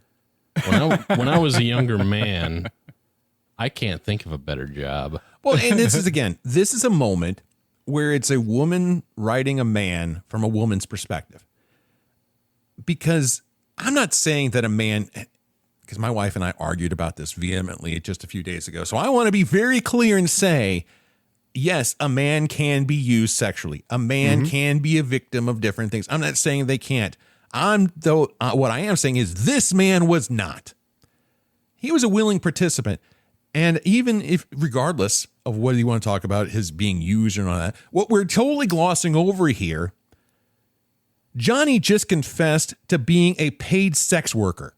when I was a younger man, I can't think of a better job. Well, and this is a moment where it's a woman writing a man from a woman's perspective. Because I'm not saying that a man, because my wife and I argued about this vehemently just a few days ago. So I want to be very clear and say, yes, a man can be used sexually. A man can be a victim of different things. I'm not saying they can't. What I am saying is this man was not. He was a willing participant. And even if, regardless of whether you want to talk about his being used or not, what we're totally glossing over here, Johnny just confessed to being a paid sex worker.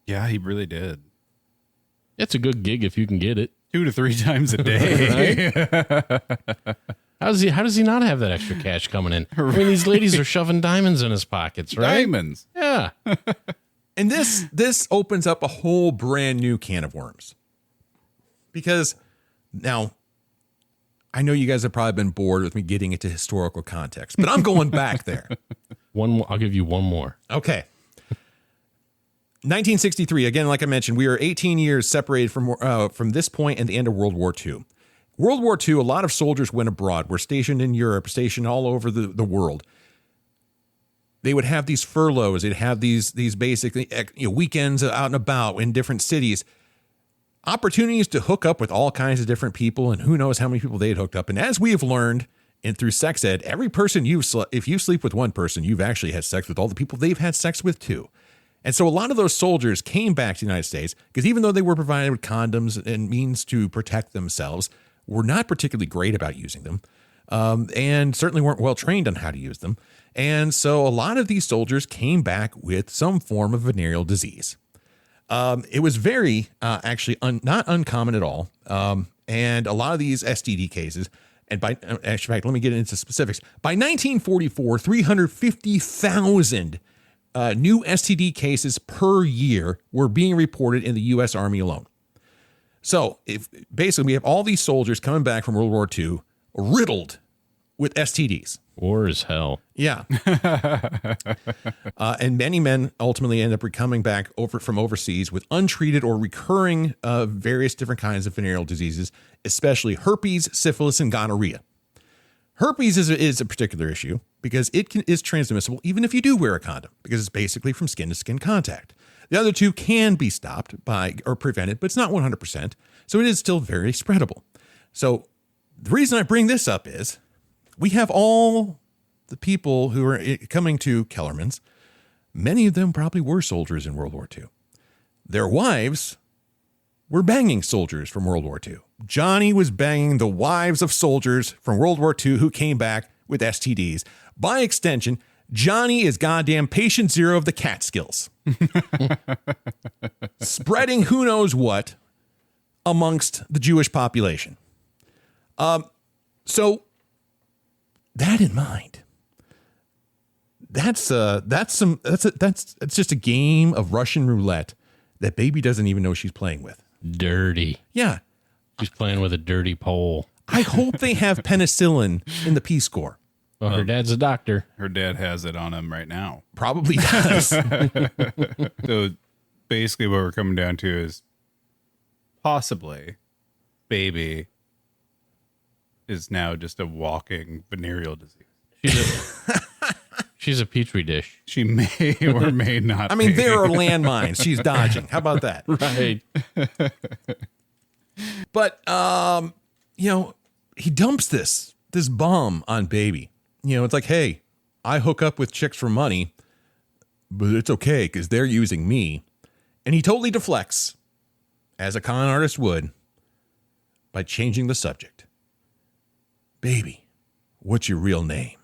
Yeah, he really did. It's a good gig if you can get it. 2 to 3 times a day. Right? How does he not have that extra cash coming in? I mean, these ladies are shoving diamonds in his pockets, right? Diamonds. Yeah. And this opens up a whole brand new can of worms. Because now, I know you guys have probably been bored with me getting into historical context, but I'm going back there. I'll give you one more. Okay. 1963, again, like I mentioned, we are 18 years separated from this point and the end of World War II. World War II, a lot of soldiers went abroad, were stationed in Europe, stationed all over the world. They would have these furloughs. They'd have these basically weekends out and about in different cities. Opportunities to hook up with all kinds of different people, and who knows how many people they'd hooked up. And as we have learned And through sex ed, every person if you sleep with one person, you've actually had sex with all the people they've had sex with too. And so a lot of those soldiers came back to the United States because even though they were provided with condoms and means to protect themselves, were not particularly great about using them, and certainly weren't well trained on how to use them. And so a lot of these soldiers came back with some form of venereal disease. It was very actually not uncommon at all. And a lot of these STD cases, and by actually, let me get into specifics. By 1944, 350,000 new STD cases per year were being reported in the U.S. Army alone. So if basically we have all these soldiers coming back from World War II riddled with STDs. War is hell. Yeah. And many men ultimately end up coming back from overseas with untreated or recurring various different kinds of venereal diseases, especially herpes, syphilis, and gonorrhea. Herpes is a particular issue because it is transmissible even if you do wear a condom, because it's basically from skin to skin contact. The other two can be stopped by or prevented, but it's not 100%. So it is still very spreadable. So the reason I bring this up is we have all the people who are coming to Kellerman's. Many of them probably were soldiers in World War II. Their wives were banging soldiers from World War II. Johnny was banging the wives of soldiers from World War II who came back with STDs. By extension, Johnny is goddamn patient zero of the Catskills. Spreading who knows what amongst the Jewish population. So that in mind, that's just a game of Russian roulette that baby doesn't even know she's playing with. Dirty. Yeah. She's playing with a dirty pole. I hope they have penicillin in the Peace Corps. Well, her dad's a doctor. Her dad has it on him right now. Probably does. So basically what we're coming down to is possibly baby is now just a walking venereal disease. She's a petri dish. She may or may not. I mean, be. there are landmines. She's dodging. How about that? Right. But, he dumps this bomb on baby. It's like, hey, I hook up with chicks for money, but it's okay because they're using me. And he totally deflects, as a con artist would, by changing the subject. Baby, what's your real name?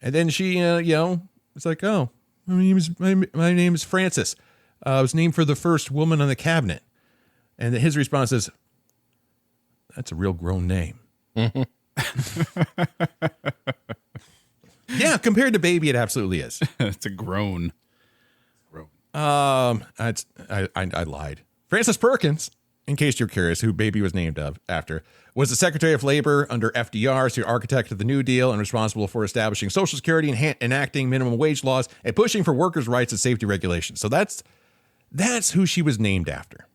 And then she, it's like, oh, my name is Frances. I was named for the first woman on the cabinet. And his response is, that's a real grown name. Mm-hmm. Yeah, compared to baby, it absolutely is. It's a groan. I lied. Frances Perkins, in case you're curious, who baby was named after, was the Secretary of Labor under FDR, so architect of the New Deal and responsible for establishing Social Security and enacting minimum wage laws and pushing for workers' rights and safety regulations. So that's who she was named after.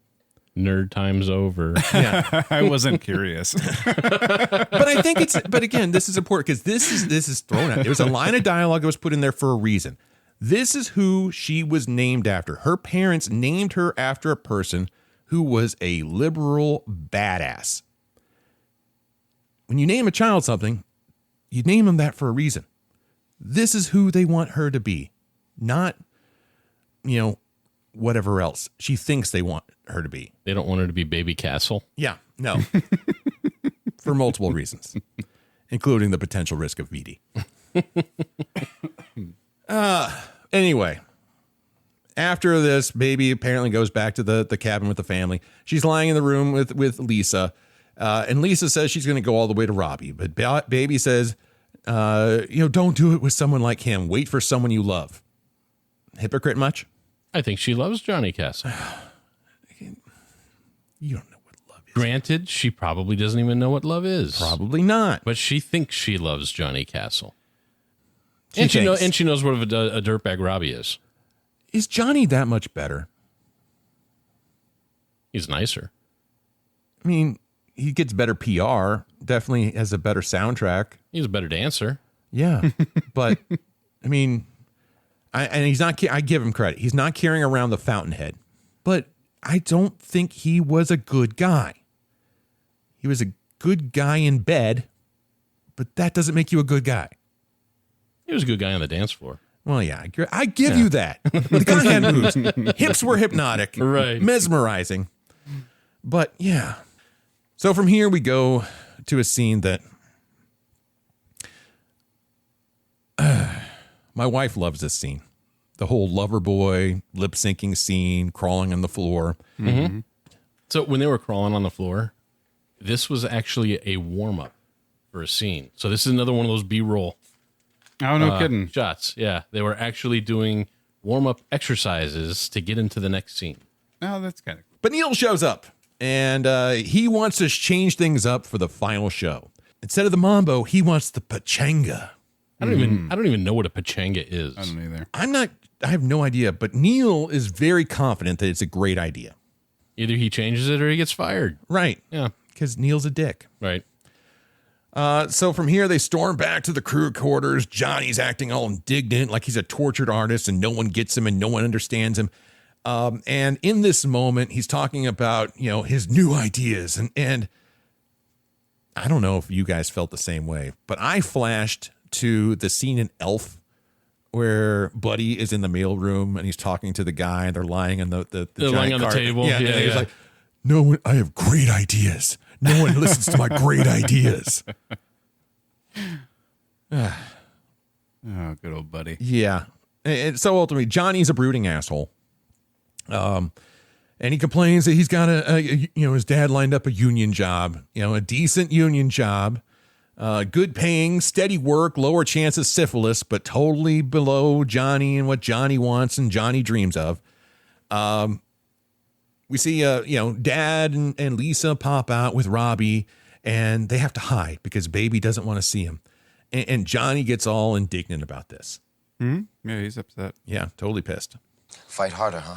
Nerd time's over. Yeah. I wasn't curious. But I think but again, this is important because this is thrown out. There was a line of dialogue that was put in there for a reason. This is who she was named after. Her parents named her after a person who was a liberal badass. When you name a child something, you name them that for a reason. This is who they want her to be, not, whatever else she thinks they want her to be. They don't want her to be Baby Castle. Yeah, no. For multiple reasons, including the potential risk of VD. Anyway, after this, baby apparently goes back to the cabin with the family. She's lying in the room with Lisa. And Lisa says she's going to go all the way to Robbie. But baby says, don't do it with someone like him. Wait for someone you love. Hypocrite much? I think she loves Johnny Castle. You don't know what love is. Granted, she probably doesn't even know what love is. Probably not. But she thinks she loves Johnny Castle. She knows what a dirtbag Robbie is. Is Johnny that much better? He's nicer. I mean, he gets better PR. Definitely has a better soundtrack. He's a better dancer. Yeah. But, I mean, he's not, I give him credit. He's not carrying around the fountainhead. But I don't think he was a good guy. He was a good guy in bed, but that doesn't make you a good guy. He was a good guy on the dance floor. Well, yeah, I give you that. The guy had moves. Hips were hypnotic. Right. Mesmerizing. But, yeah. So from here, we go to a scene that my wife loves this scene. The whole lover boy lip syncing scene, crawling on the floor. Mm-hmm. So when they were crawling on the floor, this was actually a warm up for a scene. So this is another one of those B-roll. Oh, no kidding. Shots. Yeah. They were actually doing warm up exercises to get into the next scene. Oh, that's kind of cool. But Neil shows up and he wants to change things up for the final show. Instead of the mambo, he wants the pachanga. I don't even know what a pachanga is. I don't either. I have no idea, but Neil is very confident that it's a great idea. Either he changes it or he gets fired. Right. Yeah. Because Neil's a dick. Right. So from here, they storm back to the crew quarters. Johnny's acting all indignant, like he's a tortured artist and no one gets him and no one understands him. And in this moment, he's talking about, his new ideas. And I don't know if you guys felt the same way, but I flashed to the scene in Elf where Buddy is in the mailroom and he's talking to the guy and they're lying on the they're lying on the table. Yeah, and he's like, no one, I have great ideas. No one listens to my great ideas. Oh, good old Buddy. Yeah. And so ultimately, Johnny's a brooding asshole. And he complains that he's got his dad lined up a union job, a decent union job, good paying, steady work, lower chance of syphilis, but totally below Johnny and what Johnny wants and Johnny dreams of. We see, Dad and Lisa pop out with Robbie, and they have to hide because Baby doesn't want to see him. And Johnny gets all indignant about this. Mm-hmm. Yeah, he's upset. Yeah, totally pissed. Fight harder, huh?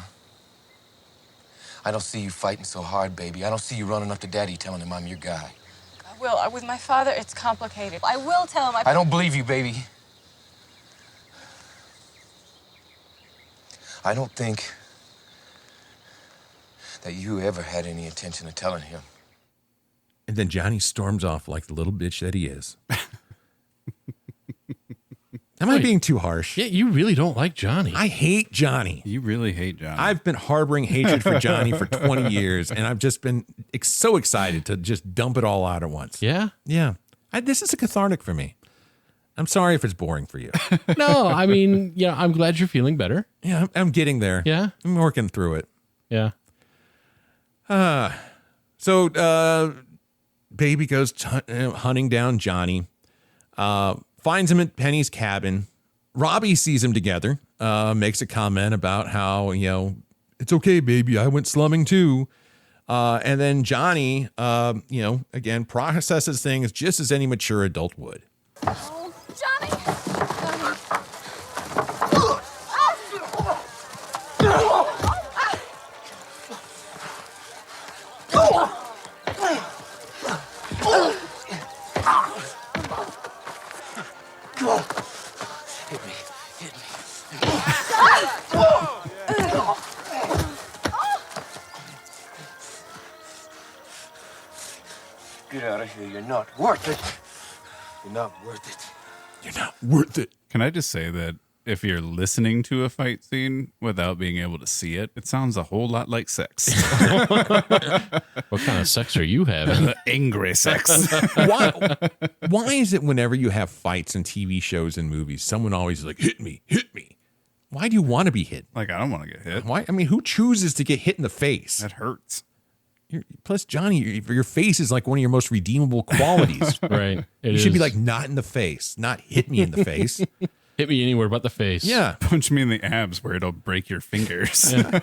I don't see you fighting so hard, baby. I don't see you running up to Daddy telling him I'm your guy. I will. With my father, it's complicated. I will tell him. I don't believe you, baby. I don't think that you ever had any intention of telling him. And then Johnny storms off like the little bitch that he is. Am I being too harsh? Yeah, you really don't like Johnny. I hate Johnny. You really hate Johnny. I've been harboring hatred for Johnny for 20 years, and I've just been so excited to just dump it all out at once. Yeah? Yeah. This is a cathartic for me. I'm sorry if it's boring for you. No, I mean, I'm glad you're feeling better. Yeah, I'm getting there. Yeah? I'm working through it. Yeah. So Baby goes hunting down Johnny, finds him at Penny's cabin. Robbie sees him together, makes a comment about how, it's okay, baby, I went slumming too. And then Johnny, again, processes things just as any mature adult would. Oh, Johnny! Get out of here. You're not worth it. You're not worth it. You're not worth it. Can I just say that if you're listening to a fight scene without being able to see it, it sounds a whole lot like sex. What kind of sex are you having? Angry sex. Why is it whenever you have fights in TV shows and movies, someone always is like, hit me, hit me? Why do you want to be hit? Like, I don't want to get hit. Why? I mean, who chooses to get hit in the face? That hurts. Plus, Johnny, your face is like one of your most redeemable qualities. Right. You should be like, not in the face, not hit me in the face. Hit me anywhere but the face. Yeah. Punch me in the abs where it'll break your fingers. Yeah.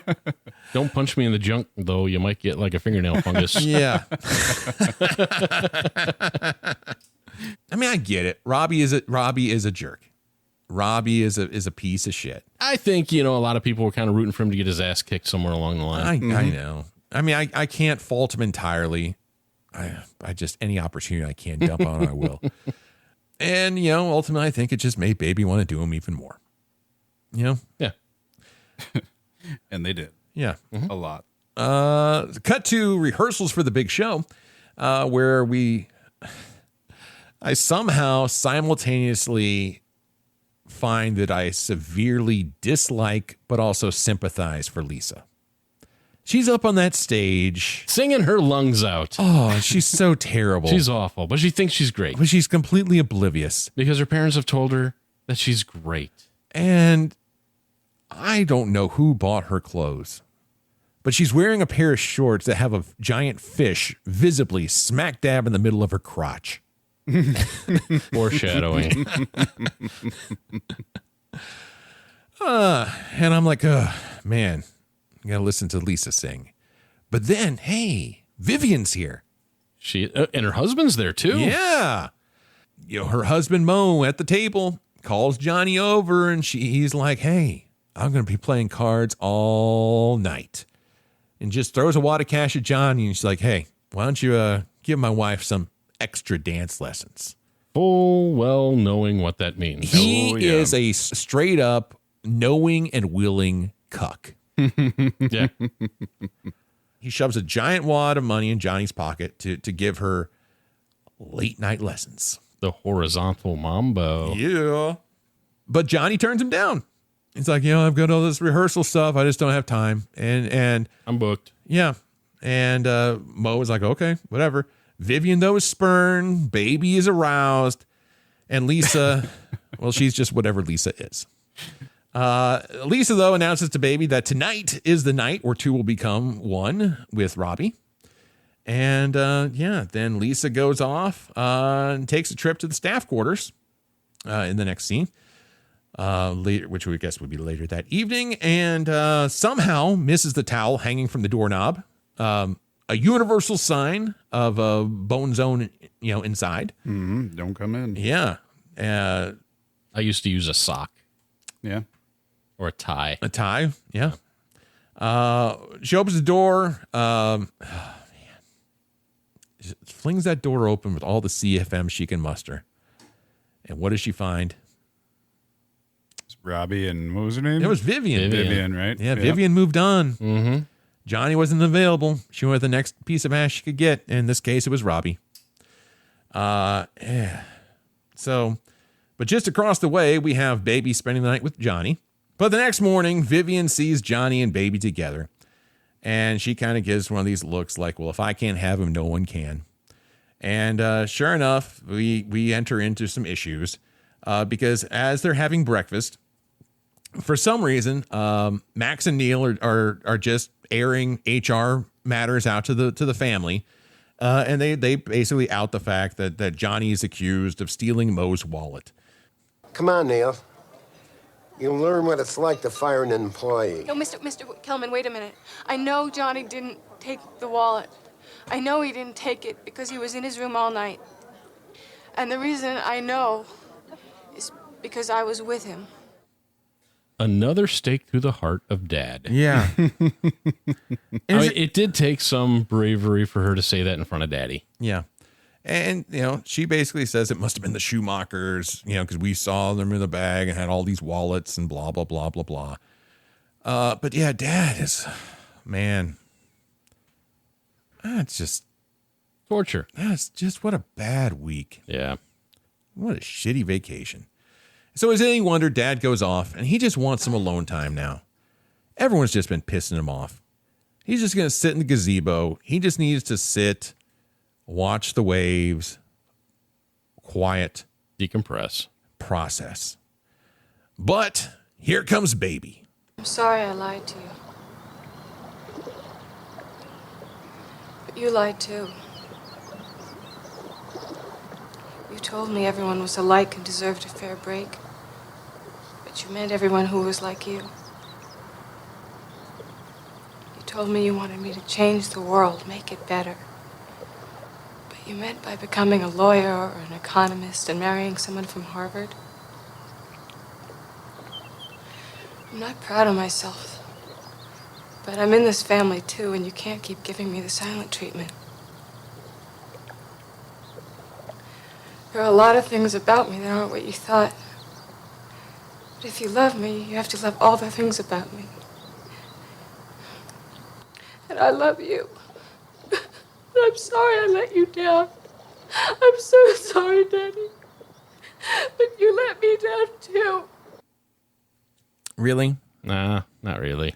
Don't punch me in the junk, though. You might get like a fingernail fungus. Yeah. I mean, I get it. Robbie is a jerk. Robbie is a piece of shit. I think, a lot of people were kind of rooting for him to get his ass kicked somewhere along the line. I know. I mean, I can't fault him entirely. I just, any opportunity I can dump on, I will. And, ultimately, I think it just made Baby want to do him even more. Yeah. And they did. Yeah. A lot. Cut to rehearsals for the big show, where we I somehow simultaneously find that I severely dislike but also sympathize for Lisa. She's up on that stage singing her lungs out. Oh, she's so terrible. She's awful, but she thinks she's great. But she's completely oblivious. Because her parents have told her that she's great. And I don't know who bought her clothes, but she's wearing a pair of shorts that have a giant fish visibly smack dab in the middle of her crotch. Foreshadowing. And I'm like, man, I gotta listen to Lisa sing. But then, hey, Vivian's here. She and her husband's there too. Yeah. You know, her husband Mo at the table calls Johnny over, and he's like, hey, I'm gonna be playing cards all night. And just throws a wad of cash at Johnny, and she's like, hey, why don't you give my wife some extra dance lessons? Full well knowing what that means. He is a straight up knowing and willing cuck. Yeah. He shoves a giant wad of money in Johnny's pocket to give her late night lessons. The horizontal mambo. Yeah. But Johnny turns him down. He's like, I've got all this rehearsal stuff. I just don't have time. And I'm booked. Yeah. And Mo was like, okay, whatever. Vivian, though, is spurned. Baby is aroused. And Lisa, well, she's just whatever Lisa is. Lisa, though, announces to Baby that tonight is the night where two will become one with Robbie. And, then Lisa goes off and takes a trip to the staff quarters in the next scene, later, which we guess would be later that evening, and somehow misses the towel hanging from the doorknob, a universal sign of a bone zone, inside. Mm-hmm. Don't come in. Yeah. I used to use a sock. Yeah. Or a tie. A tie, yeah. She opens the door. She flings that door open with all the CFM she can muster. And what does she find? It's Robbie and what was her name? It was Vivian. Vivian, right? Yeah, Vivian moved on. Mm-hmm. Johnny wasn't available. She went with the next piece of ass she could get. In this case, it was Robbie. So, but just across the way, we have Baby spending the night with Johnny. But the next morning, Vivian sees Johnny and Baby together. And she kind of gives one of these looks like, well, if I can't have him, no one can. And sure enough, we enter into some issues because as they're having breakfast, for some reason, Max and Neil are just airing HR matters out to the family. And they basically out the fact that Johnny is accused of stealing Mo's wallet. Come on, Neil. You'll learn what it's like to fire an employee. No, Mr. Kellerman, wait a minute. I know Johnny didn't take the wallet. I know he didn't take it because he was in his room all night. And the reason I know is because I was with him. Another stake through the heart of Dad. Yeah. It did take some bravery for her to say that in front of Daddy. Yeah. And, she basically says it must have been the Schumachers, because we saw them in the bag and had all these wallets and blah, blah, blah, blah, blah. But yeah, Dad is, man, that's just torture. That's just what a bad week. Yeah. What a shitty vacation. So as any wonder, Dad goes off and he just wants some alone time now. Everyone's just been pissing him off. He's just going to sit in the gazebo. He just needs to sit, watch the waves, quiet, decompress, process. But here comes Baby. I'm sorry I lied to you. But you lied too. You told me everyone was alike and deserved a fair break. But you meant everyone who was like you. You told me you wanted me to change the world, make it better. But you meant by becoming a lawyer or an economist and marrying someone from Harvard. I'm not proud of myself. But I'm in this family too, and you can't keep giving me the silent treatment. There are a lot of things about me that aren't what you thought. But if you love me, you have to love all the things about me. And I love you. But I'm sorry I let you down. I'm so sorry, Daddy. But you let me down, too. Really? Nah, not really.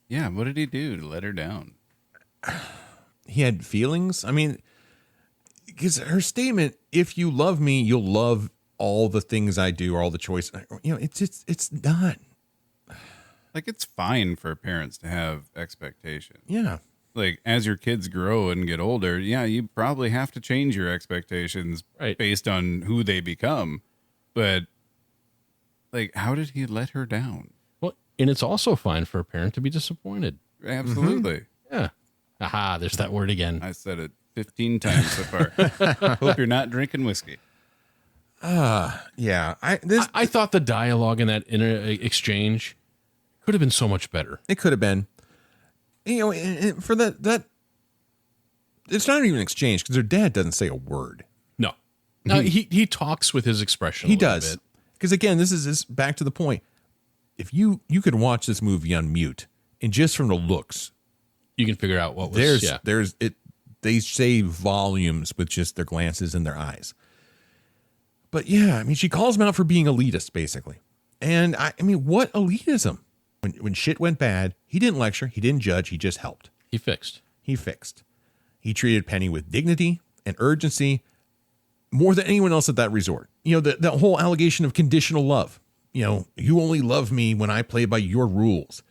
Yeah, what did he do to let her down? He had feelings? I mean, because her statement, if you love me, you'll love all the things I do, or all the choices. You know, it's not. Like, it's fine for parents to have expectations. Yeah. Like, as your kids grow and get older, yeah, you probably have to change your expectations based on who they become. But, like, how did he let her down? Well, and it's also fine for a parent to be disappointed. Absolutely. Mm-hmm. Yeah. Aha, there's that word again. I said it 15 times so far. Hope you're not drinking whiskey. Yeah. I thought the dialogue in that exchange could have been so much better. It could have been. You know, and for that, it's not even an exchange because their dad doesn't say a word. No. No, he talks with his expression. He does. Because again, this is back to the point. If you could watch this movie on mute, and just from the looks, you can figure out what was. There's it. They say volumes with just their glances and their eyes. But yeah, I mean, she calls him out for being elitist, basically. And I mean, what elitism? When shit went bad, he didn't lecture, he didn't judge, he just helped. He fixed. He treated Penny with dignity and urgency more than anyone else at that resort. You know, the whole allegation of conditional love. You know, you only love me when I play by your rules.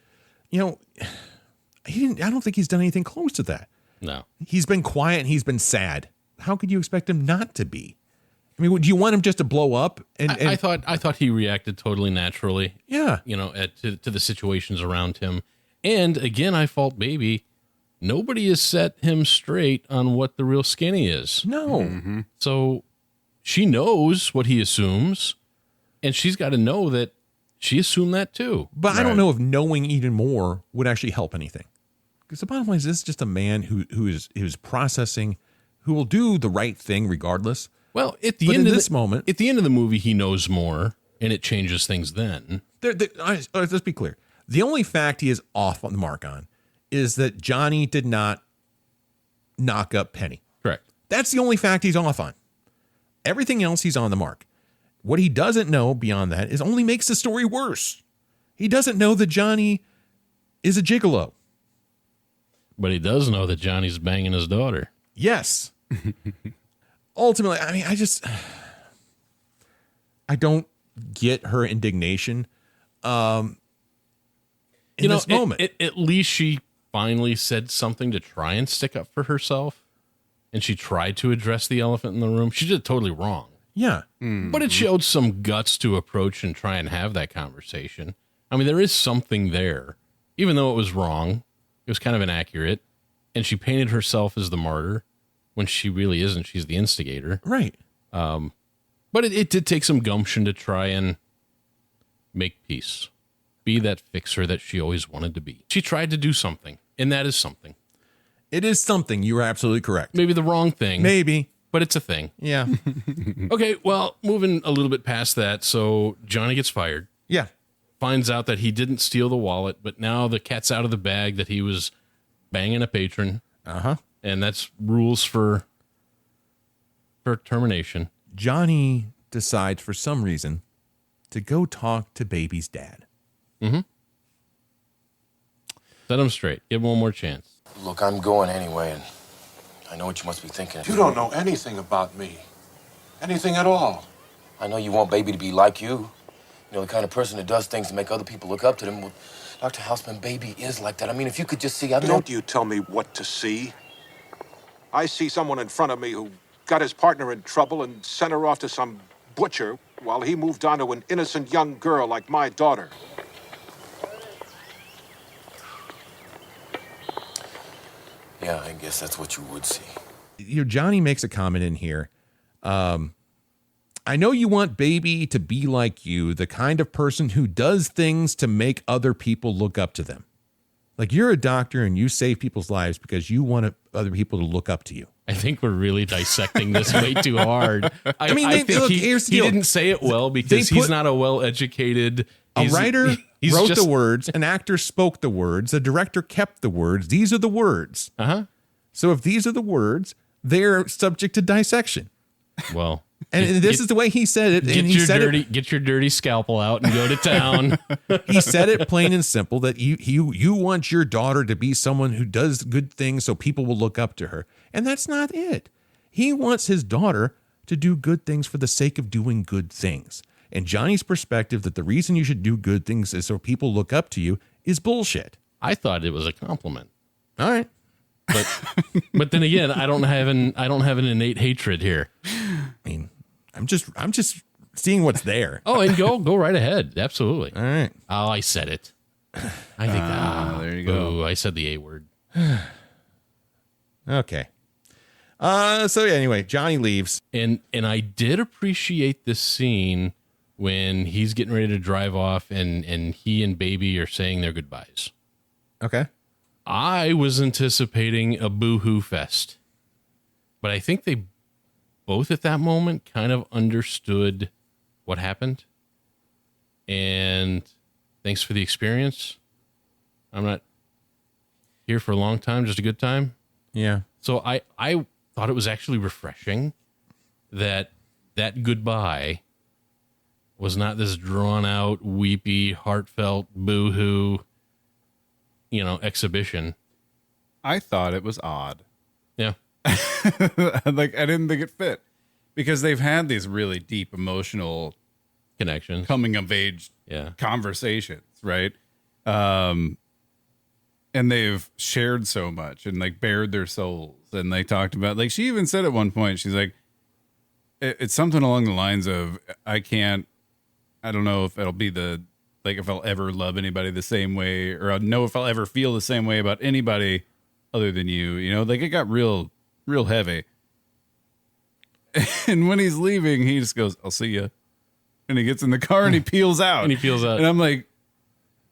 You know, I don't think he's done anything close to that. No. He's been quiet and he's been sad. How could you expect him not to be? I mean, do you want him just to blow up? And I thought he reacted totally naturally. Yeah. You know, to the situations around him. And again, I fault Baby. Nobody has set him straight on what the real skinny is. No. Mm-hmm. So she knows what he assumes, and she's got to know that she assumed that too. But I don't know if knowing even more would actually help anything. Because the bottom line is, this is just a man who is processing, who will do the right thing regardless. Well, at the end of the movie, he knows more, and it changes things then. Let's be clear. The only fact he is off on the mark on is that Johnny did not knock up Penny. Correct. That's the only fact he's off on. Everything else, he's on the mark. What he doesn't know beyond that is only makes the story worse. He doesn't know that Johnny is a gigolo. But he does know that Johnny's banging his daughter. Yes. Ultimately, I mean, I don't get her indignation in this moment. At least she finally said something to try and stick up for herself, and she tried to address the elephant in the room. She did it totally wrong. Yeah. But it showed some guts to approach and try and have that conversation. I mean, there is something there. Even though it was wrong, it was kind of inaccurate, and she painted herself as the martyr when she really isn't. She's the instigator. Right. But it did take some gumption to try and make peace. Be that fixer that she always wanted to be. She tried to do something, and that is something. It is something. You are absolutely correct. Maybe the wrong thing. Maybe. But it's a thing. Yeah. Okay, well, moving a little bit past that. So Johnny gets fired. Yeah. Finds out that he didn't steal the wallet, but now the cat's out of the bag that he was banging a patron. Uh-huh. And that's rules for termination. Johnny decides for some reason to go talk to Baby's dad. Mm-hmm. Set him straight. Give him one more chance. Look, I'm going anyway, and I know what you must be thinking. You don't know anything about me. Anything at all. I know you want Baby to be like you. You know, the kind of person that does things to make other people look up to them. Well, Dr. Houseman, Baby is like that. I mean, if you could just see... Don't you tell me what to see. I see someone in front of me who got his partner in trouble and sent her off to some butcher while he moved on to an innocent young girl like my daughter. Yeah, I guess that's what you would see. You know, Johnny makes a comment in here. I know you want Baby to be like you, the kind of person who does things to make other people look up to them. Like, you're a doctor and you save people's lives because you want other people to look up to you. I think we're really dissecting this way too hard. I think here's the deal. He didn't say it well because he's not a well-educated... A writer wrote the words, an actor spoke the words, a director kept the words. These are the words. Uh-huh. So if these are the words, they're subject to dissection. Well, and this is the way he said it. And he said get your dirty scalpel out and go to town. He said it plain and simple that you want your daughter to be someone who does good things so people will look up to her. And that's not it. He wants his daughter to do good things for the sake of doing good things. And Johnny's perspective that the reason you should do good things is so people look up to you is bullshit. I thought it was a compliment. All right. But then again, I don't have an innate hatred here. I mean, I'm just seeing what's there. Oh, and go right ahead. Absolutely. All right. Oh, I said it. I think there you go. Ooh, I said the A word. Okay. So yeah, anyway, Johnny leaves. And I did appreciate this scene when he's getting ready to drive off and he and Baby are saying their goodbyes. Okay. I was anticipating a boo-hoo fest. But I think they both at that moment kind of understood what happened. And thanks for the experience. I'm not here for a long time, just a good time. Yeah. So I thought it was actually refreshing that goodbye was not this drawn out, weepy, heartfelt, boo-hoo, exhibition. I thought it was odd. Yeah. Like, I didn't think it fit because they've had these really deep emotional connections, coming of age conversations, right? And they've shared so much and like bared their souls. And they talked about, like, she even said at one point, she's like, it's something along the lines of, I don't know if it'll be if I'll ever love anybody the same way, or I know if I'll ever feel the same way about anybody other than you, like it got real heavy. And when he's leaving, he just goes, I'll see you. And he gets in the car and he peels out. And I'm like,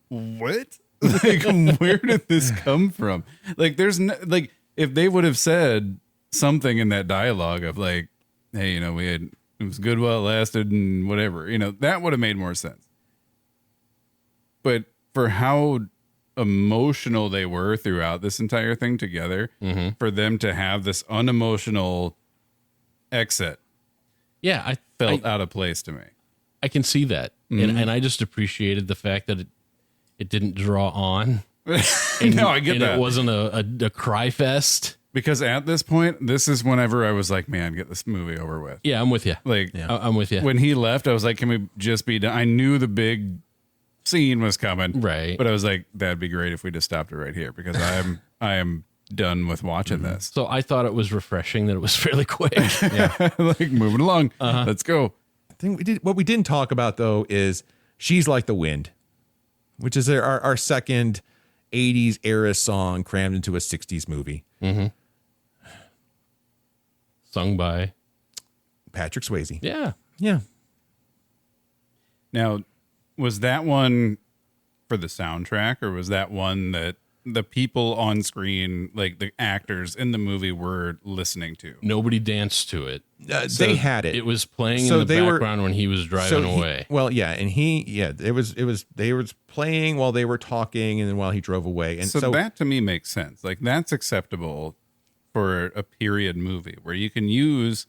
what? Like, where did this come from? Like, there's no, like, if they would have said something in that dialogue of like, hey, it was good while it lasted and whatever, that would have made more sense. But for how emotional they were throughout this entire thing together, for them to have this unemotional exit, I felt out of place to me. I can see that. And I just appreciated the fact that it didn't draw on. No, I get that. It wasn't a cry fest. Because at this point, this is whenever I was like, man, get this movie over with. Yeah, I'm with you. Like, I'm with you. When he left, I was like, can we just be done? I knew the big scene was coming. Right. But I was like, that'd be great if we just stopped it right here because I am done with watching this. So I thought it was refreshing that it was fairly quick. Like, moving along. Let's go. I think what we didn't talk about though is She's Like the Wind, which is our second 80s era song crammed into a 60s movie. Sung by Patrick Swayze. Yeah. Yeah. Now, was that one for the soundtrack, or was that one that the people on screen, like the actors in the movie, were listening to? Nobody danced to it. They had it. It was playing in the background when he was driving away. They were playing while they were talking and then while he drove away. And so that to me makes sense. Like, that's acceptable for a period movie where you can use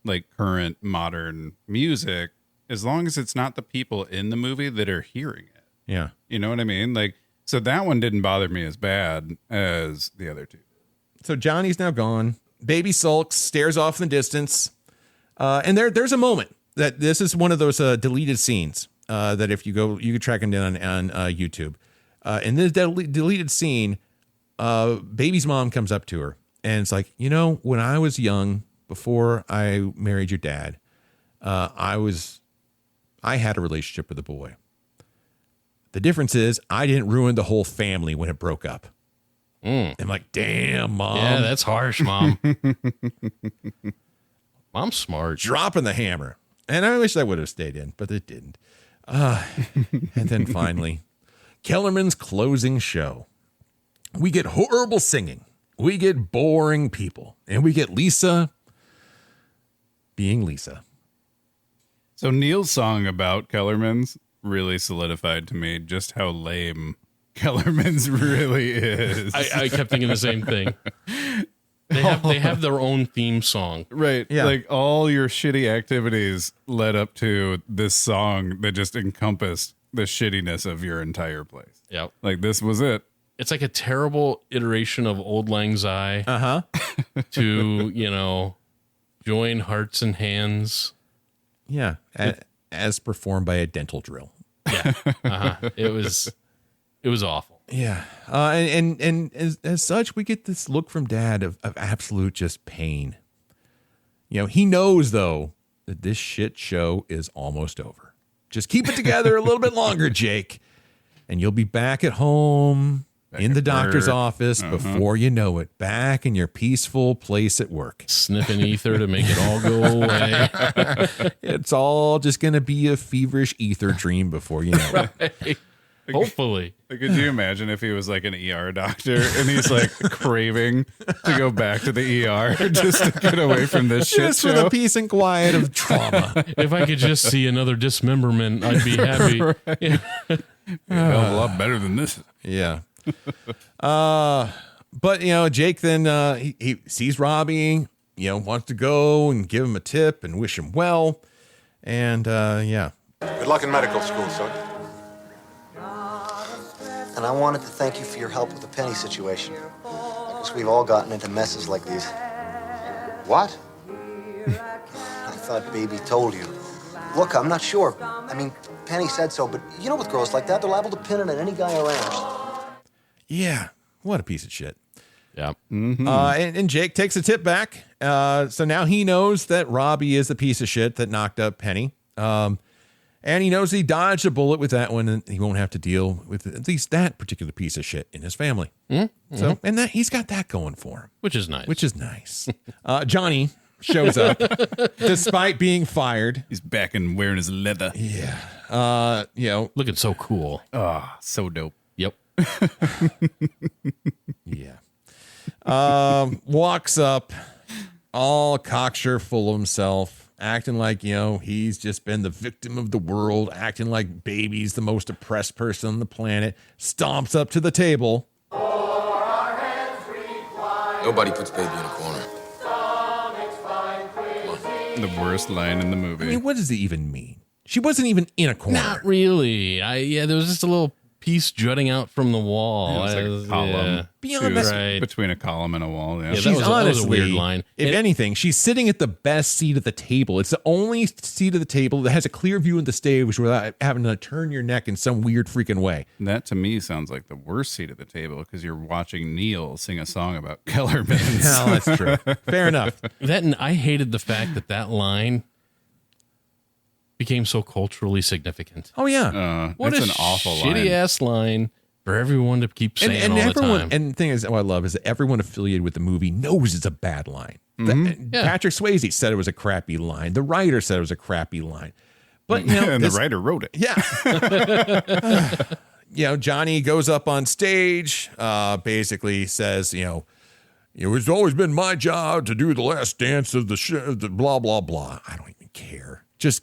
like current modern music as long as it's not the people in the movie that are hearing it. Yeah. You know what I mean? Like, so that one didn't bother me as bad as the other two. So Johnny's now gone. Baby sulks, stares off in the distance. And there's a moment that this is one of those deleted scenes that if you go, you can track them down on YouTube. In this deleted scene, Baby's mom comes up to her and it's like, when I was young, before I married your dad, I had a relationship with a boy. The difference is I didn't ruin the whole family when it broke up. I'm like, damn, Mom. Yeah, that's harsh, Mom. Mom's smart. Dropping the hammer. And I wish I would have stayed in, but it didn't. And then finally, Kellerman's closing show. We get horrible singing. We get boring people. And we get Lisa being Lisa. So Neil's song about Kellerman's really solidified to me just how lame Kellerman's really is. I kept thinking the same thing. They have their own theme song. Right. Yeah. Like all your shitty activities led up to this song that just encompassed the shittiness of your entire place. Yep. Like this was it. It's like a terrible iteration of Old Lang Syne to, join hearts and hands. Yeah. As performed by a dental drill. Yeah. It was awful. Yeah. And as such, we get this look from Dad of absolute just pain. He knows, though, that this shit show is almost over. Just keep it together a little bit longer, Jake. And you'll be back at home, in the doctor's office before you know it. Back in your peaceful place at work. Sniffing ether to make it all go away. It's all just going to be a feverish ether dream before you know it. Right. Hopefully. Could you imagine if he was like an ER doctor and he's like craving to go back to the ER just to get away from this shit Just show? for the peace and quiet of trauma. If I could just see another dismemberment, I'd be happy. Right. Yeah. Hell of a lot better than this. Yeah. But Jake then he sees Robbie, wants to go and give him a tip and wish him well. And yeah. Good luck in medical school, son. And I wanted to thank you for your help with the Penny situation. Because we've all gotten into messes like these. What? I thought Baby told you. Look, I'm not sure. I mean, Penny said so, but with girls like that, they're liable to pin it on any guy around. Yeah. What a piece of shit. Yeah. Mm-hmm. And Jake takes a tip back. So now he knows that Robbie is the piece of shit that knocked up Penny. And he knows he dodged a bullet with that one, and he won't have to deal with at least that particular piece of shit in his family. Mm-hmm. So, and that he's got that going for him, which is nice. Johnny shows up despite being fired. He's back and wearing his leather. Yeah. Looking so cool. Oh, so dope. Yep. Yeah. Walks up all cocksure full of himself, acting like, he's just been the victim of the world, acting like Baby's the most oppressed person on the planet, stomps up to the table. Nobody puts Baby in a corner. The worst line in the movie. I mean, what does it even mean? She wasn't even in a corner. Not really. There was just a little piece jutting out from the wall. It was like a column. Beyond that, between a column and a wall. Yeah. She's honestly, that was a weird line. If anything, she's sitting at the best seat at the table. It's the only seat of the table that has a clear view of the stage without having to turn your neck in some weird freaking way. That to me sounds like the worst seat at the table because you're watching Neil sing a song about Kellerman. No, that's true. Fair enough. And I hated the fact that line became so culturally significant. Oh yeah, what that's an an awful shitty line. Ass line for everyone to keep saying all everyone, the time. And the thing is, what I love is that everyone affiliated with the movie knows it's a bad line. Patrick Swayze said it was a crappy line. The writer said it was a crappy line. But and the writer wrote it. Yeah. Johnny goes up on stage, basically says, it's always been my job to do the last dance of the blah blah blah. I don't even care. Just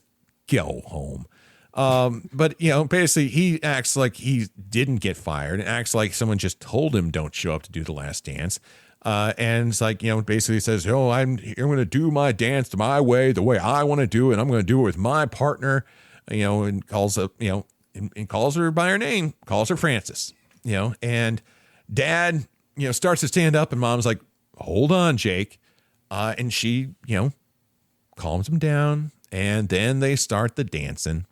go home. But basically he acts like he didn't get fired and acts like someone just told him don't show up to do the last dance. And it's like, basically says, I'm going to do my dance my way, the way I want to do it. I'm going to do it with my partner, and calls up, and calls her by her name, calls her Frances, and Dad, starts to stand up and Mom's like, hold on, Jake. And she, calms him down. And then they start the dancing.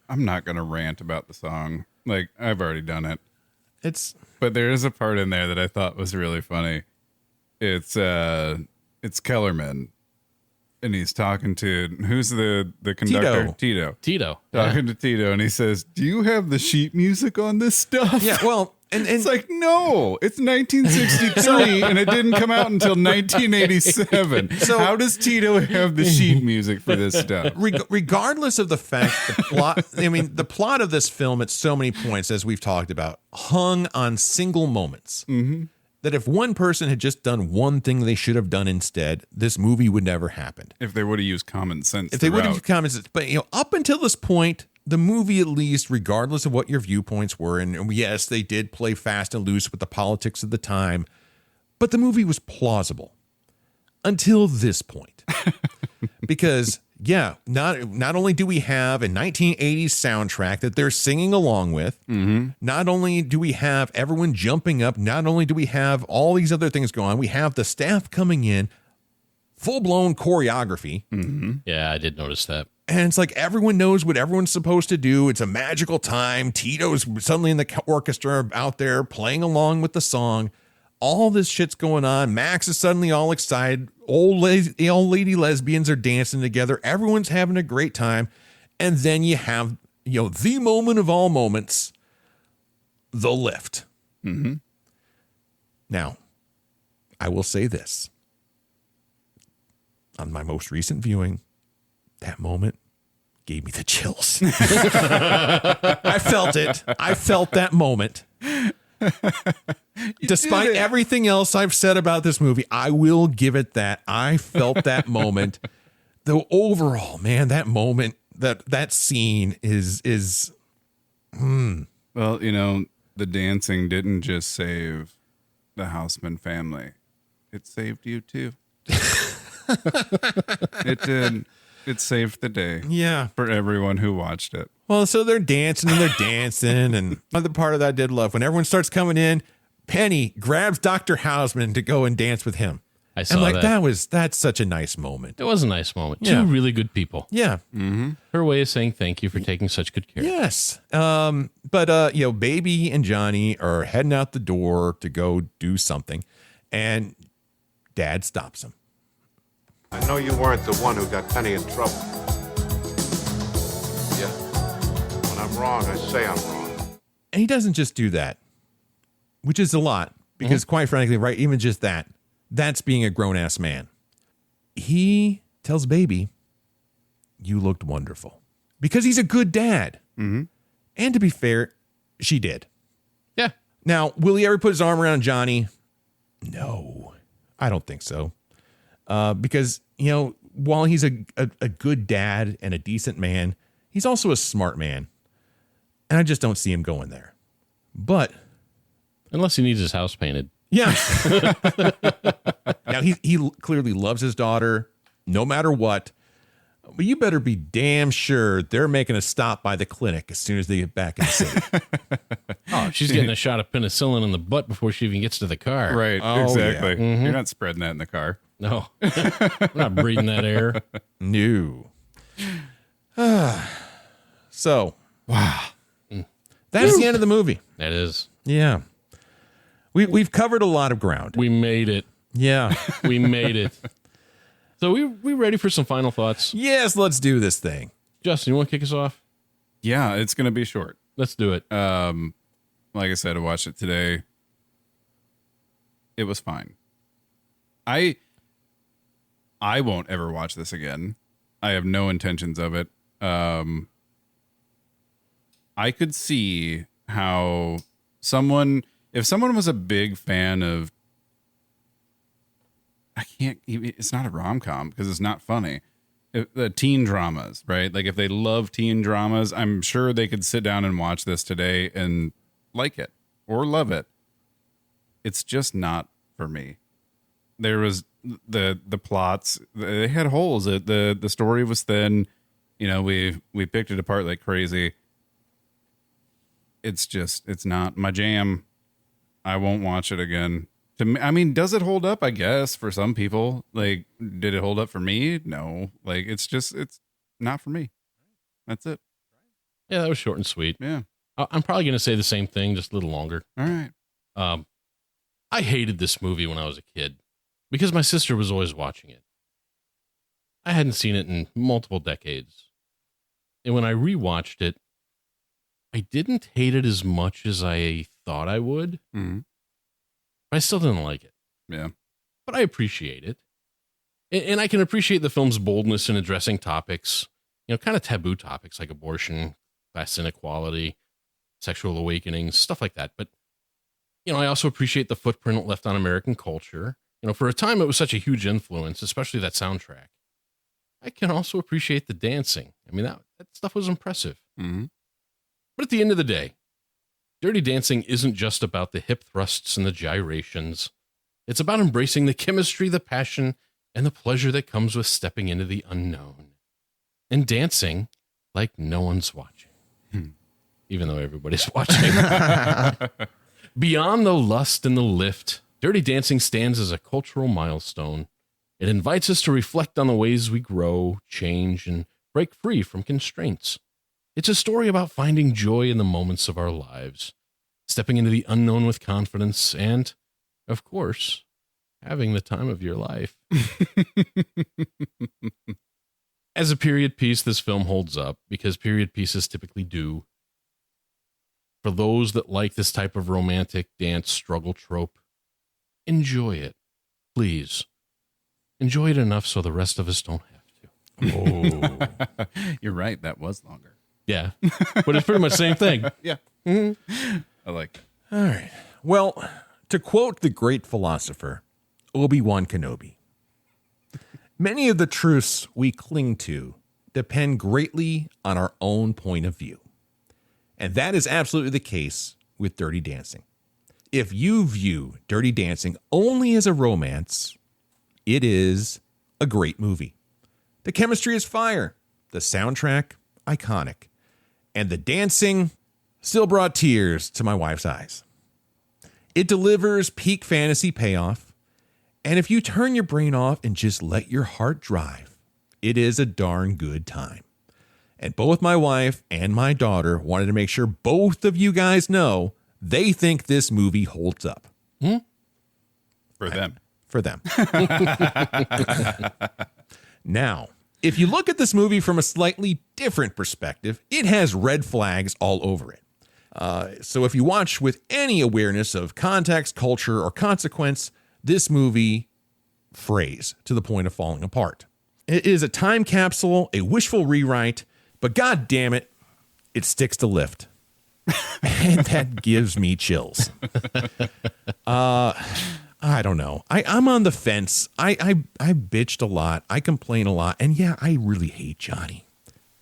I'm not going to rant about the song. Like, I've already done it. But there is a part in there that I thought was really funny. It's Kellerman. And he's talking to, who's the conductor? Tito. Talking to Tito. And he says, do you have the sheet music on this stuff? Yeah, well, and it's like, no, it's 1963 and it didn't come out until 1987. So how does Tito have the sheet music for this stuff? Regardless of the fact, the plot of this film at so many points, as we've talked about, hung on single moments. Mm-hmm. That if one person had just done one thing they should have done instead, this movie would never happen. If they would have used common sense. If they would have used common sense. But, up until this point, the movie, at least, regardless of what your viewpoints were, and yes, they did play fast and loose with the politics of the time, but the movie was plausible. until this point. Because, yeah, not only do we have a 1980s soundtrack that they're singing along with, not only do we have everyone jumping up, not only do we have all these other things going on, we have the staff coming in, full-blown choreography. Yeah, I did notice that. And it's like everyone knows what everyone's supposed to do. It's a magical time. Tito's suddenly in the orchestra out there playing along with the song. All this shit's going on. Max is suddenly all excited. Old lady lesbians are dancing together. Everyone's having a great time. And then you have, the moment of all moments, the lift. Now, I will say this. On my most recent viewing, that moment gave me the chills. I felt it. I felt that moment. Despite everything else I've said about this movie, I will give it that. I felt that moment. Though overall, man, that moment, that scene is. Well, the dancing didn't just save the Houseman family; it saved you too. It did. It saved the day. Yeah. For everyone who watched it. Well, so they're dancing. And another part of that I did love when everyone starts coming in, Penny grabs Dr. Houseman to go and dance with him. I saw that. That's such a nice moment. It was a nice moment. Yeah. Two really good people. Yeah. Her way of saying thank you for taking such good care. Yes. But Baby and Johnny are heading out the door to go do something. And Dad stops them. I know you weren't the one who got Penny in trouble. Yeah. When I'm wrong, I say I'm wrong. And he doesn't just do that, which is a lot, because quite frankly, right, even just that's being a grown-ass man. He tells Baby, you looked wonderful. Because he's a good dad. And to be fair, she did. Yeah. Now, will he ever put his arm around Johnny? No, I don't think so. Because, while he's a good dad and a decent man, he's also a smart man. And I just don't see him going there. But unless he needs his house painted. Yeah. Now, he clearly loves his daughter no matter what. But you better be damn sure they're making a stop by the clinic as soon as they get back in the city. Oh, she's getting a shot of penicillin in the butt before she even gets to the car. Right, exactly. Yeah. You're not spreading that in the car. No. We're not breathing that air. No. So, wow. That's the end of the movie. That is. Yeah. We've covered a lot of ground. We made it. Yeah. We made it. So we ready for some final thoughts? Yes, let's do this thing. Justin, you want to kick us off? Yeah, it's going to be short. Let's do it. Like I said, I watched it today. It was fine. I won't ever watch this again. I have no intentions of it. I could see how if someone was a big fan of, it's not a rom-com because it's not funny. The teen dramas, right? Like if they love teen dramas, I'm sure they could sit down and watch this today and like it or love it. It's just not for me. There was the plots, they had holes. The story was thin. We picked it apart like crazy. It's not my jam. I won't watch it again. Does it hold up? I guess for some people. Like, did it hold up for me? No. Like, it's not for me. That's it. Yeah, that was short and sweet. Yeah. I'm probably going to say the same thing, just a little longer. All right. I hated this movie when I was a kid because my sister was always watching it. I hadn't seen it in multiple decades. And when I rewatched it, I didn't hate it as much as I thought I would. Mm-hmm. I still didn't like it. Yeah. But I appreciate it. And I can appreciate the film's boldness in addressing topics, kind of taboo topics like abortion, class inequality, sexual awakenings, stuff like that. But, I also appreciate the footprint it left on American culture. For a time, it was such a huge influence, especially that soundtrack. I can also appreciate the dancing. That stuff was impressive. Mm-hmm. But at the end of the day, Dirty Dancing isn't just about the hip thrusts and the gyrations. It's about embracing the chemistry, the passion, and the pleasure that comes with stepping into the unknown and dancing like no one's watching, even though everybody's watching. Beyond the lust and the lift, Dirty Dancing stands as a cultural milestone. It invites us to reflect on the ways we grow, change, and break free from constraints. It's a story about finding joy in the moments of our lives, stepping into the unknown with confidence, and, of course, having the time of your life. As a period piece, this film holds up because period pieces typically do. For those that like this type of romantic dance struggle trope, enjoy it. Please. Enjoy it enough so the rest of us don't have to. Oh, you're right. That was longer. Yeah. But it's pretty much the same thing. Yeah. Mm-hmm. I like it. All right. Well, to quote the great philosopher, Obi-Wan Kenobi, many of the truths we cling to depend greatly on our own point of view. And that is absolutely the case with Dirty Dancing. If you view Dirty Dancing only as a romance, it is a great movie. The chemistry is fire, the soundtrack iconic, and the dancing still brought tears to my wife's eyes. It delivers peak fantasy payoff, and if you turn your brain off and just let your heart drive, it is a darn good time. And both my wife and my daughter wanted to make sure both of you guys know they think this movie holds up. For them. For them. Now, if you look at this movie from a slightly different perspective, it has red flags all over it. So if you watch with any awareness of context, culture, or consequence, this movie frays to the point of falling apart. It is a time capsule, a wishful rewrite, but god damn it, it sticks to lift. And that gives me chills. I don't know. I'm on the fence. I bitched a lot. I complain a lot. And yeah, I really hate Johnny.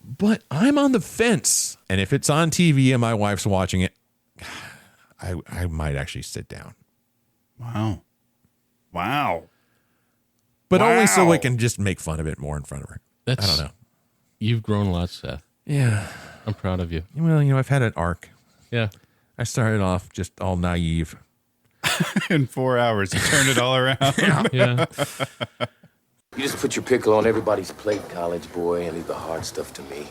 But I'm on the fence. And if it's on TV and my wife's watching it, I might actually sit down. Wow. But only so we can just make fun of it more in front of her. I don't know. You've grown a lot, Seth. Yeah. I'm proud of you. Well, I've had an arc. Yeah. I started off just all naive. In 4 hours, you turned it all around. Yeah. You just put your pickle on everybody's plate, college boy, and leave the hard stuff to me.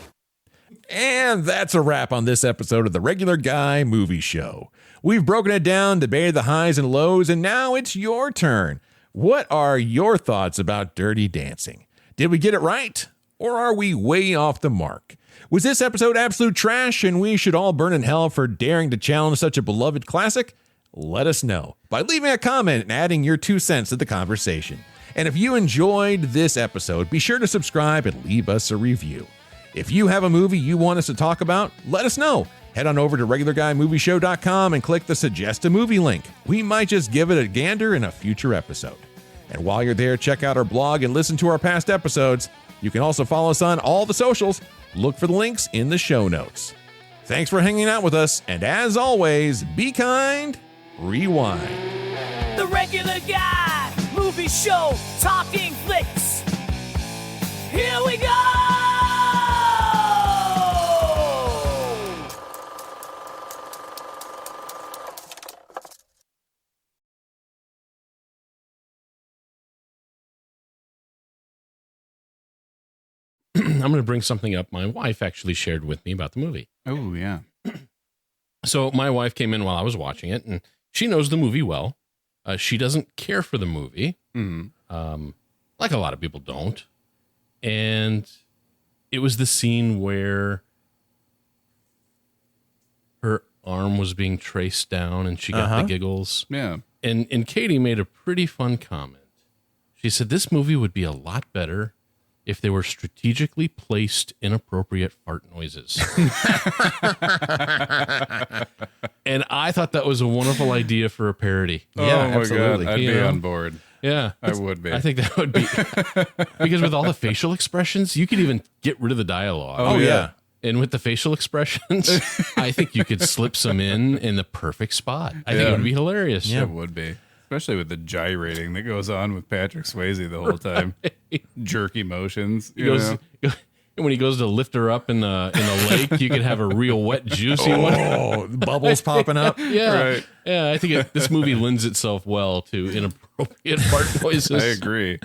And that's a wrap on this episode of the Regular Guy Movie Show. We've broken it down, debated the highs and lows, and now it's your turn. What are your thoughts about Dirty Dancing? Did we get it right? Or are we way off the mark? Was this episode absolute trash and we should all burn in hell for daring to challenge such a beloved classic? Let us know by leaving a comment and adding your 2 cents to the conversation. And if you enjoyed this episode, be sure to subscribe and leave us a review. If you have a movie you want us to talk about, let us know. Head on over to regularguymovieshow.com and click the Suggest a Movie link. We might just give it a gander in a future episode. And while you're there, check out our blog and listen to our past episodes. You can also follow us on all the socials. Look for the links in the show notes. Thanks for hanging out with us, and as always, be kind, rewind. The Regular Guy Movie Show, talking flicks. Here we go! I'm going to bring something up my wife actually shared with me about the movie. Oh, yeah. So my wife came in while I was watching it, and she knows the movie well. She doesn't care for the movie, like a lot of people don't. And it was the scene where her arm was being traced down, and she got the giggles. Yeah. And Katie made a pretty fun comment. She said, this movie would be a lot better if they were strategically placed inappropriate fart noises. And I thought that was a wonderful idea for a parody. Yeah, my absolutely. God, I'd be on board. Yeah. I would be. I think that would be. Because with all the facial expressions, you could even get rid of the dialogue. Oh, yeah. And with the facial expressions, I think you could slip some in the perfect spot. I think it would be hilarious. Yeah, it would be. Especially with the gyrating that goes on with Patrick Swayze the whole time. Right. Jerky motions. When he goes to lift her up in the lake, you could have a real wet, juicy one. Oh, bubbles popping up. Yeah. Right. Yeah, I think this movie lends itself well to inappropriate fart noises. I agree.